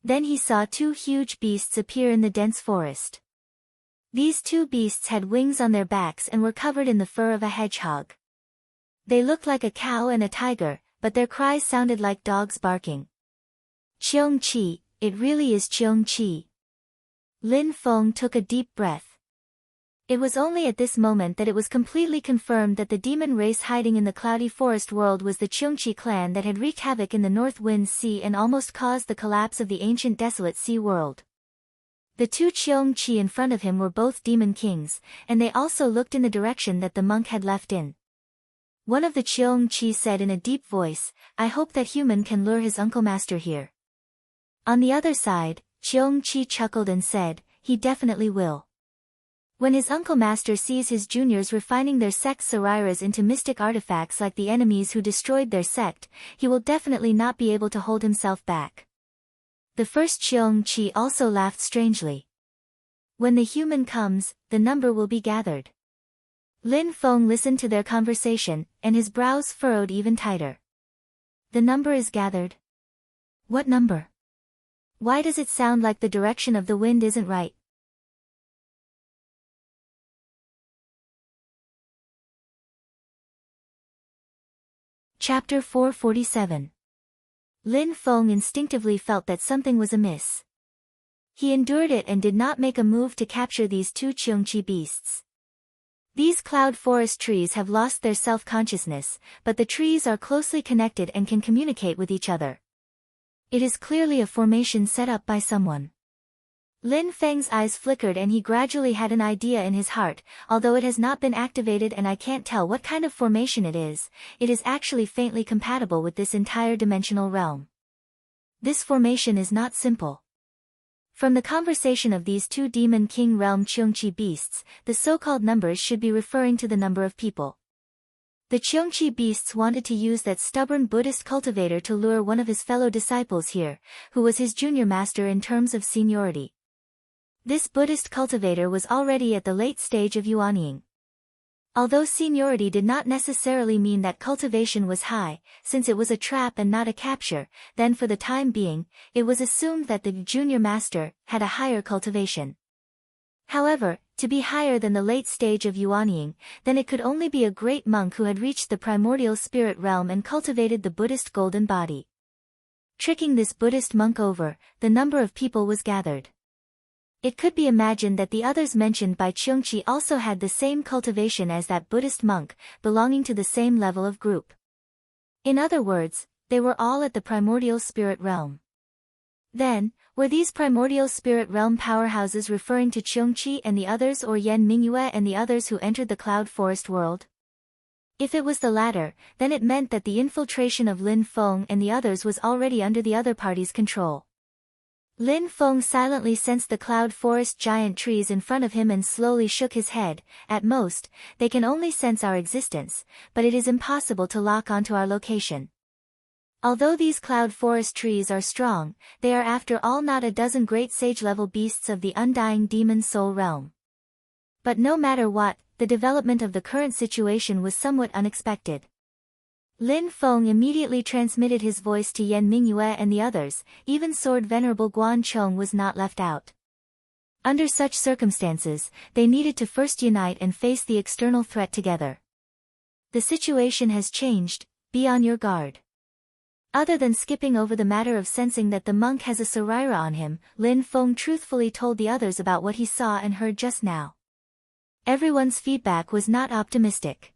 Then he saw two huge beasts appear in the dense forest. These two beasts had wings on their backs and were covered in the fur of a hedgehog. They looked like a cow and a tiger, but their cries sounded like dogs barking. Cheong Chi, it really is Cheong Chi. Lin Feng took a deep breath. It was only at this moment that it was completely confirmed that the demon race hiding in the cloudy forest world was the Cheongchi clan that had wreaked havoc in the North Wind Sea and almost caused the collapse of the ancient desolate sea world. The two Cheongchi in front of him were both demon kings, and they also looked in the direction that the monk had left in. One of the Cheongchi said in a deep voice, "I hope that human can lure his uncle master here." On the other side, Cheongchi chuckled and said, "He definitely will." When his uncle master sees his juniors refining their sect's sariras into mystic artifacts like the enemies who destroyed their sect, he will definitely not be able to hold himself back. The first Cheongchi also laughed strangely. When the human comes, the number will be gathered. Lin Feng listened to their conversation, and his brows furrowed even tighter. The number is gathered? What number? Why does it sound like the direction of the wind isn't right? Chapter 447. Lin Feng instinctively felt that something was amiss. He endured it and did not make a move to capture these two Cheongchi beasts. These cloud forest trees have lost their self-consciousness, but the trees are closely connected and can communicate with each other. It is clearly a formation set up by someone. Lin Feng's eyes flickered and he gradually had an idea in his heart, although it has not been activated and I can't tell what kind of formation it is actually faintly compatible with this entire dimensional realm. This formation is not simple. From the conversation of these two Demon King Realm Cheongchi beasts, the so-called numbers should be referring to the number of people. The Cheongchi beasts wanted to use that stubborn Buddhist cultivator to lure one of his fellow disciples here, who was his junior master in terms of seniority. This Buddhist cultivator was already at the late stage of yuanying. Although seniority did not necessarily mean that cultivation was high, since it was a trap and not a capture, then for the time being, it was assumed that the junior master had a higher cultivation. However, to be higher than the late stage of yuanying, then it could only be a great monk who had reached the primordial spirit realm and cultivated the Buddhist golden body. Tricking this Buddhist monk over, the number of people was gathered. It could be imagined that the others mentioned by Cheongchi also had the same cultivation as that Buddhist monk, belonging to the same level of group. In other words, they were all at the primordial spirit realm. Then, were these primordial spirit realm powerhouses referring to Cheongchi and the others or Yan Mingyue and the others who entered the cloud forest world? If it was the latter, then it meant that the infiltration of Lin Feng and the others was already under the other party's control. Lin Feng silently sensed the cloud forest giant trees in front of him and slowly shook his head. At most, they can only sense our existence, but it is impossible to lock onto our location. Although these cloud forest trees are strong, they are after all not a dozen great sage-level beasts of the undying demon soul realm. But no matter what, the development of the current situation was somewhat unexpected. Lin Feng immediately transmitted his voice to Yan Mingyue and the others, even Sword Venerable Guan Chong was not left out. Under such circumstances, they needed to first unite and face the external threat together. The situation has changed, be on your guard. Other than skipping over the matter of sensing that the monk has a Sarira on him, Lin Feng truthfully told the others about what he saw and heard just now. Everyone's feedback was not optimistic.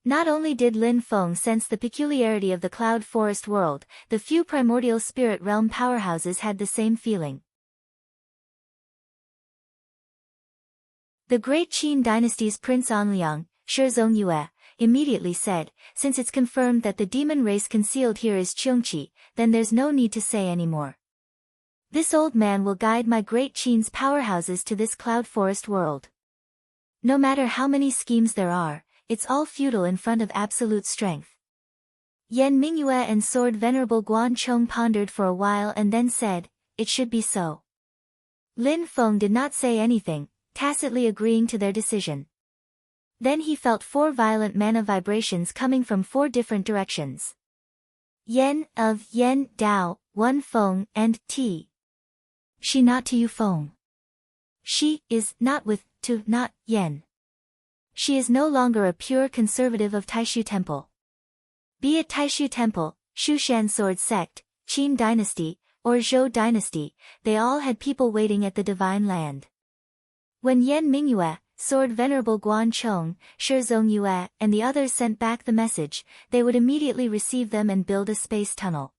Not only did Lin Feng sense the peculiarity of the cloud forest world, the few primordial spirit realm powerhouses had the same feeling. The great Qin dynasty's Prince Anliang, Shi Zongyue, immediately said, since it's confirmed that the demon race concealed here is Cheongchi, then there's no need to say any more. This old man will guide my great Qin's powerhouses to this cloud forest world. No matter how many schemes there are, it's all futile in front of absolute strength. Yan Mingyue and Sword Venerable Guan Chong pondered for a while and then said, it should be so. Lin Feng did not say anything, tacitly agreeing to their decision. Then he felt 4 violent mana vibrations coming from 4 different directions. Yen of Yen Dao, 1 Feng and T. She not to you Feng. She is not with to not Yen. She is no longer a pure conservative of Taishu Temple. Be it Taishu Temple, Shushan Sword Sect, Qin Dynasty, or Zhou Dynasty, they all had people waiting at the Divine Land. When Yan Mingyue, Sword Venerable Guan Chong, Shi Zongyue, and the others sent back the message, they would immediately receive them and build a space tunnel.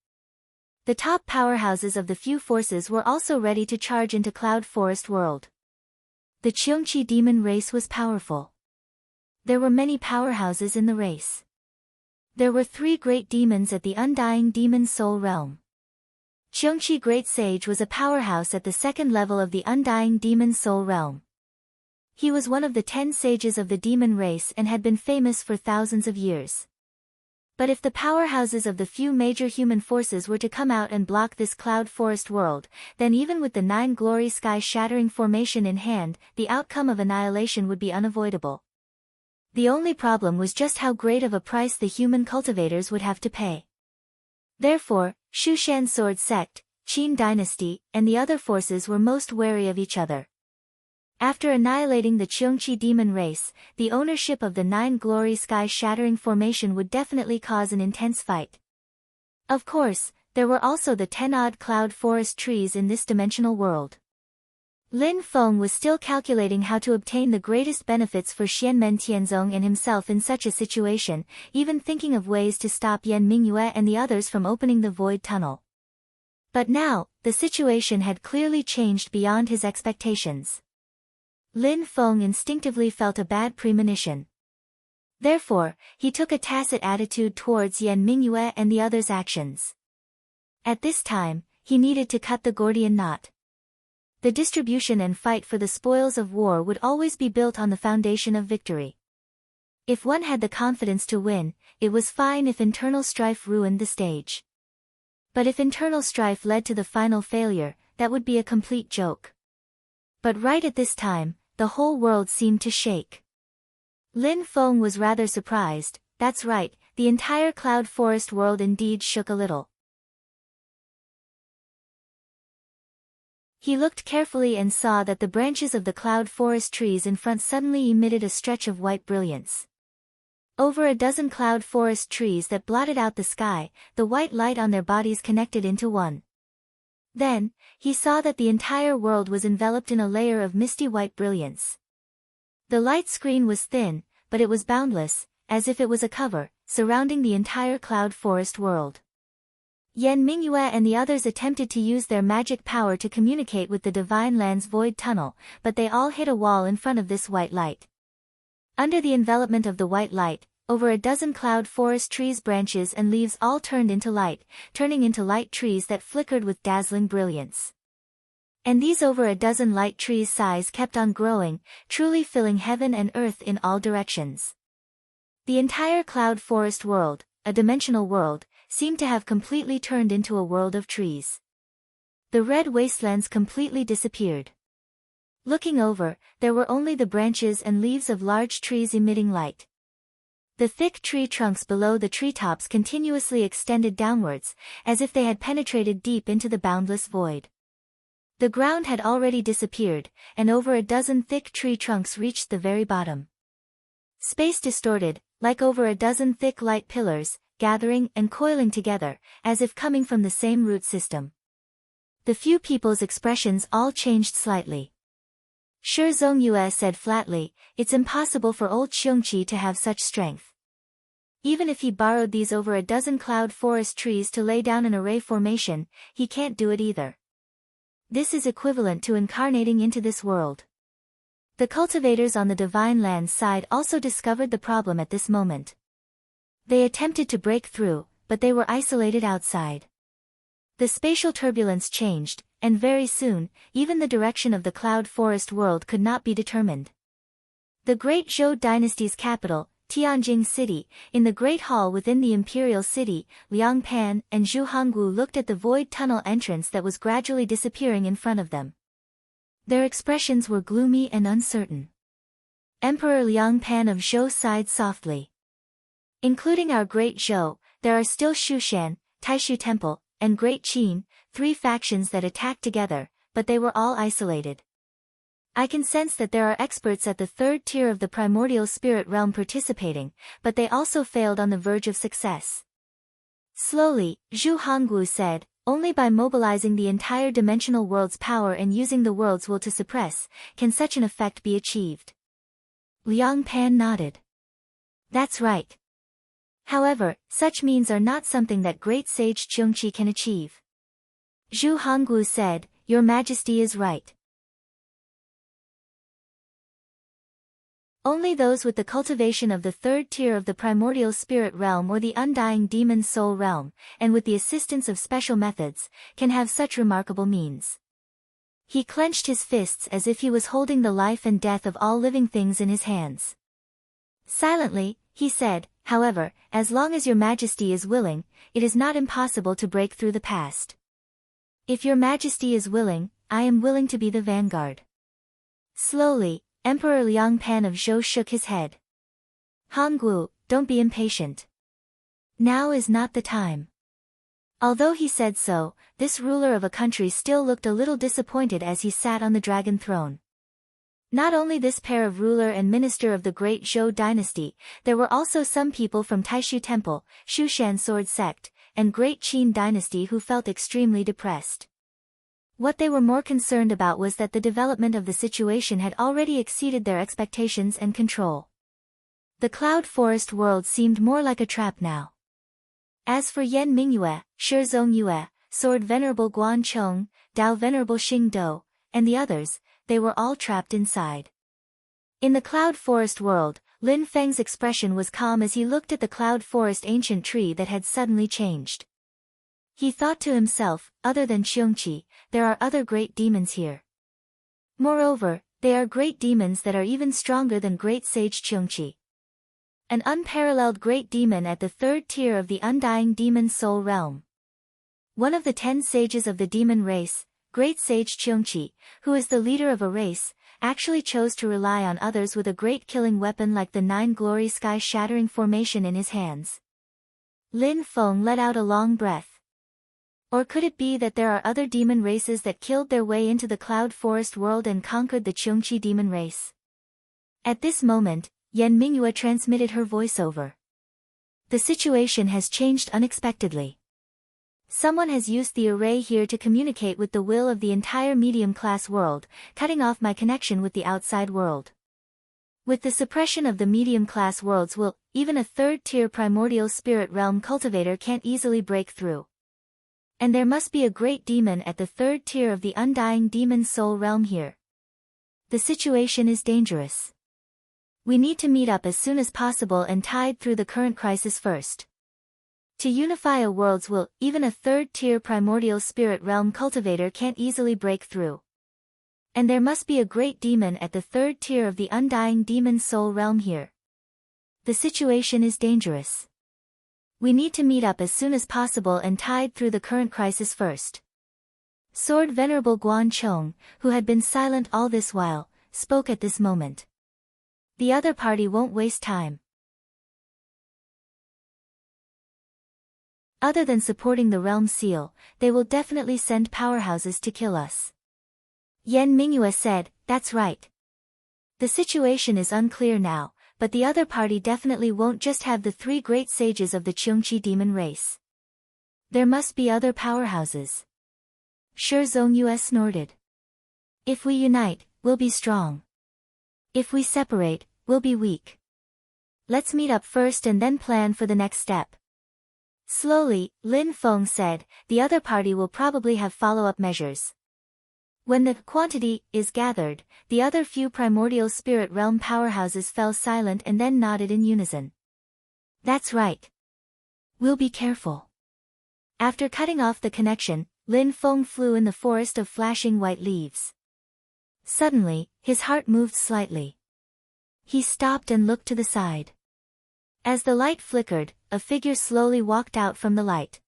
The top powerhouses of the few forces were also ready to charge into Cloud Forest World. The Cheongchi demon race was powerful. There were many powerhouses in the race. There were 3 great demons at the undying demon soul realm. Cheongchi Great Sage was a powerhouse at the 2nd level of the undying demon soul realm. He was one of the 10 sages of the demon race and had been famous for thousands of years. But if the powerhouses of the few major human forces were to come out and block this cloud forest world, then even with the 9 glory sky shattering formation in hand, the outcome of annihilation would be unavoidable. The only problem was just how great of a price the human cultivators would have to pay. Therefore, Shushan Sword Sect, Qin Dynasty, and the other forces were most wary of each other. After annihilating the Cheongchi demon race, the ownership of the 9 glory sky shattering formation would definitely cause an intense fight. Of course, there were also the 10-odd cloud forest trees in this dimensional world. Lin Feng was still calculating how to obtain the greatest benefits for Xianmen Tianzong and himself in such a situation, even thinking of ways to stop Yan Mingyue and the others from opening the void tunnel. But now, the situation had clearly changed beyond his expectations. Lin Feng instinctively felt a bad premonition. Therefore, he took a tacit attitude towards Yan Mingyue and the others' actions. At this time, he needed to cut the Gordian knot. The distribution and fight for the spoils of war would always be built on the foundation of victory. If one had the confidence to win, it was fine if internal strife ruined the stage. But if internal strife led to the final failure, that would be a complete joke. But right at this time, the whole world seemed to shake. Lin Feng was rather surprised. That's right, the entire cloud forest world indeed shook a little. He looked carefully and saw that the branches of the cloud forest trees in front suddenly emitted a stretch of white brilliance. Over a dozen cloud forest trees that blotted out the sky, the white light on their bodies connected into one. Then, he saw that the entire world was enveloped in a layer of misty white brilliance. The light screen was thin, but it was boundless, as if it was a cover, surrounding the entire cloud forest world. Yan Mingyue and the others attempted to use their magic power to communicate with the Divine Land's void tunnel, but they all hit a wall in front of this white light. Under the envelopment of the white light, over a dozen cloud forest trees' branches and leaves all turned into light, turning into light trees that flickered with dazzling brilliance. And these over a dozen light trees' size kept on growing, truly filling heaven and earth in all directions. The entire cloud forest world, a dimensional world, seemed to have completely turned into a world of trees. The red wastelands completely disappeared. Looking over, there were only the branches and leaves of large trees emitting light. The thick tree trunks below the treetops continuously extended downwards, as if they had penetrated deep into the boundless void. The ground had already disappeared, and over a dozen thick tree trunks reached the very bottom. Space distorted, like over a dozen thick light pillars, gathering and coiling together, as if coming from the same root system. The few people's expressions all changed slightly. Shi Zongyue said flatly, "It's impossible for old Xiongqi to have such strength. Even if he borrowed these over a dozen cloud forest trees to lay down an array formation, he can't do it either. This is equivalent to incarnating into this world." The cultivators on the Divine Land's side also discovered the problem at this moment. They attempted to break through, but they were isolated outside. The spatial turbulence changed, and very soon, even the direction of the cloud forest world could not be determined. The great Zhou dynasty's capital, Tianjing City, in the great hall within the imperial city, Liang Pan and Zhu Hongwu looked at the void tunnel entrance that was gradually disappearing in front of them. Their expressions were gloomy and uncertain. Emperor Liang Pan of Zhou sighed softly. "Including our great Zhou, there are still Shushan, Taishu Temple, and Great Qin, 3 factions that attacked together, but they were all isolated. I can sense that there are experts at the 3rd tier of the primordial spirit realm participating, but they also failed on the verge of success." Slowly, Zhu Hongwu said, "Only by mobilizing the entire dimensional world's power and using the world's will to suppress, can such an effect be achieved." Liang Pan nodded. "That's right. However, such means are not something that great sage Qiongqi can achieve." Zhu Hongwu said, "Your Majesty is right. Only those with the cultivation of the 3rd tier of the primordial spirit realm or the undying demon soul realm, and with the assistance of special methods, can have such remarkable means." He clenched his fists as if he was holding the life and death of all living things in his hands. Silently, he said, "However, as long as your Majesty is willing, it is not impossible to break through the past. If your Majesty is willing, I am willing to be the vanguard." Slowly, Emperor Liang Pan of Zhou shook his head. "Hongwu, don't be impatient. Now is not the time." Although he said so, this ruler of a country still looked a little disappointed as he sat on the dragon throne. Not only this pair of ruler and minister of the great Zhou dynasty, there were also some people from Taishu Temple, Shushan Sword Sect, and Great Qin dynasty who felt extremely depressed. What they were more concerned about was that the development of the situation had already exceeded their expectations and control. The cloud forest world seemed more like a trap now. As for Yan Mingyue, Shi Zongyue, Sword Venerable Guan Chong, Dao Venerable Xing Do, and the others, they were all trapped inside. In the cloud forest world, Lin Feng's expression was calm as he looked at the cloud forest ancient tree that had suddenly changed. He thought to himself, other than Qiongqi, there are other great demons here. Moreover, they are great demons that are even stronger than great sage Qiongqi. An unparalleled great demon at the third tier of the undying demon soul realm. One of the 10 sages of the demon race, great sage Qiongqi, who is the leader of a race, actually chose to rely on others with a great killing weapon like the 9 glory sky-shattering formation in his hands. Lin Feng let out a long breath. Or could it be that there are other demon races that killed their way into the cloud forest world and conquered the Qiongqi demon race? At this moment, Yan Mingyue transmitted her voiceover. The situation has changed unexpectedly. Someone has used the array here to communicate with the will of the entire medium-class world, cutting off my connection with the outside world. With the suppression of the medium-class world's will, even a third-tier primordial spirit realm cultivator can't easily break through. And there must be a great demon at the third tier of the undying demon soul realm here. The situation is dangerous. We need to meet up as soon as possible and tide through the current crisis first. To unify a world's will, even a third-tier primordial spirit realm cultivator can't easily break through. And there must be a great demon at the third tier of the undying demon soul realm here. The situation is dangerous. We need to meet up as soon as possible and tide through the current crisis first. Sword Venerable Guan Chong, who had been silent all this while, spoke at this moment. The other party won't waste time. Other than supporting the realm seal, they will definitely send powerhouses to kill us. Yan Mingyue said, that's right. The situation is unclear now, but the other party definitely won't just have the 3 great sages of the Qiongqi demon race. There must be other powerhouses. Shi Zhongyue snorted. If we unite, we'll be strong. If we separate, we'll be weak. Let's meet up first and then plan for the next step. Slowly, Lin Feng said, the other party will probably have follow-up measures. When the quantity is gathered, the other few primordial spirit realm powerhouses fell silent and then nodded in unison. That's right. We'll be careful. After cutting off the connection, Lin Feng flew in the forest of flashing white leaves. Suddenly, his heart moved slightly. He stopped and looked to the side. As the light flickered, a figure slowly walked out from the light.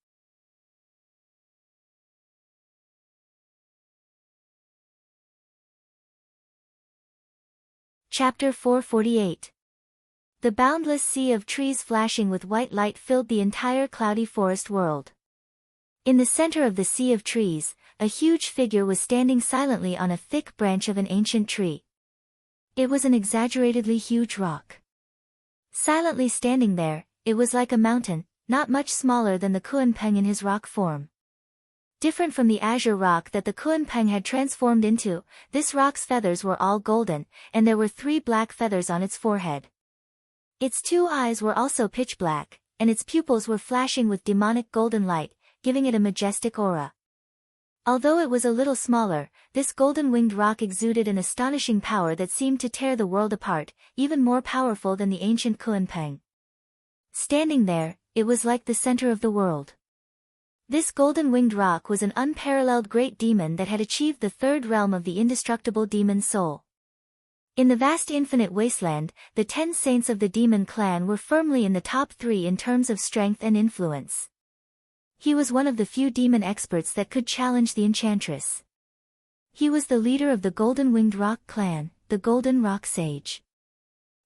Chapter 448. The boundless sea of trees flashing with white light filled the entire cloudy forest world. In the center of the sea of trees, a huge figure was standing silently on a thick branch of an ancient tree. It was an exaggeratedly huge rock. Silently standing there, it was like a mountain, not much smaller than the Kuanpeng in his rock form. Different from the azure rock that the Kuanpeng had transformed into, this rock's feathers were all golden, and there were 3 black feathers on its forehead. Its 2 eyes were also pitch black, and its pupils were flashing with demonic golden light, giving it a majestic aura. Although it was a little smaller, this golden-winged rock exuded an astonishing power that seemed to tear the world apart, even more powerful than the ancient Kuanpeng. Standing there, it was like the center of the world. This golden-winged rock was an unparalleled great demon that had achieved the 3rd realm of the indestructible demon soul. In the vast infinite wasteland, the 10 saints of the demon clan were firmly in the top 3 in terms of strength and influence. He was one of the few demon experts that could challenge the enchantress. He was the leader of the Golden-Winged Rock clan, the Golden Rock Sage.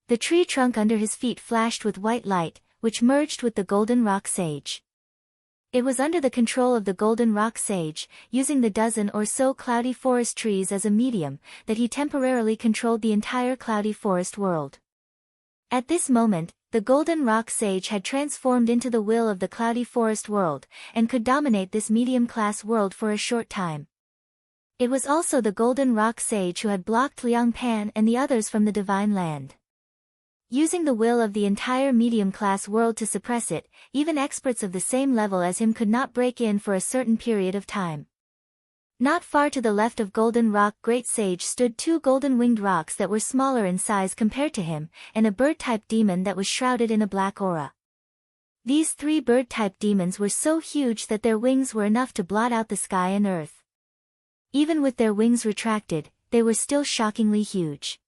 The tree trunk under his feet flashed with white light, which merged with the Golden Rock Sage. It was under the control of the Golden Rock Sage, using the dozen or so cloudy forest trees as a medium, that he temporarily controlled the entire cloudy forest world. At this moment, the Golden Rock Sage had transformed into the will of the cloudy forest world, and could dominate this medium-class world for a short time. It was also the Golden Rock Sage who had blocked Liang Pan and the others from the Divine Land. Using the will of the entire medium-class world to suppress it, even experts of the same level as him could not break in for a certain period of time. Not far to the left of Golden Rock Great Sage stood 2 golden-winged rocks that were smaller in size compared to him, and a bird-type demon that was shrouded in a black aura. These three bird-type demons were so huge that their wings were enough to blot out the sky and earth. Even with their wings retracted, they were still shockingly huge.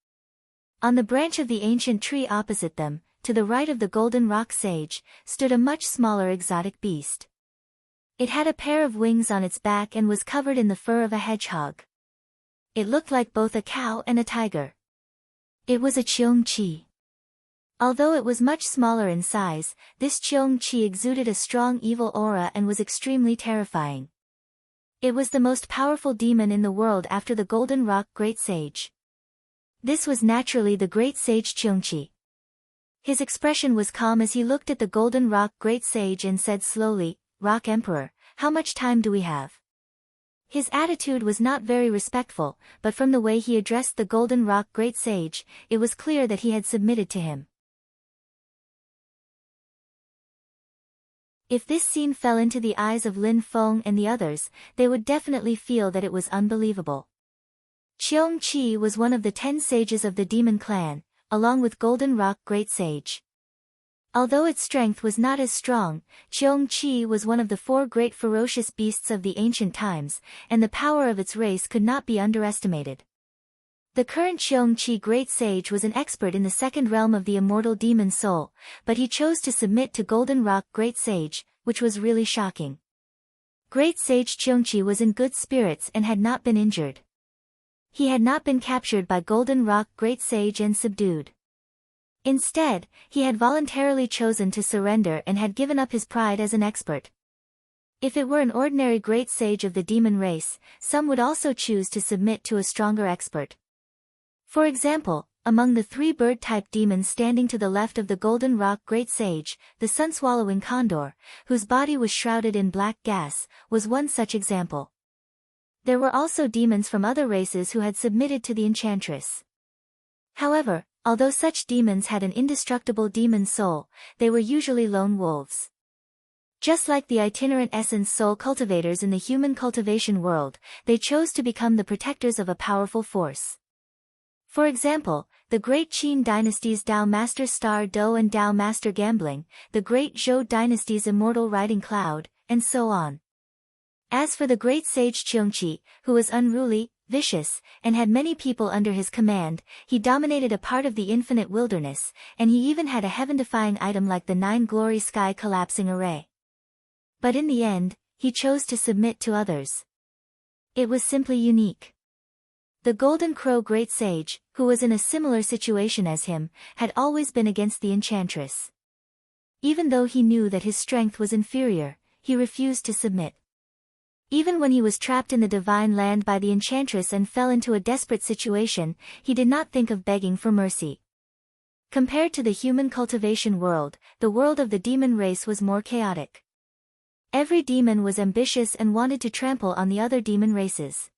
On the branch of the ancient tree opposite them, to the right of the golden rock sage, stood a much smaller exotic beast. It had a pair of wings on its back and was covered in the fur of a hedgehog. It looked like both a cow and a tiger. It was a cheong-chi. Although it was much smaller in size, this cheong-chi exuded a strong evil aura and was extremely terrifying. It was the most powerful demon in the world after the Golden Rock Great Sage. This was naturally the Great Sage Cheong-chi. His expression was calm as he looked at the Golden Rock Great Sage and said slowly, "Rock Emperor, how much time do we have?" His attitude was not very respectful, but from the way he addressed the Golden Rock Great Sage, it was clear that he had submitted to him. If this scene fell into the eyes of Lin Feng and the others, they would definitely feel that it was unbelievable. Cheong-chi was one of the 10 sages of the demon clan, along with Golden Rock Great Sage. Although its strength was not as strong, Cheong-chi was one of the 4 great ferocious beasts of the ancient times, and the power of its race could not be underestimated. The current Cheong-chi Great Sage was an expert in the second realm of the immortal demon soul, but he chose to submit to Golden Rock Great Sage, which was really shocking. Great Sage Cheong-chi was in good spirits and had not been injured. He had not been captured by Golden Rock Great Sage and subdued. Instead, he had voluntarily chosen to surrender and had given up his pride as an expert. If it were an ordinary Great Sage of the demon race, some would also choose to submit to a stronger expert. For example, among the 3 bird-type demons standing to the left of the Golden Rock Great Sage, the sun-swallowing condor, whose body was shrouded in black gas, was one such example. There were also demons from other races who had submitted to the enchantress. However, although such demons had an indestructible demon soul, they were usually lone wolves. Just like the itinerant essence soul cultivators in the human cultivation world, they chose to become the protectors of a powerful force. For example, the Great Qin dynasty's Dao Master Star Do and Dao Master Gambling, the Great Zhou dynasty's Immortal Riding Cloud, and so on. As for the Great Sage Cheong-chi, who was unruly, vicious, and had many people under his command, he dominated a part of the infinite wilderness, and he even had a heaven-defying item like the 9 Glory Sky Collapsing Array. But in the end, he chose to submit to others. It was simply unique. The Golden Crow Great Sage, who was in a similar situation as him, had always been against the enchantress. Even though he knew that his strength was inferior, he refused to submit. Even when he was trapped in the divine land by the enchantress and fell into a desperate situation, he did not think of begging for mercy. Compared to the human cultivation world, the world of the demon race was more chaotic. Every demon was ambitious and wanted to trample on the other demon races.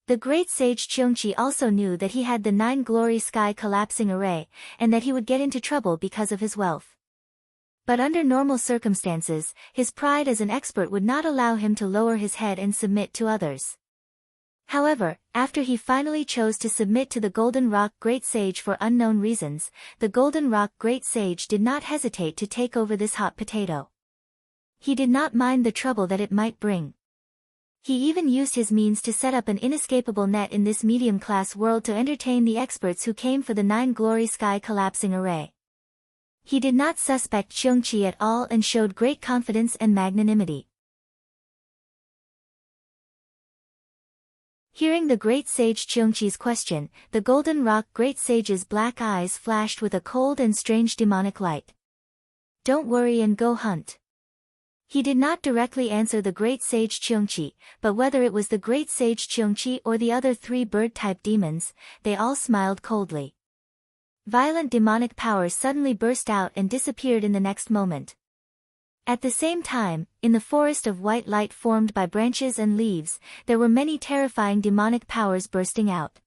The Great Sage Cheong-chi also knew that he had the 9 Glory Sky Collapsing Array, and that he would get into trouble because of his wealth. But under normal circumstances, his pride as an expert would not allow him to lower his head and submit to others. However, after he finally chose to submit to the Golden Rock Great Sage for unknown reasons, the Golden Rock Great Sage did not hesitate to take over this hot potato. He did not mind the trouble that it might bring. He even used his means to set up an inescapable net in this medium-class world to entertain the experts who came for the 9 Glory Sky Collapsing Array. He did not suspect Cheong-chi at all and showed great confidence and magnanimity. Hearing the Great Sage Cheong-chi's question, the Golden Rock Great Sage's black eyes flashed with a cold and strange demonic light. "Don't worry and go hunt." He did not directly answer the Great Sage Cheong-chi, but whether it was the Great Sage Cheong-chi or the other 3 bird-type demons, they all smiled coldly. Violent demonic powers suddenly burst out and disappeared in the next moment. At the same time, in the forest of white light formed by branches and leaves, there were many terrifying demonic powers bursting out.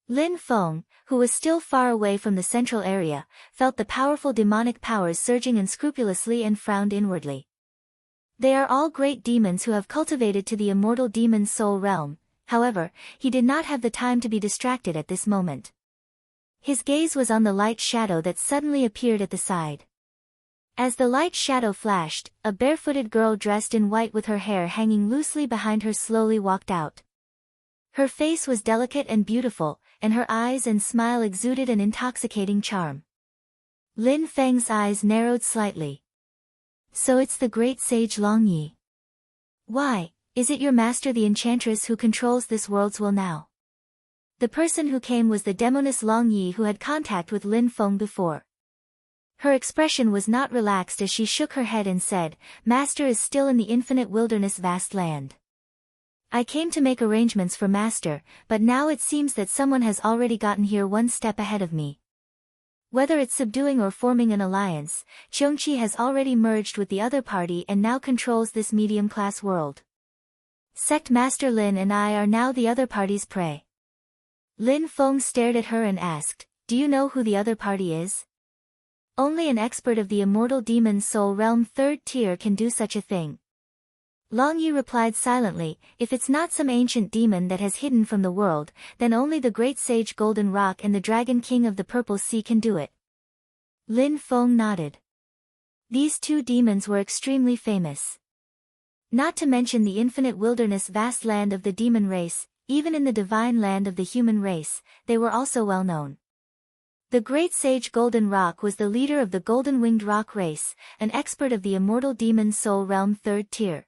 Lin Feng, who was still far away from the central area, felt the powerful demonic powers surging unscrupulously and frowned inwardly. They are all great demons who have cultivated to the immortal demon soul realm. However, he did not have the time to be distracted at this moment. His gaze was on the light shadow that suddenly appeared at the side. As the light shadow flashed, a barefooted girl dressed in white with her hair hanging loosely behind her slowly walked out. Her face was delicate and beautiful, and her eyes and smile exuded an intoxicating charm. Lin Feng's eyes narrowed slightly. So it's the great sage Long Yi. Why, is it your master the enchantress who controls this world's will now? The person who came was the demoness Long Yi who had contact with Lin Feng before. Her expression was not relaxed as she shook her head and said, Master is still in the infinite wilderness vast land. I came to make arrangements for Master, but now it seems that someone has already gotten here one step ahead of me. Whether it's subduing or forming an alliance, Cheongqi has already merged with the other party and now controls this medium-class world. Sect Master Lin and I are now the other party's prey. Lin Feng stared at her and asked, Do you know who the other party is? Only an expert of the immortal demon soul realm 3rd tier can do such a thing. Long Yi replied silently, If it's not some ancient demon that has hidden from the world, then only the great sage Golden Rock and the Dragon King of the Purple Sea can do it. Lin Feng nodded. These two demons were extremely famous. Not to mention the infinite wilderness vast land of the demon race, even in the divine land of the human race, they were also well known. The great sage Golden Rock was the leader of the Golden-Winged Rock race, an expert of the immortal demon soul realm 3rd tier.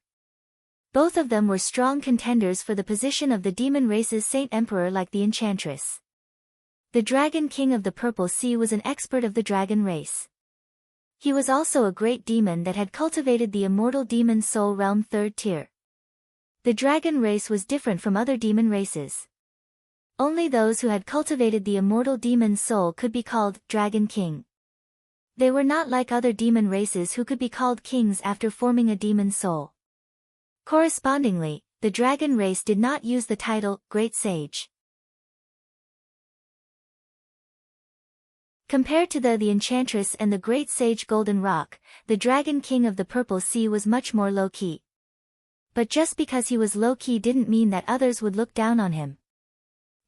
Both of them were strong contenders for the position of the demon race's Saint Emperor like the Enchantress. The Dragon King of the Purple Sea was an expert of the dragon race. He was also a great demon that had cultivated the immortal demon soul realm 3rd tier. The dragon race was different from other demon races. Only those who had cultivated the immortal demon soul could be called Dragon King. They were not like other demon races who could be called kings after forming a demon soul. Correspondingly, the dragon race did not use the title Great Sage. Compared to the Enchantress and the Great Sage Golden Rock, the Dragon King of the Purple Sea was much more low-key. But just because he was low-key didn't mean that others would look down on him.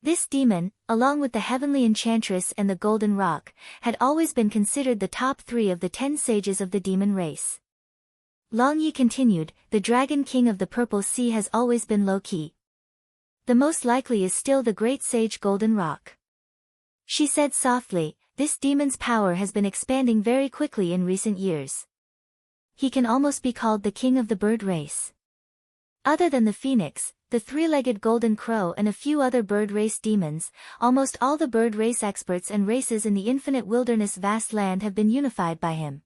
This demon, along with the Heavenly Enchantress and the Golden Rock, had always been considered the top 3 of the 10 sages of the demon race. Long Yi continued, the Dragon King of the Purple Sea has always been low-key. The most likely is still the Great Sage Golden Rock. She said softly, this demon's power has been expanding very quickly in recent years. He can almost be called the king of the bird race. Other than the phoenix, the 3-legged golden crow and a few other bird race demons, almost all the bird race experts and races in the infinite wilderness vast land have been unified by him.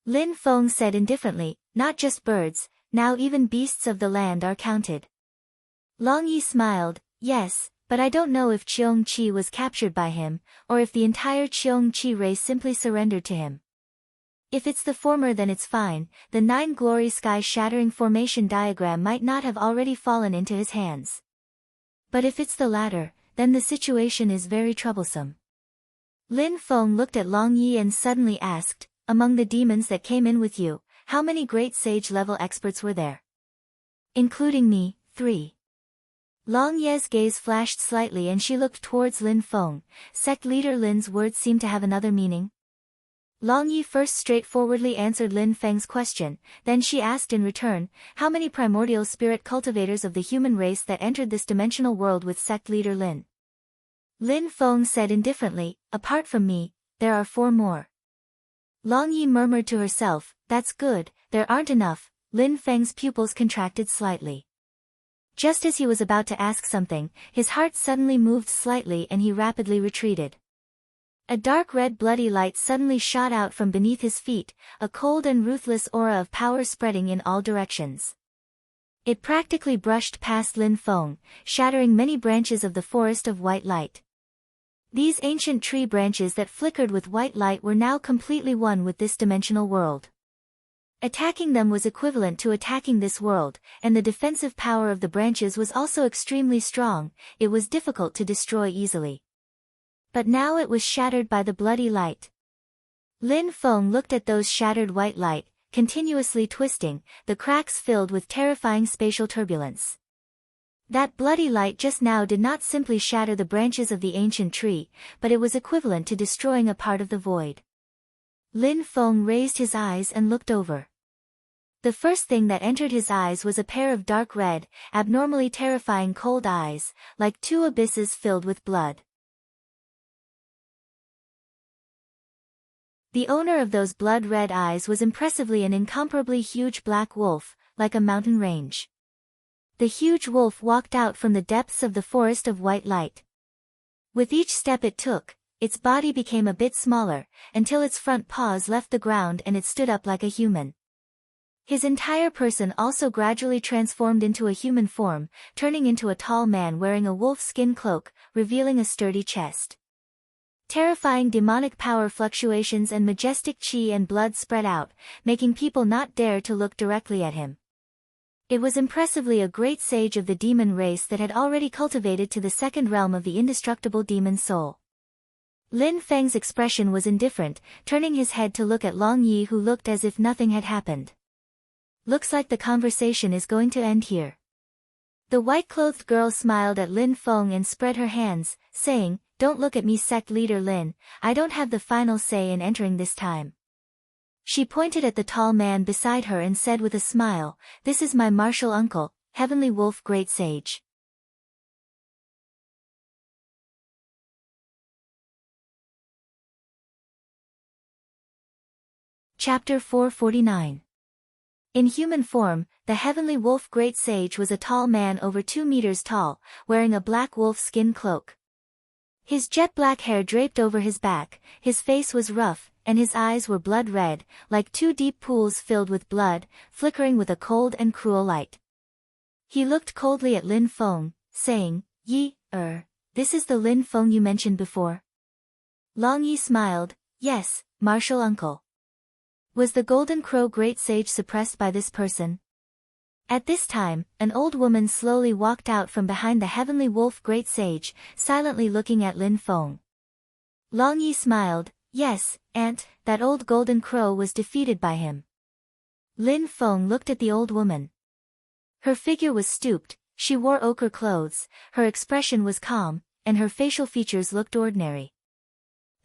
Lin Feng said indifferently, not just birds, now even beasts of the land are counted. Long Yi smiled, yes, but I don't know if Cheongqi was captured by him, or if the entire Cheongqi race simply surrendered to him. If it's the former then it's fine, the 9 glory sky-shattering formation diagram might not have already fallen into his hands. But if it's the latter, then the situation is very troublesome. Lin Feng looked at Long Yi and suddenly asked, among the demons that came in with you, how many great sage-level experts were there? Including me, 3. Long Ye's gaze flashed slightly and she looked towards Lin Feng. Sect leader Lin's words seemed to have another meaning. Long Yi first straightforwardly answered Lin Feng's question, then she asked in return, how many primordial spirit cultivators of the human race that entered this dimensional world with sect leader Lin? Lin Feng said indifferently, apart from me, there are 4 more. Long Yi murmured to herself, that's good, there aren't enough. Lin Feng's pupils contracted slightly. Just as he was about to ask something, his heart suddenly moved slightly and he rapidly retreated. A dark red bloody light suddenly shot out from beneath his feet, a cold and ruthless aura of power spreading in all directions. It practically brushed past Lin Feng, shattering many branches of the forest of white light. These ancient tree branches that flickered with white light were now completely one with this dimensional world. Attacking them was equivalent to attacking this world, and the defensive power of the branches was also extremely strong, it was difficult to destroy easily. But now it was shattered by the bloody light. Lin Feng looked at those shattered white light, continuously twisting, the cracks filled with terrifying spatial turbulence. That bloody light just now did not simply shatter the branches of the ancient tree, but it was equivalent to destroying a part of the void. Lin Feng raised his eyes and looked over. The first thing that entered his eyes was a pair of dark red, abnormally terrifying cold eyes, like two abysses filled with blood. The owner of those blood-red eyes was impressively an incomparably huge black wolf, like a mountain range. The huge wolf walked out from the depths of the forest of white light. With each step it took, its body became a bit smaller, until its front paws left the ground and it stood up like a human. His entire person also gradually transformed into a human form, turning into a tall man wearing a wolf skin cloak, revealing a sturdy chest. Terrifying demonic power fluctuations and majestic chi and blood spread out, making people not dare to look directly at him. It was impressively a great sage of the demon race that had already cultivated to the second realm of the indestructible demon soul. Lin Feng's expression was indifferent, turning his head to look at Long Yi, who looked as if nothing had happened. Looks like the conversation is going to end here. The white-clothed girl smiled at Lin Feng and spread her hands, saying, "Don't look at me, sect leader Lin, I don't have the final say in entering this time." She pointed at the tall man beside her and said with a smile, "This is my martial uncle, Heavenly Wolf Great Sage." Chapter 449. In human form, the Heavenly Wolf Great Sage was a tall man over 2 meters tall, wearing a black wolf skin cloak. His jet-black hair draped over his back, his face was rough, and his eyes were blood-red, like two deep pools filled with blood, flickering with a cold and cruel light. He looked coldly at Lin Feng, saying, This is the Lin Feng you mentioned before?" Long Yi smiled, "Yes, martial uncle." Was the Golden Crow Great Sage suppressed by this person? At this time, an old woman slowly walked out from behind the Heavenly Wolf Great Sage, silently looking at Lin Feng. Long Yi smiled, "Yes, Aunt, that old Golden Crow was defeated by him." Lin Feng looked at the old woman. Her figure was stooped, she wore ochre clothes, her expression was calm, and her facial features looked ordinary.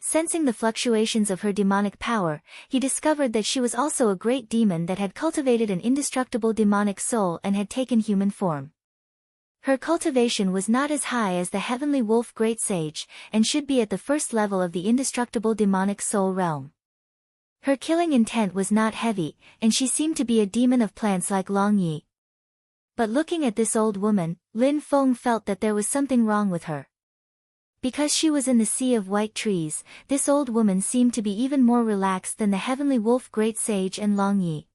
Sensing the fluctuations of her demonic power, he discovered that she was also a great demon that had cultivated an indestructible demonic soul and had taken human form. Her cultivation was not as high as the Heavenly Wolf Great Sage, and should be at the first level of the indestructible demonic soul realm. Her killing intent was not heavy, and she seemed to be a demon of plants like Long Yi. But looking at this old woman, Lin Feng felt that there was something wrong with her. Because she was in the sea of white trees, this old woman seemed to be even more relaxed than the Heavenly Wolf Great Sage and Long Yi.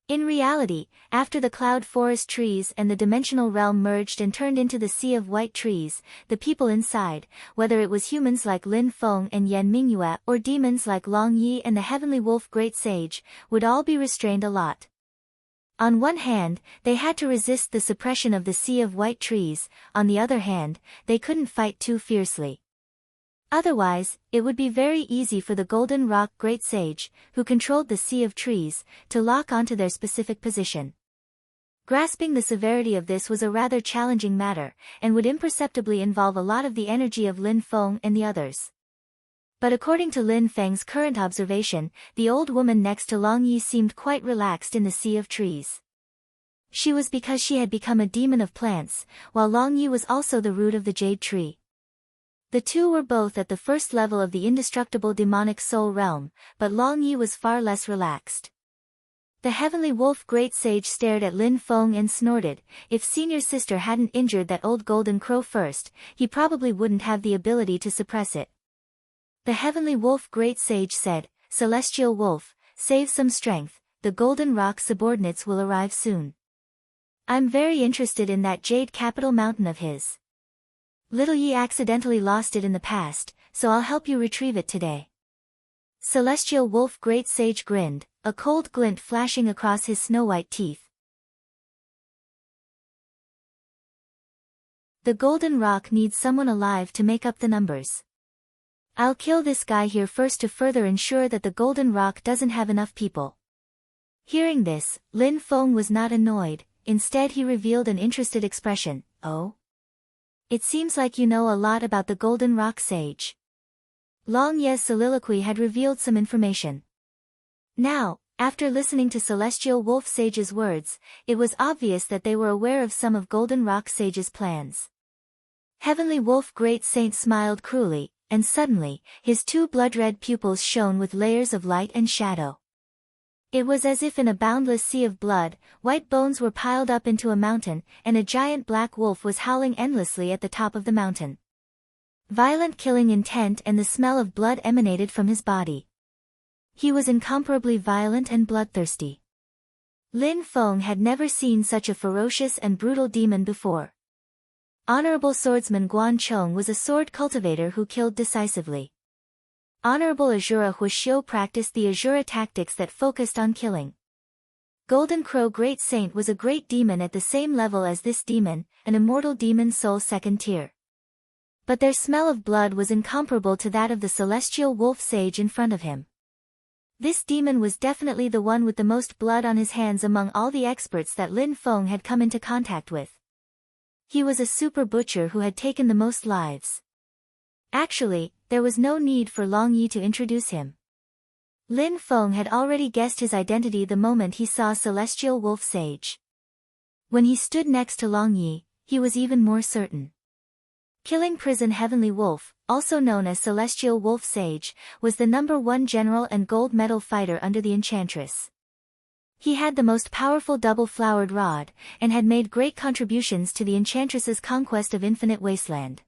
In reality, after the cloud forest trees and the dimensional realm merged and turned into the sea of white trees, the people inside, whether it was humans like Lin Feng and Yan Mingyue or demons like Long Yi and the Heavenly Wolf Great Sage, would all be restrained a lot. On one hand, they had to resist the suppression of the sea of white trees, on the other hand, they couldn't fight too fiercely. Otherwise, it would be very easy for the Golden Rock Great Sage, who controlled the sea of trees, to lock onto their specific position. Grasping the severity of this was a rather challenging matter, and would imperceptibly involve a lot of the energy of Lin Feng and the others. But according to Lin Feng's current observation, the old woman next to Long Yi seemed quite relaxed in the sea of trees. She was because she had become a demon of plants, while Long Yi was also the root of the jade tree. The two were both at the first level of the indestructible demonic soul realm, but Long Yi was far less relaxed. The Heavenly Wolf Great Sage stared at Lin Feng and snorted. If Senior Sister hadn't injured that old Golden Crow first, he probably wouldn't have the ability to suppress it. The Heavenly Wolf Great Sage said, "Celestial Wolf, save some strength, the Golden Rock subordinates will arrive soon. I'm very interested in that jade capital mountain of his. Little Yi accidentally lost it in the past, so I'll help you retrieve it today." Celestial Wolf Great Sage grinned, a cold glint flashing across his snow-white teeth. The Golden Rock needs someone alive to make up the numbers. I'll kill this guy here first to further ensure that the Golden Rock doesn't have enough people. Hearing this, Lin Feng was not annoyed, instead he revealed an interested expression. "Oh? It seems like you know a lot about the Golden Rock Sage." Long Ye's soliloquy had revealed some information. Now, after listening to Celestial Wolf Sage's words, it was obvious that they were aware of some of Golden Rock Sage's plans. Heavenly Wolf Great Saint smiled cruelly, and suddenly, his two blood-red pupils shone with layers of light and shadow. It was as if in a boundless sea of blood, white bones were piled up into a mountain, and a giant black wolf was howling endlessly at the top of the mountain. Violent killing intent and the smell of blood emanated from his body. He was incomparably violent and bloodthirsty. Lin Feng had never seen such a ferocious and brutal demon before. Honorable Swordsman Guan Chong was a sword cultivator who killed decisively. Honorable Azura Huixiu practiced the Azura tactics that focused on killing. Golden Crow Great Saint was a great demon at the same level as this demon, an immortal demon soul second tier. But their smell of blood was incomparable to that of the Celestial Wolf Sage in front of him. This demon was definitely the one with the most blood on his hands among all the experts that Lin Feng had come into contact with. He was a super butcher who had taken the most lives. Actually, there was no need for Long Yi to introduce him. Lin Feng had already guessed his identity the moment he saw Celestial Wolf Sage. When he stood next to Long Yi, he was even more certain. Killing Prison Heavenly Wolf, also known as Celestial Wolf Sage, was the #1 general and gold medal fighter under the Enchantress. He had the most powerful double-flowered rod, and had made great contributions to the Enchantress's conquest of Infinite Wasteland.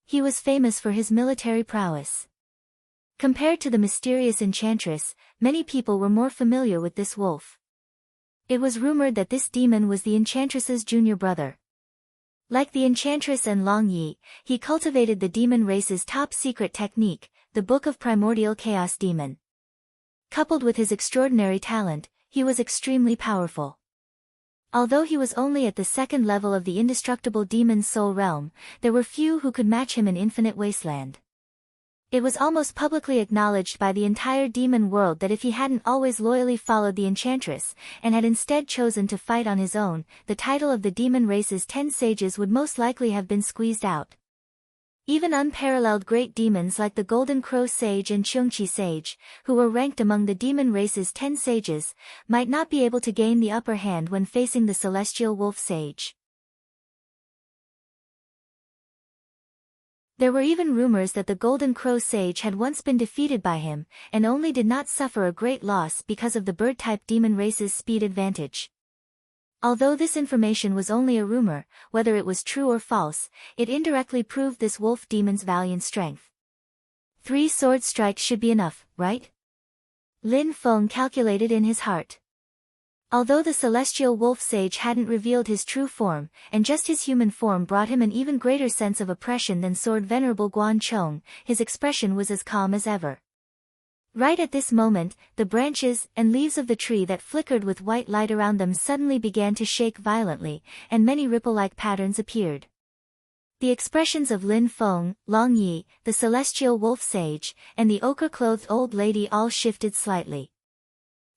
He was famous for his military prowess. Compared to the mysterious Enchantress, many people were more familiar with this wolf. It was rumored that this demon was the Enchantress's junior brother. Like the Enchantress and Long Yi, he cultivated the demon race's top-secret technique, the Book of Primordial Chaos Demon. Coupled with his extraordinary talent, he was extremely powerful. Although he was only at the second level of the indestructible demon's soul realm, there were few who could match him in Infinite Wasteland. It was almost publicly acknowledged by the entire demon world that if he hadn't always loyally followed the Enchantress, and had instead chosen to fight on his own, the title of the demon race's 10 sages would most likely have been squeezed out. Even unparalleled great demons like the Golden Crow Sage and Cheongqi Sage, who were ranked among the demon race's 10 sages, might not be able to gain the upper hand when facing the Celestial Wolf Sage. There were even rumors that the Golden Crow Sage had once been defeated by him, and only did not suffer a great loss because of the bird-type demon race's speed advantage. Although this information was only a rumor, whether it was true or false, it indirectly proved this wolf demon's valiant strength. 3 sword strikes should be enough, right? Lin Feng calculated in his heart. Although the Celestial Wolf Sage hadn't revealed his true form, and just his human form brought him an even greater sense of oppression than Sword Venerable Guan Chong, his expression was as calm as ever. Right at this moment, the branches and leaves of the tree that flickered with white light around them suddenly began to shake violently, and many ripple-like patterns appeared. The expressions of Lin Feng, Long Yi, the Celestial Wolf Sage, and the ochre-clothed old lady all shifted slightly.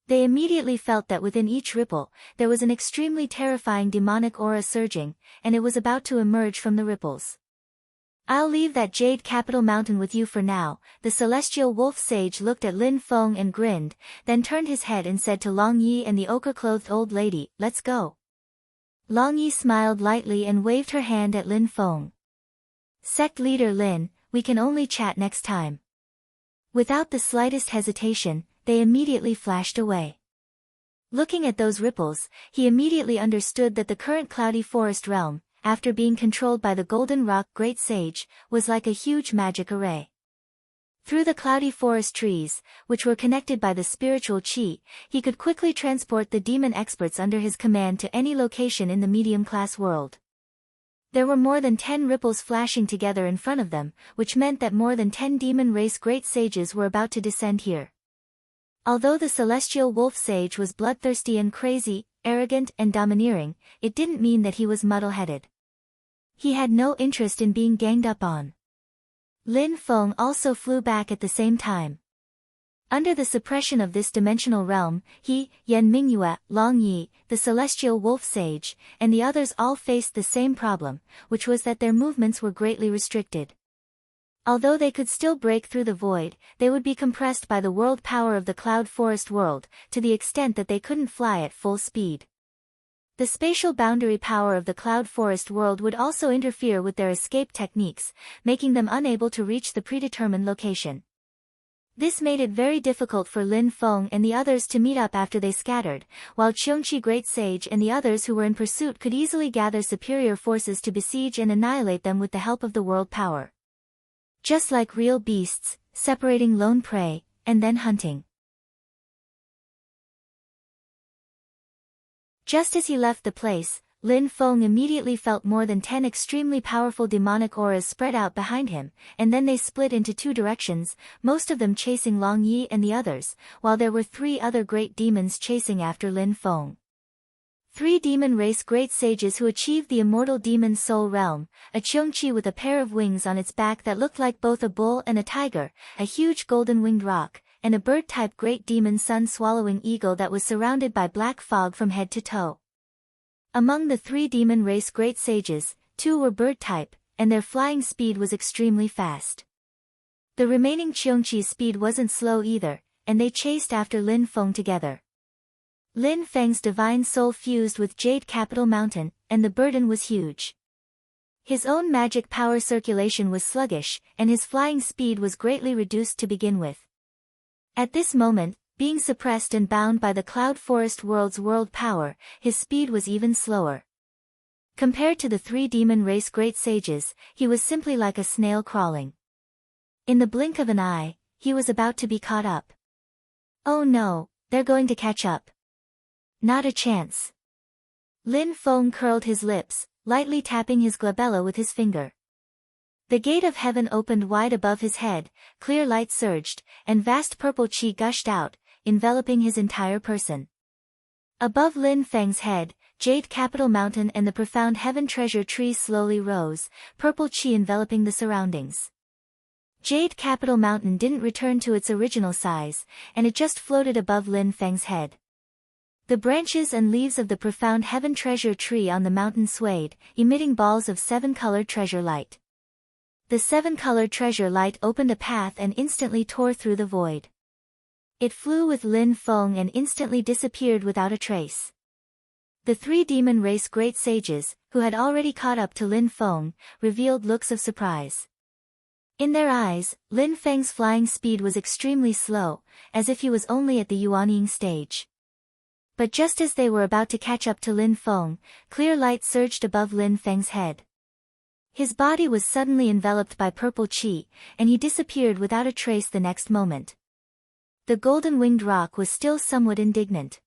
They immediately felt that within each ripple, there was an extremely terrifying demonic aura surging, and it was about to emerge from the ripples. "I'll leave that Jade Capital Mountain with you for now." The Celestial Wolf Sage looked at Lin Feng and grinned, then turned his head and said to Long Yi and the ochre-clothed old lady, "Let's go." Long Yi smiled lightly and waved her hand at Lin Feng. "Sect leader Lin, we can only chat next time." Without the slightest hesitation, they immediately flashed away. Looking at those ripples, he immediately understood that the current cloudy forest realm, after being controlled by the Golden Rock Great Sage, was like a huge magic array. Through the cloudy forest trees, which were connected by the spiritual chi, he could quickly transport the demon experts under his command to any location in the medium-class world. There were more than 10 ripples flashing together in front of them, which meant that more than 10 demon race great sages were about to descend here. Although the Celestial Wolf Sage was bloodthirsty and crazy, arrogant and domineering, it didn't mean that he was muddle-headed. He had no interest in being ganged up on. Lin Feng also flew back at the same time. Under the suppression of this dimensional realm, he, Yan Mingyue, Long Yi, the Celestial Wolf Sage, and the others all faced the same problem, which was that their movements were greatly restricted. Although they could still break through the void, they would be compressed by the world power of the cloud forest world, to the extent that they couldn't fly at full speed. The spatial boundary power of the cloud forest world would also interfere with their escape techniques, making them unable to reach the predetermined location. This made it very difficult for Lin Feng and the others to meet up after they scattered, while Qiongqi Great Sage and the others who were in pursuit could easily gather superior forces to besiege and annihilate them with the help of the world power. Just like real beasts, separating lone prey, and then hunting. Just as he left the place, Lin Feng immediately felt more than 10 extremely powerful demonic auras spread out behind him, and then they split into 2 directions, most of them chasing Long Yi and the others, while there were 3 other great demons chasing after Lin Feng. 3 demon race great sages who achieved the immortal demon soul realm, a Qiongqi with a pair of wings on its back that looked like both a bull and a tiger, a huge golden-winged roc, and a bird-type great demon sun-swallowing eagle that was surrounded by black fog from head to toe. Among the 3 demon race great sages, 2 were bird-type, and their flying speed was extremely fast. The remaining Qiongqi's speed wasn't slow either, and they chased after Lin Feng together. Lin Feng's divine soul fused with Jade Capital Mountain, and the burden was huge. His own magic power circulation was sluggish, and his flying speed was greatly reduced to begin with. At this moment, being suppressed and bound by the Cloud Forest World's world power, his speed was even slower. Compared to the 3 demon race great sages, he was simply like a snail crawling. In the blink of an eye, he was about to be caught up. Oh no, they're going to catch up. Not a chance. Lin Feng curled his lips, lightly tapping his glabella with his finger. The gate of heaven opened wide above his head, clear light surged, and vast purple qi gushed out, enveloping his entire person. Above Lin Feng's head, Jade Capital Mountain and the profound heaven treasure tree slowly rose, purple qi enveloping the surroundings. Jade Capital Mountain didn't return to its original size, and it just floated above Lin Feng's head. The branches and leaves of the profound heaven treasure tree on the mountain swayed, emitting balls of 7-colored treasure light. The 7-colored treasure light opened a path and instantly tore through the void. It flew with Lin Feng and instantly disappeared without a trace. The 3 demon race great sages, who had already caught up to Lin Feng, revealed looks of surprise. In their eyes, Lin Feng's flying speed was extremely slow, as if he was only at the Yuanying stage. But just as they were about to catch up to Lin Feng, clear light surged above Lin Feng's head. His body was suddenly enveloped by purple qi, and he disappeared without a trace the next moment. The golden-winged roc was still somewhat indignant.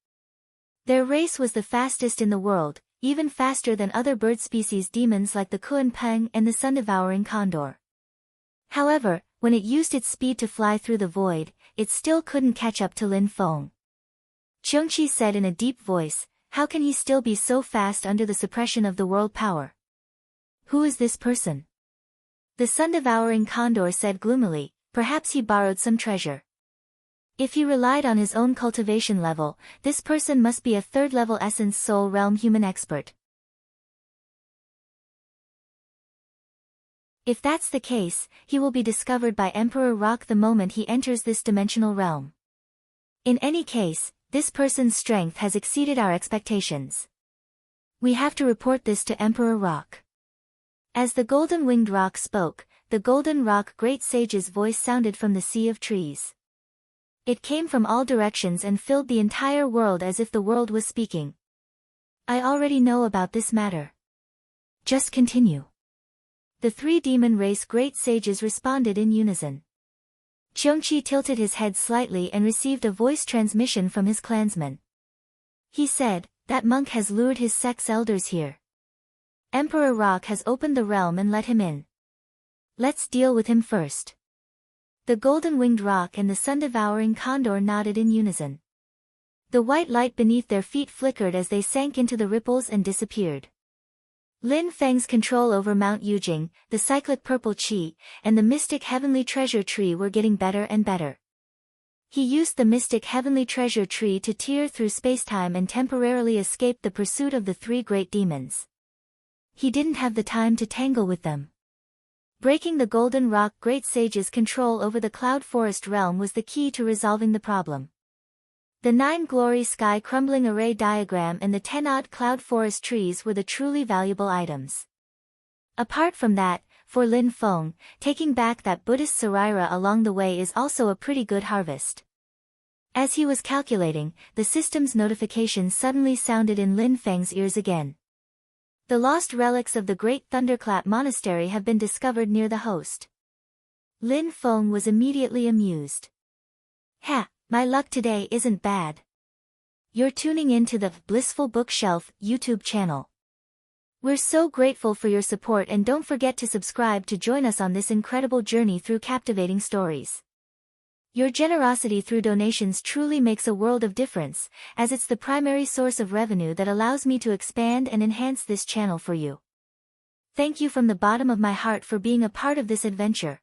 Their race was the fastest in the world, even faster than other bird species demons like the Kuan Peng and the sun-devouring condor. However, when it used its speed to fly through the void, it still couldn't catch up to Lin Feng. Qiongqi said in a deep voice, "How can he still be so fast under the suppression of the world power? Who is this person?" The sun-devouring condor said gloomily, "Perhaps he borrowed some treasure. If he relied on his own cultivation level, this person must be a 3rd-level essence soul realm human expert. If that's the case, he will be discovered by Emperor Rock the moment he enters this dimensional realm. In any case, this person's strength has exceeded our expectations. We have to report this to Emperor Rock." As the golden-winged roc spoke, the golden roc great sage's voice sounded from the sea of trees. It came from all directions and filled the entire world as if the world was speaking. "I already know about this matter. Just continue." The 3 demon race great sages responded in unison. Qiongqi tilted his head slightly and received a voice transmission from his clansman. He said, "That monk has lured his sect's elders here. Emperor Rock has opened the realm and let him in. Let's deal with him first." The golden-winged roc and the sun-devouring condor nodded in unison. The white light beneath their feet flickered as they sank into the ripples and disappeared. Lin Feng's control over Mount Yujing, the cyclic purple qi, and the mystic heavenly treasure tree were getting better and better. He used the mystic heavenly treasure tree to tear through spacetime and temporarily escape the pursuit of the 3 great demons. He didn't have the time to tangle with them. Breaking the Golden Rock Great Sage's control over the Cloud Forest realm was the key to resolving the problem. The 9 Glory Sky Crumbling Array diagram and the 10-odd Cloud Forest trees were the truly valuable items. Apart from that, for Lin Feng, taking back that Buddhist Saraira along the way is also a pretty good harvest. As he was calculating, the system's notification suddenly sounded in Lin Feng's ears again. The lost relics of the Great Thunderclap Monastery have been discovered near the host. Lin Feng was immediately amused. Ha, my luck today isn't bad. You're tuning in to the Blissful Bookshelf YouTube channel. We're so grateful for your support, and don't forget to subscribe to join us on this incredible journey through captivating stories. Your generosity through donations truly makes a world of difference, as it's the primary source of revenue that allows me to expand and enhance this channel for you. Thank you from the bottom of my heart for being a part of this adventure.